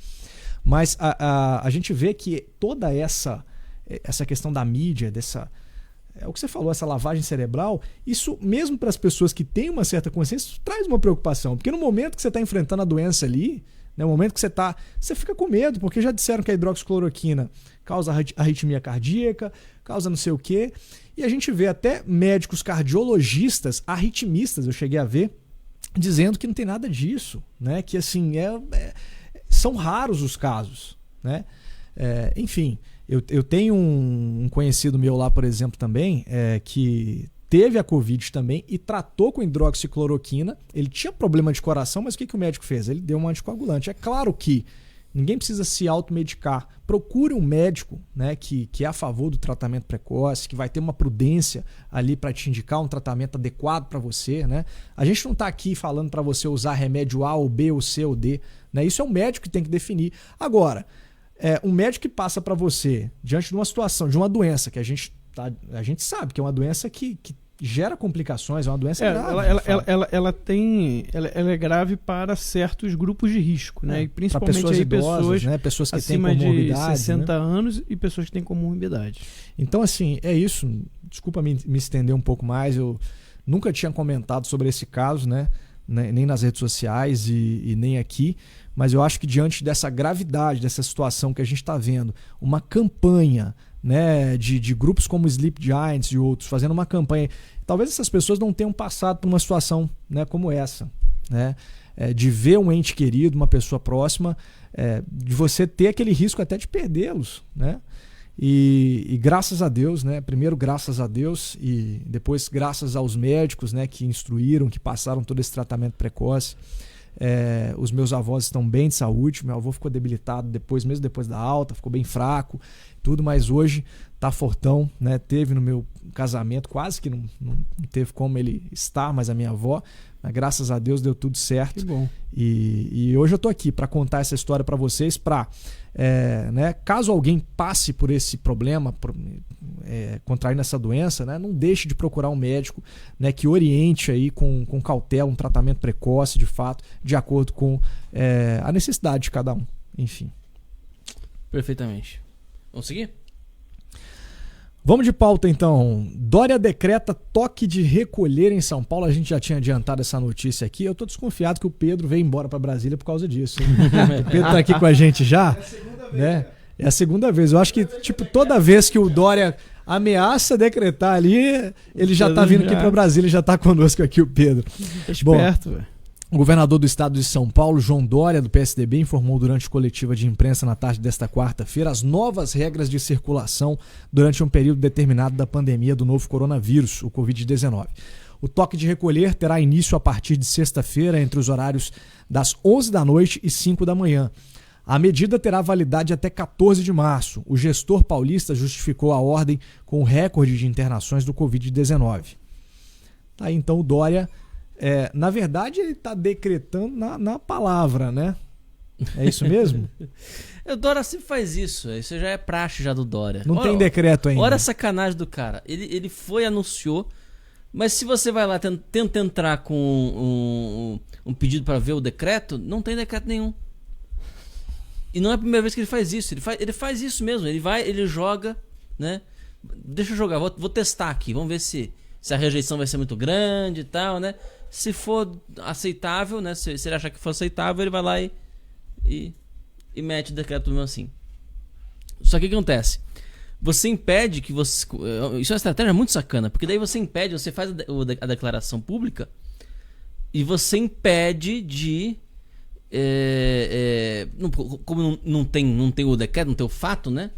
Speaker 1: Mas a gente vê que toda essa questão da mídia, o que você falou, essa lavagem cerebral, isso mesmo para as pessoas que têm uma certa consciência, isso traz uma preocupação, porque no momento que você está enfrentando a doença ali, Né? O momento que você fica com medo, porque já disseram que a hidroxicloroquina causa arritmia cardíaca, causa não sei o quê. E a gente vê até médicos cardiologistas, arritmistas, eu cheguei a ver, dizendo que não tem nada disso, né? Que assim, são raros os casos, né? Enfim, eu tenho um conhecido meu lá, por exemplo, também, que teve a Covid também e tratou com hidroxicloroquina. Ele tinha problema de coração, mas o que o médico fez? Ele deu um anticoagulante. É claro que ninguém precisa se automedicar. Procure um médico, né, que é a favor do tratamento precoce, que vai ter uma prudência ali para te indicar um tratamento adequado para você. Né? A gente não está aqui falando para você usar remédio A ou B ou C ou D. Né? Isso é o médico que tem que definir. Agora, um médico que passa para você, diante de uma situação, de uma doença, que a gente sabe que é uma doença que gera complicações, é uma doença grave.
Speaker 2: Ela é grave para certos grupos de risco, né? E principalmente
Speaker 1: pessoas
Speaker 2: aí
Speaker 1: idosas, né? Pessoas que têm
Speaker 2: acima de
Speaker 1: comorbidade,
Speaker 2: 60
Speaker 1: né?
Speaker 2: anos e pessoas que têm comorbidade.
Speaker 1: Então, assim, é isso. Desculpa me estender um pouco mais. Eu nunca tinha comentado sobre esse caso, né? Nem nas redes sociais e nem aqui. Mas eu acho que diante dessa gravidade, dessa situação que a gente está vendo, uma campanha, né, de grupos como Sleep Giants e outros, fazendo uma campanha. Talvez essas pessoas não tenham passado por uma situação, né, como essa. Né? De ver um ente querido, uma pessoa próxima, de você ter aquele risco até de perdê-los. Né? E graças a Deus, né, primeiro graças a Deus e depois graças aos médicos, né, que instruíram, que passaram todo esse tratamento precoce. Os meus avós estão bem de saúde. Meu avô ficou debilitado mesmo depois da alta, ficou bem fraco, tudo, mas hoje tá fortão, né? Teve no meu casamento, quase que não teve como ele estar, mas a minha avó, mas graças a Deus deu tudo certo.
Speaker 2: Que bom.
Speaker 1: E hoje eu tô aqui para contar essa história para vocês, né, caso alguém passe por esse problema, contraindo essa doença, né, não deixe de procurar um médico, né, que oriente aí com cautela um tratamento precoce, de fato, de acordo com a necessidade de cada um. Enfim.
Speaker 3: Perfeitamente. Vamos seguir?
Speaker 1: Vamos de pauta então. Dória decreta toque de recolher em São Paulo. A gente já tinha adiantado essa notícia aqui. Eu estou desconfiado que o Pedro veio embora para Brasília por causa disso. O Pedro está aqui com a gente já. Né? É a segunda vez. Eu acho que toda vez que o Dória ameaça decretar ali, ele já está vindo aqui para Brasília e já está conosco aqui o Pedro.
Speaker 2: Esperto, velho.
Speaker 1: O governador do estado de São Paulo, João Dória, do PSDB, informou durante coletiva de imprensa na tarde desta quarta-feira as novas regras de circulação durante um período determinado da pandemia do novo coronavírus, o Covid-19. O toque de recolher terá início a partir de sexta-feira, entre os horários das 11 da noite e 5 da manhã. A medida terá validade até 14 de março. O gestor paulista justificou a ordem com o recorde de internações do Covid-19. Aí então o Dória... na verdade, ele está decretando na palavra, né? É isso mesmo?
Speaker 3: O Dória sempre faz isso. Isso já é praxe já do Dória.
Speaker 1: Não tem decreto ainda.
Speaker 3: Olha a sacanagem do cara. Ele foi, anunciou, mas se você vai lá tenta entrar com um pedido para ver o decreto, não tem decreto nenhum. E não é a primeira vez que ele faz isso. Ele faz isso mesmo. Ele joga, né? Deixa eu jogar, vou testar aqui. Vamos ver se a rejeição vai ser muito grande e tal, né? Se for aceitável, né? Se ele achar que for aceitável, ele vai lá e mete o decreto mesmo assim. Só que o que acontece? Você impede que você... Isso é uma estratégia muito sacana, porque daí você impede, você faz a declaração pública e você impede de... como não tem o decreto, não tem o fato, né?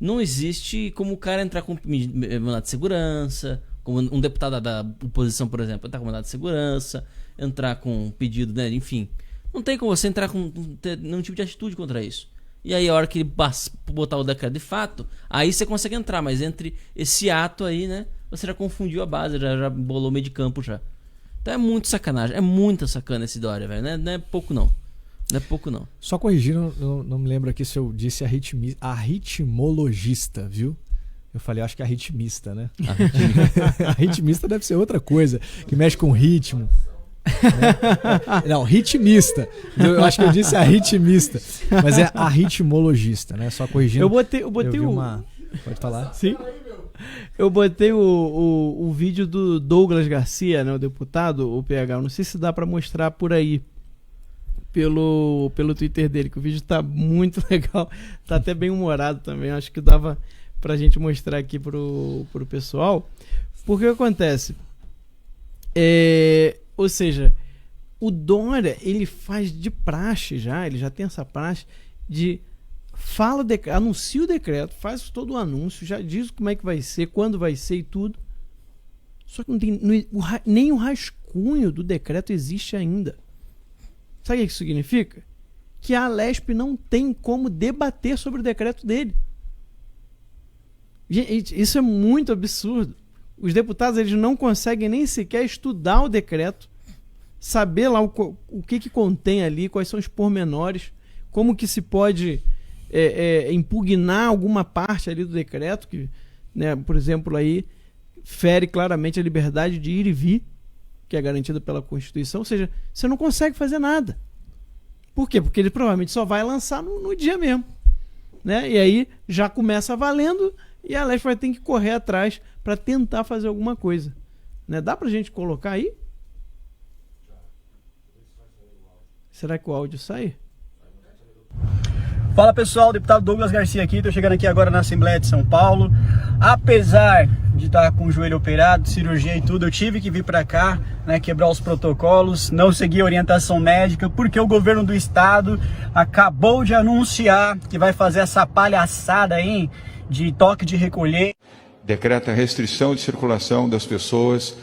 Speaker 3: Não existe como o cara entrar com mandado de segurança... Como um deputado da oposição, por exemplo, entrar com mandado de segurança, entrar com um pedido, né? Enfim. Não tem como você entrar com nenhum tipo de atitude contra isso. E aí, a hora que ele botar o decreto de fato, aí você consegue entrar. Mas entre esse ato aí, né? Você já confundiu a base, já bolou o meio de campo já. Então é muito sacanagem. É muita sacana esse Dória, velho. Não é pouco, não. Não é pouco, não.
Speaker 1: Só corrigindo, não me lembro aqui se eu disse arritmologista, viu? Eu falei, acho que é arritmista, né? Arritmista deve ser outra coisa, que mexe com ritmo. Né? Não, ritmista. Eu acho que eu disse arritmista. Mas é arritmologista, né? Só corrigindo.
Speaker 2: Eu botei
Speaker 1: Pode falar?
Speaker 2: Sim. Eu botei o vídeo do Douglas Garcia, né? O deputado, o PH. Eu não sei se dá pra mostrar por aí. pelo Twitter dele, que o vídeo tá muito legal, tá até bem humorado também, acho que dava pra gente mostrar aqui pro pessoal. Porque o que acontece? Ou seja, o Dória, ele faz de praxe já, ele já tem essa praxe de anuncia o decreto, faz todo o anúncio, já diz como é que vai ser, quando vai ser e tudo. Só que não tem, nem o rascunho do decreto existe ainda. Sabe o que isso significa? Que a Alesp não tem como debater sobre o decreto dele. Gente, isso é muito absurdo. Os deputados, eles não conseguem nem sequer estudar o decreto, saber lá o que contém ali, quais são os pormenores, como que se pode impugnar alguma parte ali do decreto, que, né, por exemplo, aí fere claramente a liberdade de ir e vir, que é garantida pela Constituição. Ou seja, você não consegue fazer nada. Por quê? Porque ele provavelmente só vai lançar no dia mesmo, né? E aí já começa valendo e a Alesp vai ter que correr atrás para tentar fazer alguma coisa, né? Dá pra gente colocar aí? Será que o áudio sai?
Speaker 4: Fala pessoal, deputado Douglas Garcia aqui, estou chegando aqui agora na Assembleia de São Paulo. Apesar de estar com o joelho operado, cirurgia e tudo, eu tive que vir para cá, né, quebrar os protocolos, não seguir a orientação médica, porque o governo do estado acabou de anunciar que vai fazer essa palhaçada aí de toque de recolher.
Speaker 5: Decreta a restrição de circulação das pessoas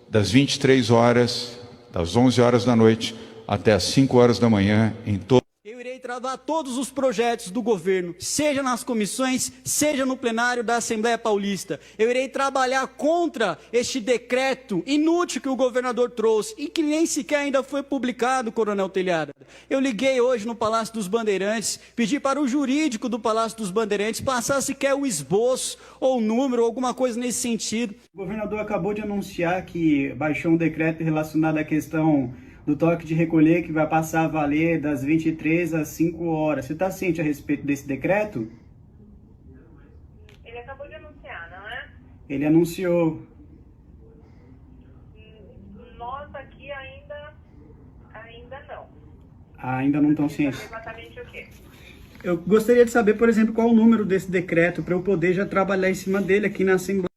Speaker 5: das 23 horas, das 11 horas da noite até as 5 horas da manhã em todo.
Speaker 4: Eu irei travar todos os projetos do governo, seja nas comissões, seja no plenário da Assembleia Paulista. Eu irei trabalhar contra este decreto inútil que o governador trouxe e que nem sequer ainda foi publicado, Coronel Telhada. Eu liguei hoje no Palácio dos Bandeirantes, pedi para o jurídico do Palácio dos Bandeirantes passar sequer o esboço ou o número, alguma coisa nesse sentido. O governador acabou de anunciar que baixou um decreto relacionado à questão do toque de recolher, que vai passar a valer das 23 às 5 horas. Você está ciente a respeito desse decreto?
Speaker 6: Ele acabou de anunciar, não é?
Speaker 4: Ele anunciou.
Speaker 6: Nós aqui ainda não.
Speaker 4: Ainda não estão cientes.
Speaker 6: Exatamente o quê?
Speaker 4: Eu gostaria de saber, por exemplo, qual o número desse decreto, para eu poder já trabalhar em cima dele aqui na Assembleia.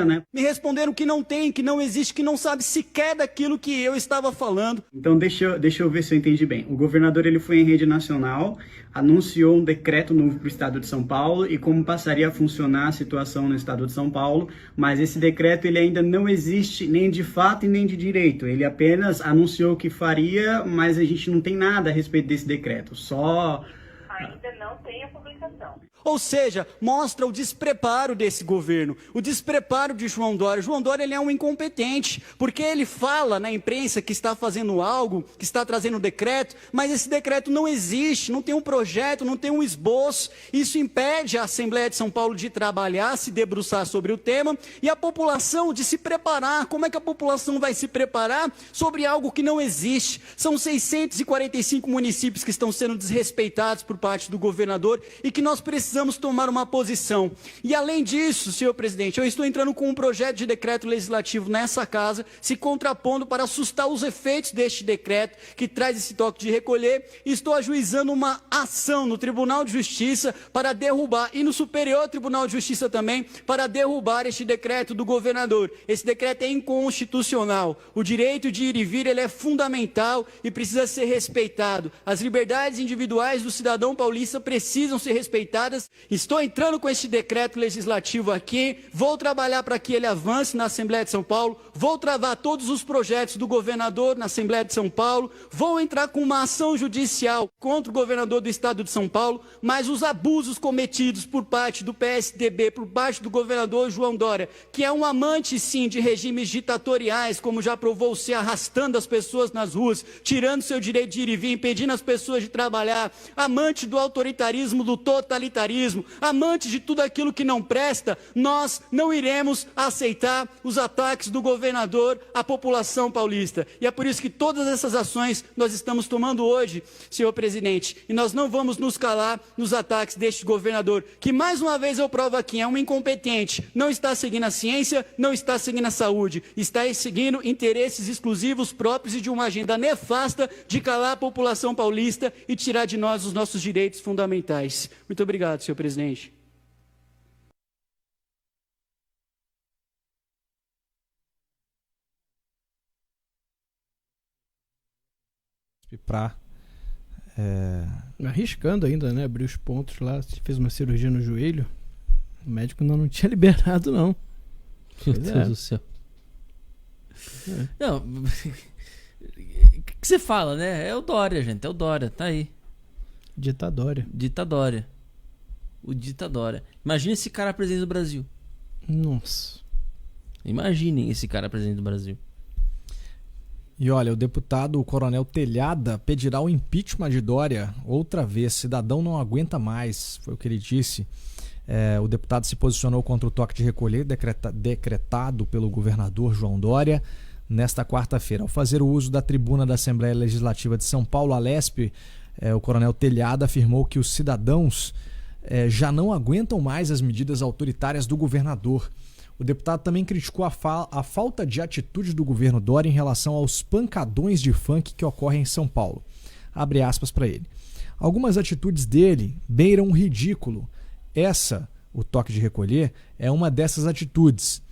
Speaker 4: Né? Me responderam que não tem, que não existe, que não sabe sequer daquilo que eu estava falando. Então deixa eu ver se eu entendi bem. O governador, ele foi em rede nacional, anunciou um decreto novo para o estado de São Paulo e como passaria a funcionar a situação no estado de São Paulo, mas esse decreto ele ainda não existe nem de fato e nem de direito. Ele apenas anunciou que faria, mas a gente não tem nada a respeito desse decreto, só...
Speaker 6: Ainda não tem a publicação.
Speaker 4: Ou seja, mostra o despreparo desse governo, o despreparo de João Dória. João Dória, ele é um incompetente, porque ele fala na imprensa que está fazendo algo, que está trazendo um decreto, mas esse decreto não existe, não tem um projeto, não tem um esboço. Isso impede a Assembleia de São Paulo de trabalhar, se debruçar sobre o tema e a população de se preparar. Como é que a população vai se preparar sobre algo que não existe? São 645 municípios que estão sendo desrespeitados por parte do governador e que nós precisamos tomar uma posição. E além disso, senhor presidente, eu estou entrando com um projeto de decreto legislativo nessa casa, se contrapondo para assustar os efeitos deste decreto que traz esse toque de recolher, e estou ajuizando uma ação no Tribunal de Justiça para derrubar, e no Superior Tribunal de Justiça também, para derrubar este decreto do governador. Esse decreto é inconstitucional. O direito de ir e vir, ele é fundamental e precisa ser respeitado. As liberdades individuais do cidadão paulista precisam ser respeitadas. Estou entrando com este decreto legislativo aqui, vou trabalhar para que ele avance na Assembleia de São Paulo, vou travar todos os projetos do governador na Assembleia de São Paulo, vou entrar com uma ação judicial contra o governador do estado de São Paulo, mas os abusos cometidos por parte do PSDB, por parte do governador João Dória, que é um amante sim de regimes ditatoriais, como já provou ser, arrastando as pessoas nas ruas, tirando seu direito de ir e vir, impedindo as pessoas de trabalhar, amante do autoritarismo, do totalitarismo, bolsonarismo, amantes de tudo aquilo que não presta, nós não iremos aceitar os ataques do governador à população paulista. E é por isso que todas essas ações nós estamos tomando hoje, senhor presidente, e nós não vamos nos calar nos ataques deste governador, que mais uma vez eu provo aqui, é um incompetente, não está seguindo a ciência, não está seguindo a saúde, está seguindo interesses exclusivos próprios e de uma agenda nefasta de calar a população paulista e tirar de nós os nossos direitos fundamentais. Muito obrigado, senhor presidente.
Speaker 1: Pra,
Speaker 2: Arriscando ainda, né? Abrir os pontos lá. Fez uma cirurgia no joelho. O médico não tinha liberado, não.
Speaker 3: Meu
Speaker 2: Pois
Speaker 3: Deus
Speaker 2: é.
Speaker 3: do céu.
Speaker 2: É.
Speaker 3: Não, o que você fala, né? É o Dória, gente. É o Dória, tá aí.
Speaker 2: Ditadória.
Speaker 3: Ditadória. O Ditadória. Imagina esse cara presidente do Brasil.
Speaker 2: Nossa.
Speaker 3: Imaginem esse cara presidente do Brasil.
Speaker 1: E olha, o deputado o Coronel Telhada pedirá o impeachment de Dória outra vez. Cidadão não aguenta mais, foi o que ele disse. O deputado se posicionou contra o toque de recolher decretado pelo governador João Dória nesta quarta-feira. Ao fazer o uso da tribuna da Assembleia Legislativa de São Paulo, a Lesp, o Coronel Telhada afirmou que os cidadãos já não aguentam mais as medidas autoritárias do governador. O deputado também criticou a falta de atitude do governo Dória em relação aos pancadões de funk que ocorrem em São Paulo. Abre aspas para ele. Algumas atitudes dele beiram o ridículo. O toque de recolher, é uma dessas atitudes.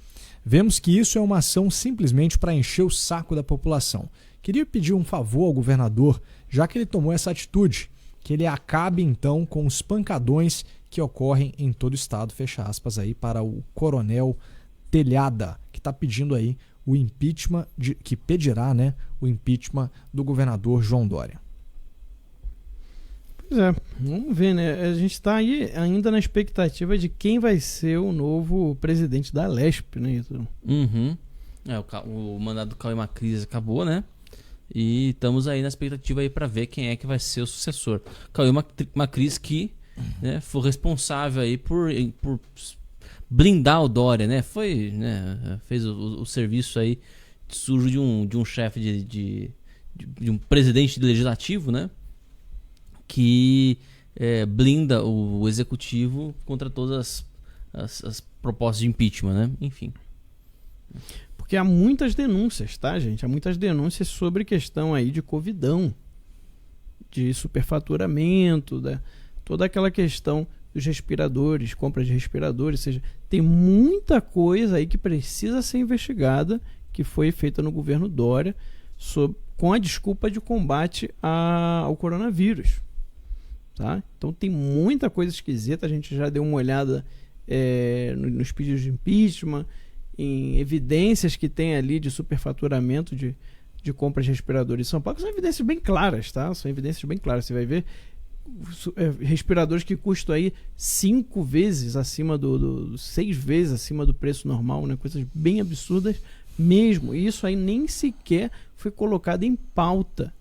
Speaker 1: Vemos que isso é uma ação simplesmente para encher o saco da população. Queria pedir um favor ao governador, já que ele tomou essa atitude, que ele acabe então com os pancadões que ocorrem em todo o estado, fecha aspas aí para o Coronel Telhada, que está pedindo aí o impeachment, que pedirá, né, o impeachment do governador João Dória.
Speaker 2: Pois é, vamos ver, né? A gente está aí ainda na expectativa de quem vai ser o novo presidente da Lesp, né, Ítalo?
Speaker 3: Uhum. O mandato do Cauê Macris acabou, né? E estamos aí na expectativa aí para ver quem é que vai ser o sucessor. Cauê Macris, que, né, foi responsável aí por blindar o Dória, né? Foi, né, fez o serviço aí sujo de um chefe de um presidente legislativo, né? Que blinda o executivo contra todas as propostas de impeachment, né? Enfim.
Speaker 2: Porque há muitas denúncias, tá, gente? Há muitas denúncias sobre questão aí de covidão, de superfaturamento, toda aquela questão dos respiradores, compra de respiradores, ou seja, tem muita coisa aí que precisa ser investigada, que foi feita no governo Dória, com a desculpa de combate ao coronavírus. Tá? Então tem muita coisa esquisita, a gente já deu uma olhada nos pedidos de impeachment, em evidências que tem ali de superfaturamento de compras de respiradores em São Paulo, que são evidências bem claras, tá? São evidências bem claras, você vai ver respiradores que custam aí 5 vezes acima 6 vezes acima do preço normal, né? Coisas bem absurdas mesmo, e isso aí nem sequer foi colocado em pauta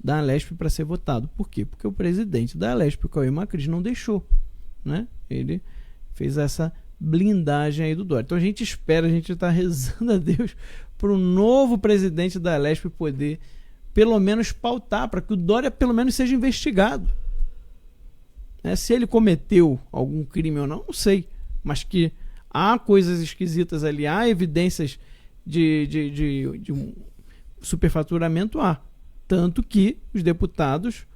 Speaker 2: da Alesp para ser votado. Por quê? Porque o presidente da Alesp, o Cauê Macris, não deixou, né? Ele fez essa blindagem aí do Dória. Então a gente espera, a gente está rezando a Deus para o novo presidente da Alesp poder pelo menos pautar, para que o Dória pelo menos seja investigado. Se ele cometeu algum crime ou não, não sei, mas que há coisas esquisitas ali, há evidências de um superfaturamento, há. Tanto que os deputados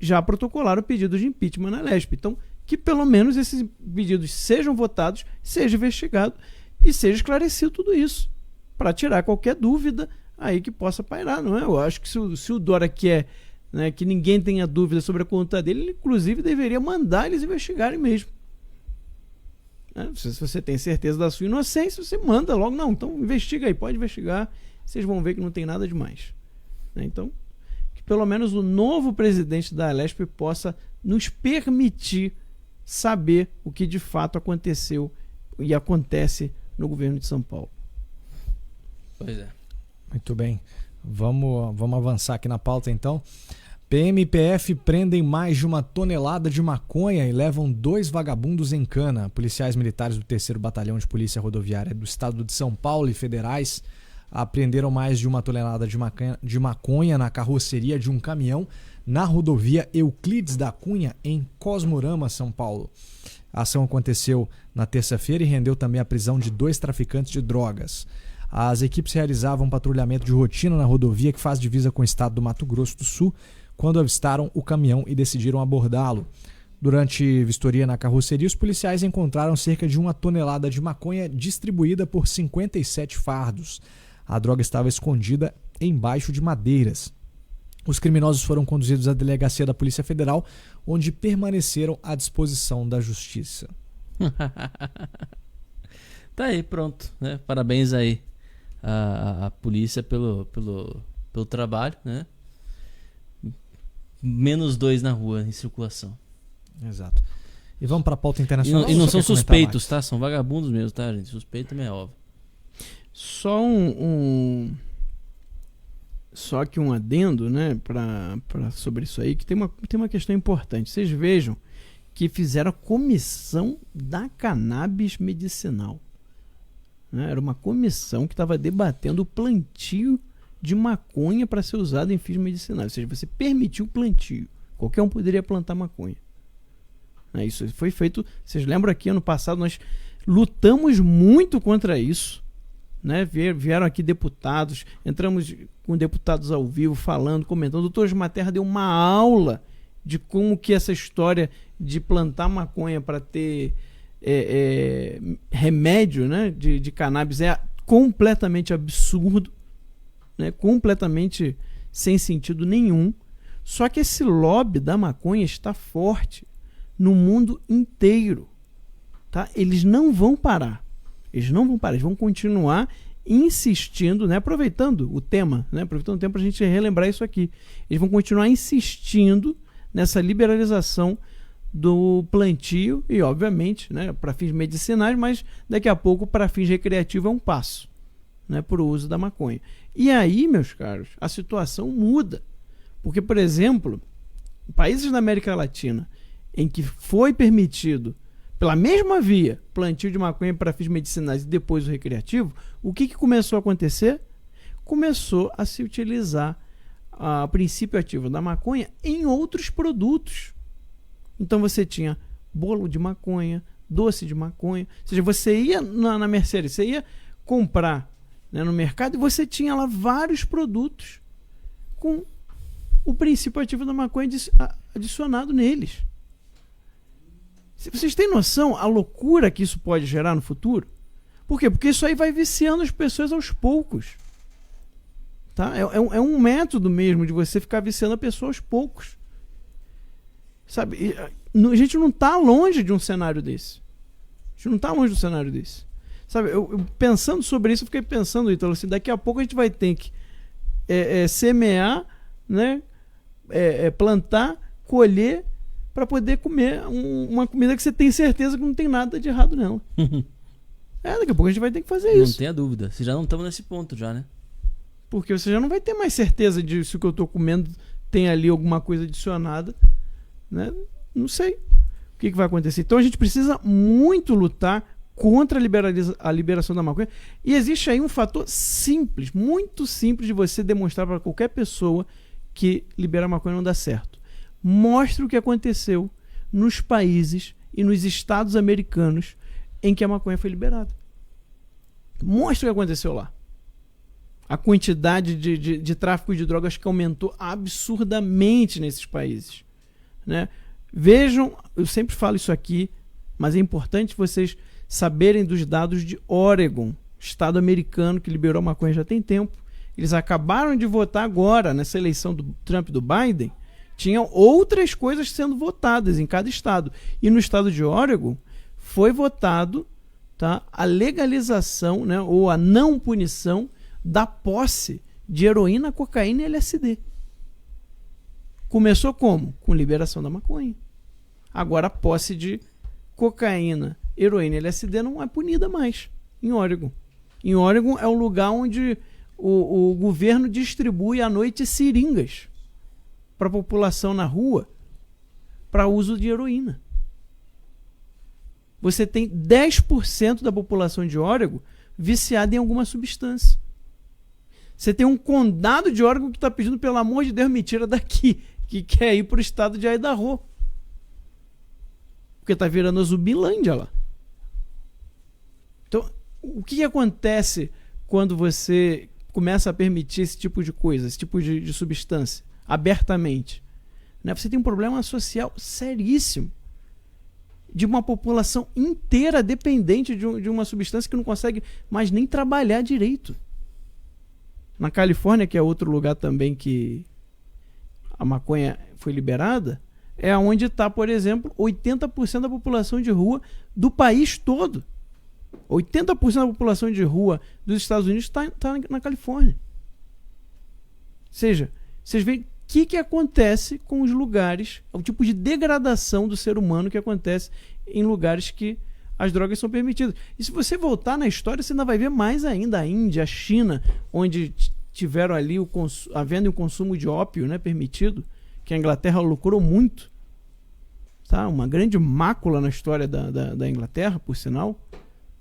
Speaker 2: já protocolaram pedido de impeachment na Lesp. Então, que pelo menos esses pedidos sejam votados, seja investigado e seja esclarecido tudo isso, para tirar qualquer dúvida aí que possa pairar, não é? Eu acho que se o Dória quer, né, que ninguém tenha dúvida sobre a conduta dele, ele inclusive deveria mandar eles investigarem mesmo. Se você tem certeza da sua inocência, você manda logo, não, então investiga aí, pode investigar, vocês vão ver que não tem nada demais. Então, que pelo menos o novo presidente da Alesp possa nos permitir saber o que de fato aconteceu e acontece no governo de São Paulo.
Speaker 3: Pois é.
Speaker 1: Muito bem. Vamos avançar aqui na pauta então. PM e PF prendem mais de 1 tonelada de maconha e levam 2 vagabundos em cana. Policiais militares do 3º Batalhão de Polícia Rodoviária do Estado de São Paulo e federais apreenderam mais de 1 tonelada de maconha na carroceria de um caminhão na rodovia Euclides da Cunha, em Cosmorama, São Paulo. A ação aconteceu na terça-feira e rendeu também a prisão de 2 traficantes de drogas. As equipes realizavam um patrulhamento de rotina na rodovia que faz divisa com o estado do Mato Grosso do Sul, quando avistaram o caminhão e decidiram abordá-lo. Durante vistoria na carroceria, os policiais encontraram cerca de 1 tonelada de maconha distribuída por 57 fardos. A droga estava escondida embaixo de madeiras. Os criminosos foram conduzidos à delegacia da Polícia Federal, onde permaneceram à disposição da Justiça.
Speaker 3: Tá aí, pronto, né? Parabéns aí à polícia pelo trabalho, né? Menos 2 na rua em circulação.
Speaker 1: Exato. E vamos para a pauta internacional.
Speaker 3: E não são suspeitos, tá? São vagabundos mesmo, tá, gente? Suspeito também é óbvio.
Speaker 2: Só Só que um adendo, né, sobre isso aí, que tem uma questão importante. Vocês vejam que fizeram a comissão da cannabis medicinal. Né? Era uma comissão que estava debatendo o plantio de maconha para ser usado em fins medicinais. Ou seja, você permitiu o plantio. Qualquer um poderia plantar maconha. Isso foi feito... Vocês lembram aqui, ano passado, nós lutamos muito contra isso. Né? Vieram aqui deputados, entramos com deputados ao vivo falando, comentando. O doutor Osmar Terra deu uma aula de como que essa história de plantar maconha para ter remédio, né, de cannabis é completamente absurdo, né, completamente sem sentido nenhum. Só que esse lobby da maconha está forte no mundo inteiro, tá? Eles não vão parar. Eles vão continuar insistindo, né? Aproveitando o tema, né? Aproveitando o tempo para a gente relembrar isso aqui. Eles vão continuar insistindo nessa liberalização do plantio e, obviamente, né, para fins medicinais, mas daqui a pouco para fins recreativos é um passo, né, para o uso da maconha. E aí, meus caros, a situação muda. Porque, por exemplo, países da América Latina em que foi permitido pela mesma via, plantio de maconha para fins medicinais e depois o recreativo, o que começou a acontecer? Começou a se utilizar o princípio ativo da maconha em outros produtos. Então você tinha bolo de maconha, doce de maconha, ou seja, você ia na mercearia, você ia comprar, né, no mercado e você tinha lá vários produtos com o princípio ativo da maconha adicionado neles. Se vocês têm noção a loucura que isso pode gerar no futuro? Por quê? Porque isso aí vai viciando as pessoas aos poucos. Tá? É um método mesmo de você ficar viciando a pessoa aos poucos. Sabe? A gente não está longe de um cenário desse. Sabe? Eu pensando sobre isso, eu fiquei pensando, Ítalo, assim, daqui a pouco a gente vai ter que semear, né? Plantar, colher, para poder comer uma comida que você tem certeza que não tem nada de errado nela. Daqui a pouco a gente vai ter que fazer isso.
Speaker 3: Não tenha dúvida. Se já não estamos nesse ponto já, né?
Speaker 2: Porque você já não vai ter mais certeza de se o que eu estou comendo tem ali alguma coisa adicionada, né? Não sei o que vai acontecer. Então a gente precisa muito lutar contra a liberação da maconha. E existe aí um fator simples, muito simples de você demonstrar para qualquer pessoa que liberar maconha não dá certo. Mostra o que aconteceu nos países e nos estados americanos em que a maconha foi liberada. Mostra o que aconteceu lá. A quantidade de tráfico de drogas que aumentou absurdamente nesses países, né? Vejam, eu sempre falo isso aqui, mas é importante vocês saberem dos dados de Oregon, estado americano que liberou a maconha já tem tempo. Eles acabaram de votar agora, nessa eleição do Trump e do Biden, tinham outras coisas sendo votadas em cada estado. E no estado de Oregon foi votado, tá, a legalização, né, ou a não punição da posse de heroína, cocaína e LSD. Começou como? Com liberação da maconha. Agora a posse de cocaína, heroína e LSD não é punida mais em Oregon. Em Oregon é o lugar onde o governo distribui à noite seringas. para a população na rua para uso de heroína. Você tem 10% da população de Oregon viciada em alguma substância. Você tem um condado de Oregon que está pedindo, pelo amor de Deus, me tira daqui, que quer ir para o estado de Idaho. Porque está virando a Zumbilândia lá. Então, o que acontece quando você começa a permitir esse tipo de coisa, esse tipo de substância, abertamente? Né? Você tem um problema social seríssimo de uma população inteira dependente de uma substância que não consegue mais nem trabalhar direito. Na Califórnia, que é outro lugar também que a maconha foi liberada, é onde está, por exemplo, 80% da população de rua do país todo. 80% da população de rua dos Estados Unidos está na Califórnia. Ou seja, vocês veem o que acontece com os lugares, o tipo de degradação do ser humano que acontece em lugares que as drogas são permitidas. E se você voltar na história, você ainda vai ver mais ainda a Índia, a China, onde tiveram ali a venda e o consumo de ópio, né, permitido, que a Inglaterra lucrou muito. Tá? Uma grande mácula na história da Inglaterra, por sinal,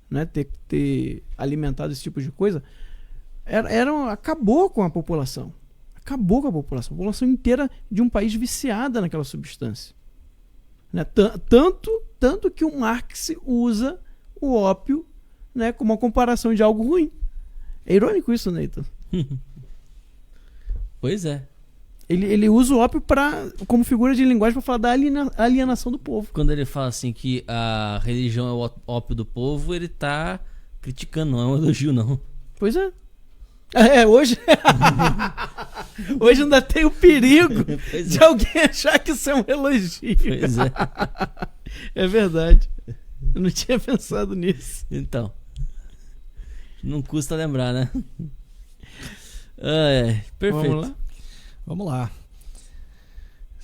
Speaker 2: né, ter alimentado esse tipo de coisa. Acabou com a população. Acabou com a população inteira de um país viciada naquela substância. Né? Tanto que o Marx usa o ópio, né, como uma comparação de algo ruim. É irônico isso, Neito.
Speaker 3: Pois é.
Speaker 2: Ele usa o ópio como figura de linguagem para falar da alienação do povo.
Speaker 3: Quando ele fala assim que a religião é o ópio do povo, ele tá criticando, não é um elogio, não.
Speaker 2: Pois é. Hoje ainda tem o perigo de alguém achar que isso é um elogio.
Speaker 3: Pois é.
Speaker 2: É verdade. Eu não tinha pensado nisso.
Speaker 3: Então, não custa lembrar, né? Perfeito.
Speaker 1: Vamos lá.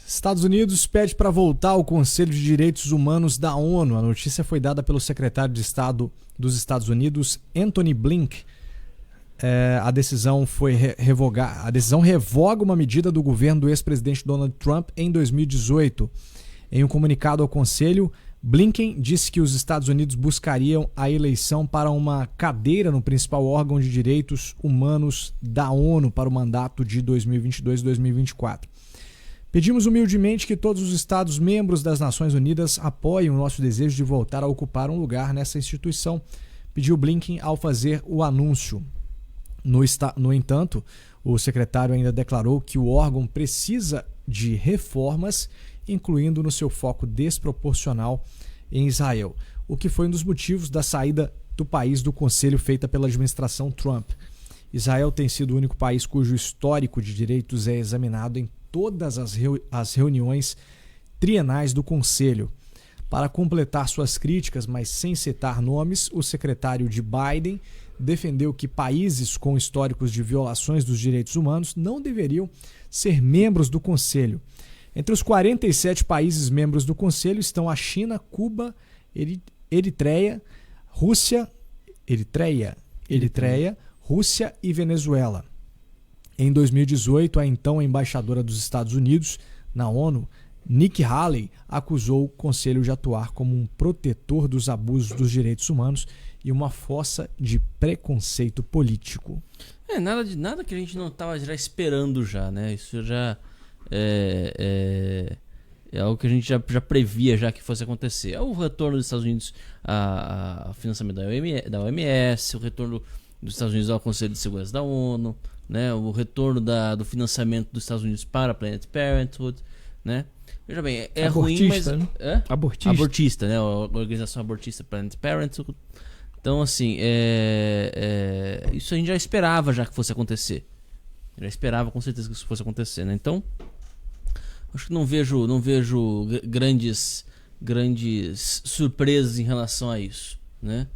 Speaker 1: Estados Unidos pede para voltar ao Conselho de Direitos Humanos da ONU. A notícia foi dada pelo secretário de Estado dos Estados Unidos, Antony Blinken. A decisão revoga uma medida do governo do ex-presidente Donald Trump em 2018. Em um comunicado ao Conselho, Blinken disse que os Estados Unidos buscariam a eleição para uma cadeira no principal órgão de direitos humanos da ONU para o mandato de 2022-2024. Pedimos humildemente que todos os Estados membros das Nações Unidas apoiem o nosso desejo de voltar a ocupar um lugar nessa instituição, pediu Blinken ao fazer o anúncio. No entanto, o secretário ainda declarou que o órgão precisa de reformas, incluindo no seu foco desproporcional em Israel, o que foi um dos motivos da saída do país do Conselho feita pela administração Trump. Israel tem sido o único país cujo histórico de direitos é examinado em todas as reuniões trienais do Conselho. Para completar suas críticas, mas sem citar nomes, o secretário de Biden defendeu que países com históricos de violações dos direitos humanos não deveriam ser membros do Conselho. Entre os 47 países membros do Conselho estão a China, Cuba, Eritreia, Rússia e Venezuela. Em 2018, a então embaixadora dos Estados Unidos na ONU, Nikki Haley, acusou o Conselho de atuar como um protetor dos abusos dos direitos humanos e uma fossa de preconceito político.
Speaker 3: Nada que a gente não estava já esperando já, né? Isso já é algo que a gente já previa já que fosse acontecer. É o retorno dos Estados Unidos ao financiamento da OMS, o retorno dos Estados Unidos ao Conselho de Segurança da ONU, né? O retorno do financiamento dos Estados Unidos para a Planned Parenthood, né? Veja bem, é ruim, mas...
Speaker 2: Né?
Speaker 3: Abortista, né? A organização abortista Planned Parenthood. Então, assim, isso a gente já esperava já que fosse acontecer. Já esperava com certeza que isso fosse acontecer, né? Então, acho que não vejo grandes surpresas em relação a isso, né?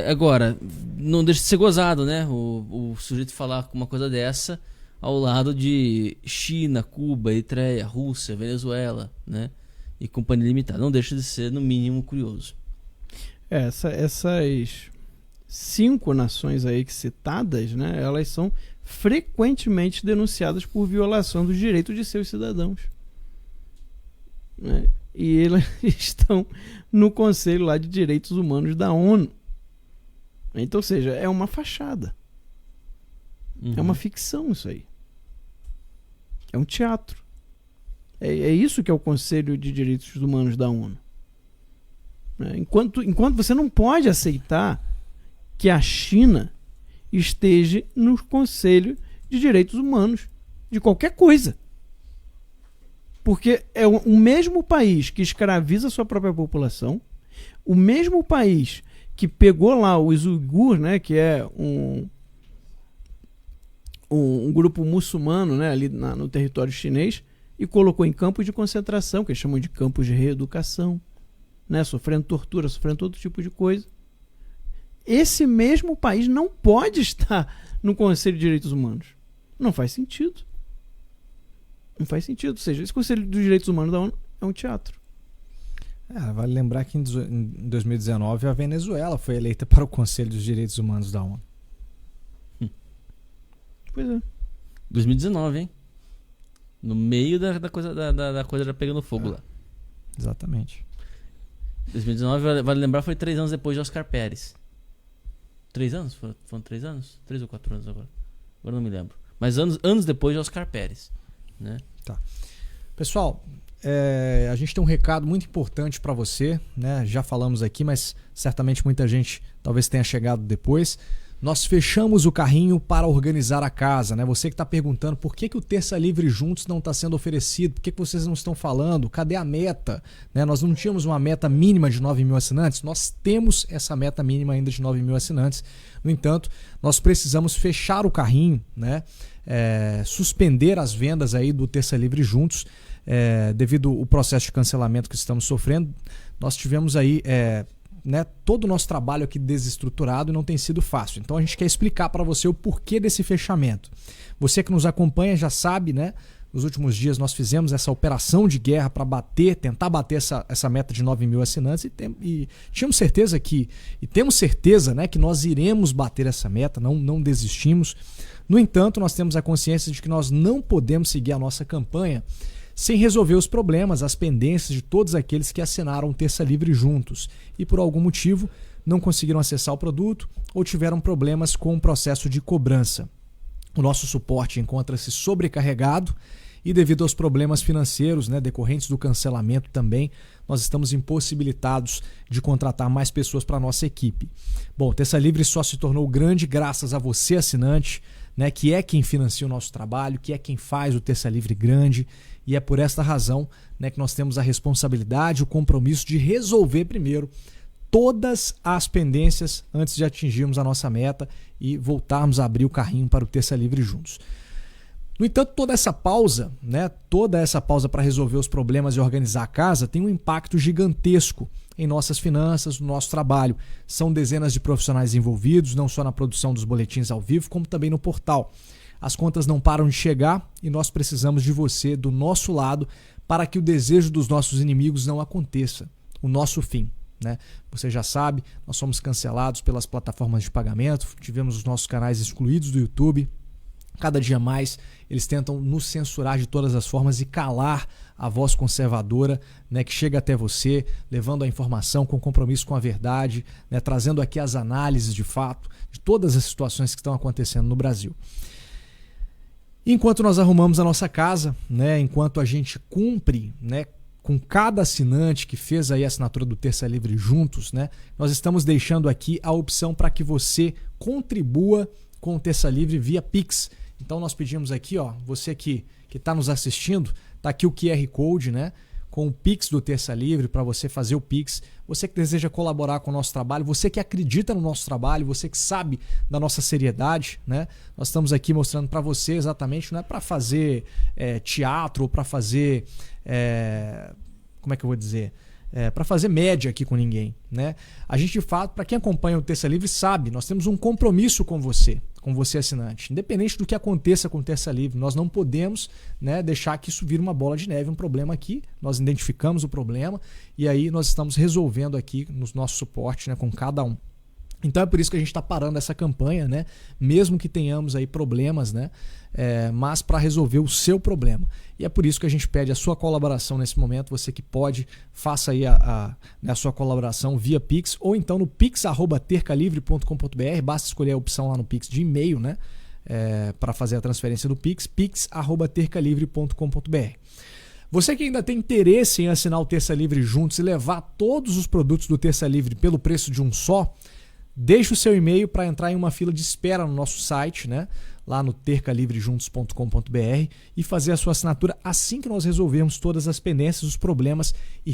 Speaker 3: Agora, não deixa de ser gozado, né? O sujeito falar uma coisa dessa ao lado de China, Cuba, Eritreia, Rússia, Venezuela, né? E companhia limitada. Não deixa de ser, no mínimo, curioso.
Speaker 2: 5 nações aí que citadas, né, elas são frequentemente denunciadas por violação dos direitos de seus cidadãos, né? E eles estão no Conselho lá de Direitos Humanos da ONU. Então, ou seja, é uma fachada. É uma ficção isso aí. É um teatro. É isso que é o Conselho de Direitos Humanos da ONU. Enquanto você não pode aceitar que a China esteja no Conselho de Direitos Humanos de qualquer coisa. Porque é o mesmo país que escraviza a sua própria população, o mesmo país que pegou lá os uigur, né, que é um grupo muçulmano, né, ali no território chinês, e colocou em campos de concentração, que eles chamam de campos de reeducação, né, sofrendo tortura, sofrendo todo tipo de coisa. Esse mesmo país não pode estar no Conselho de Direitos Humanos. Não faz sentido. Não faz sentido. Ou seja, esse Conselho dos Direitos Humanos da ONU é um teatro.
Speaker 1: Vale lembrar que em 2019 a Venezuela foi eleita para o Conselho dos Direitos Humanos da ONU.
Speaker 2: Pois é.
Speaker 3: 2019, hein? No meio da coisa já pegando fogo lá.
Speaker 1: Exatamente.
Speaker 3: 2019, vale lembrar, foi 3 anos depois de Oscar Pérez. 3 anos? Foram 3 anos? 3 ou 4 anos agora? Agora não me lembro. Mas anos depois de Oscar Pérez, né?
Speaker 1: Tá. Pessoal, a gente tem um recado muito importante para você, né? Já falamos aqui, mas certamente muita gente talvez tenha chegado depois. Nós fechamos o carrinho para organizar a casa, né? Você que está perguntando por que o Terça Livre Juntos não está sendo oferecido, por que vocês não estão falando, cadê a meta? Né? Nós não tínhamos uma meta mínima de 9 mil assinantes, nós temos essa meta mínima ainda de 9 mil assinantes. No entanto, nós precisamos fechar o carrinho, né? Suspender as vendas aí do Terça Livre Juntos, devido ao processo de cancelamento que estamos sofrendo. Nós tivemos aí todo o nosso trabalho aqui desestruturado e não tem sido fácil. Então a gente quer explicar para você o porquê desse fechamento. Você que nos acompanha já sabe, né? Nos últimos dias nós fizemos essa operação de guerra para tentar bater essa meta de 9 mil assinantes e tínhamos certeza temos certeza, né, que nós iremos bater essa meta, não desistimos. No entanto, nós temos a consciência de que nós não podemos seguir a nossa campanha sem resolver os problemas, as pendências de todos aqueles que assinaram o Terça Livre Juntos e por algum motivo não conseguiram acessar o produto ou tiveram problemas com o processo de cobrança. O nosso suporte encontra-se sobrecarregado e devido aos problemas financeiros, né, decorrentes do cancelamento também, nós estamos impossibilitados de contratar mais pessoas para a nossa equipe. Bom, o Terça Livre só se tornou grande graças a você, assinante, né, que é quem financia o nosso trabalho, que é quem faz o Terça Livre grande, e é por esta razão, né, que nós temos a responsabilidade, o compromisso de resolver primeiro todas as pendências antes de atingirmos a nossa meta e voltarmos a abrir o carrinho para o Terça Livre Juntos. No entanto, toda essa pausa para resolver os problemas e organizar a casa tem um impacto gigantesco em nossas finanças, no nosso trabalho. São dezenas de profissionais envolvidos, não só na produção dos boletins ao vivo, como também no portal. As contas não param de chegar e nós precisamos de você do nosso lado para que o desejo dos nossos inimigos não aconteça, o nosso fim, né? Você já sabe, nós somos cancelados pelas plataformas de pagamento, tivemos os nossos canais excluídos do YouTube. Cada dia mais eles tentam nos censurar de todas as formas e calar a voz conservadora, né, que chega até você, levando a informação com compromisso com a verdade, né, trazendo aqui as análises de fato de todas as situações que estão acontecendo no Brasil. Enquanto nós arrumamos a nossa casa, né, enquanto a gente cumpre, né, com cada assinante que fez aí a assinatura do Terça Livre Juntos, né, nós estamos deixando aqui a opção para que você contribua com o Terça Livre via Pix. Então nós pedimos aqui, ó, você que está nos assistindo, tá aqui o QR Code, né, com o Pix do Terça Livre para você fazer o Pix. Você que deseja colaborar com o nosso trabalho, você que acredita no nosso trabalho, você que sabe da nossa seriedade, né? Nós estamos aqui mostrando para você exatamente, não é para fazer teatro ou para fazer, como é que eu vou dizer? Para fazer média aqui com ninguém, né? A gente, de fato, para quem acompanha o Terça Livre sabe, nós temos um compromisso com você assinante, independente do que aconteça com o Terça Livre, nós não podemos, né, deixar que isso vire uma bola de neve, um problema aqui, nós identificamos o problema e aí nós estamos resolvendo aqui no nosso suporte, né, com cada um. Então é por isso que a gente está parando essa campanha, né? Mesmo que tenhamos aí problemas, né? Mas para resolver o seu problema. E é por isso que a gente pede a sua colaboração nesse momento. Você que pode, faça aí a sua colaboração via Pix ou então no pix@tercalivre.com.br. Basta escolher a opção lá no Pix de e-mail, né? Para fazer a transferência do Pix, pix@tercalivre.com.br. Você que ainda tem interesse em assinar o Terça Livre Juntos e levar todos os produtos do Terça Livre pelo preço de um só, deixe o seu e-mail para entrar em uma fila de espera no nosso site, né? Lá no tercalivrejuntos.com.br e fazer a sua assinatura assim que nós resolvermos todas as pendências, os problemas e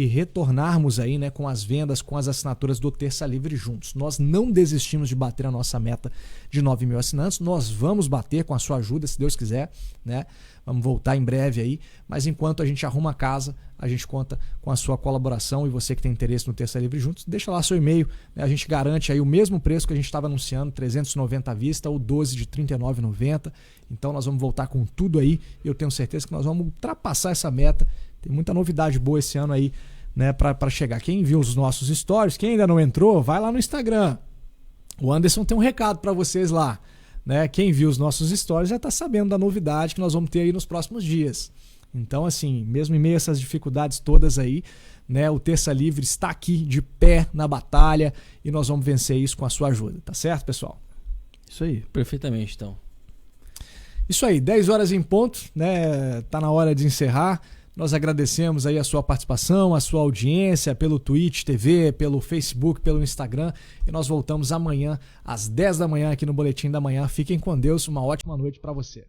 Speaker 1: retornarmos aí, né, com as vendas, com as assinaturas do Terça Livre Juntos. Nós não desistimos de bater a nossa meta de 9 mil assinantes, nós vamos bater com a sua ajuda, se Deus quiser, né? Vamos voltar em breve aí, mas enquanto a gente arruma a casa, a gente conta com a sua colaboração e você que tem interesse no Terça Livre Juntos, deixa lá seu e-mail, né? A gente garante aí o mesmo preço que a gente estava anunciando, 390 à vista ou 12 de R$ 39,90. Então nós vamos voltar com tudo aí e eu tenho certeza que nós vamos ultrapassar essa meta. Tem muita novidade boa esse ano aí, né, para chegar. Quem viu os nossos stories, quem ainda não entrou, vai lá no Instagram. O Anderson tem um recado para vocês lá. Né? Quem viu os nossos stories já está sabendo da novidade que nós vamos ter aí nos próximos dias. Então, assim, mesmo em meio a essas dificuldades todas aí, né, o Terça Livre está aqui de pé na batalha e nós vamos vencer isso com a sua ajuda, tá certo, pessoal?
Speaker 2: Isso aí.
Speaker 3: Perfeitamente, então.
Speaker 1: Isso aí, 10 horas em ponto, né? Tá na hora de encerrar. Nós agradecemos aí a sua participação, a sua audiência pelo Twitch TV, pelo Facebook, pelo Instagram. E nós voltamos amanhã às 10 da manhã aqui no Boletim da Manhã. Fiquem com Deus, uma ótima noite para você.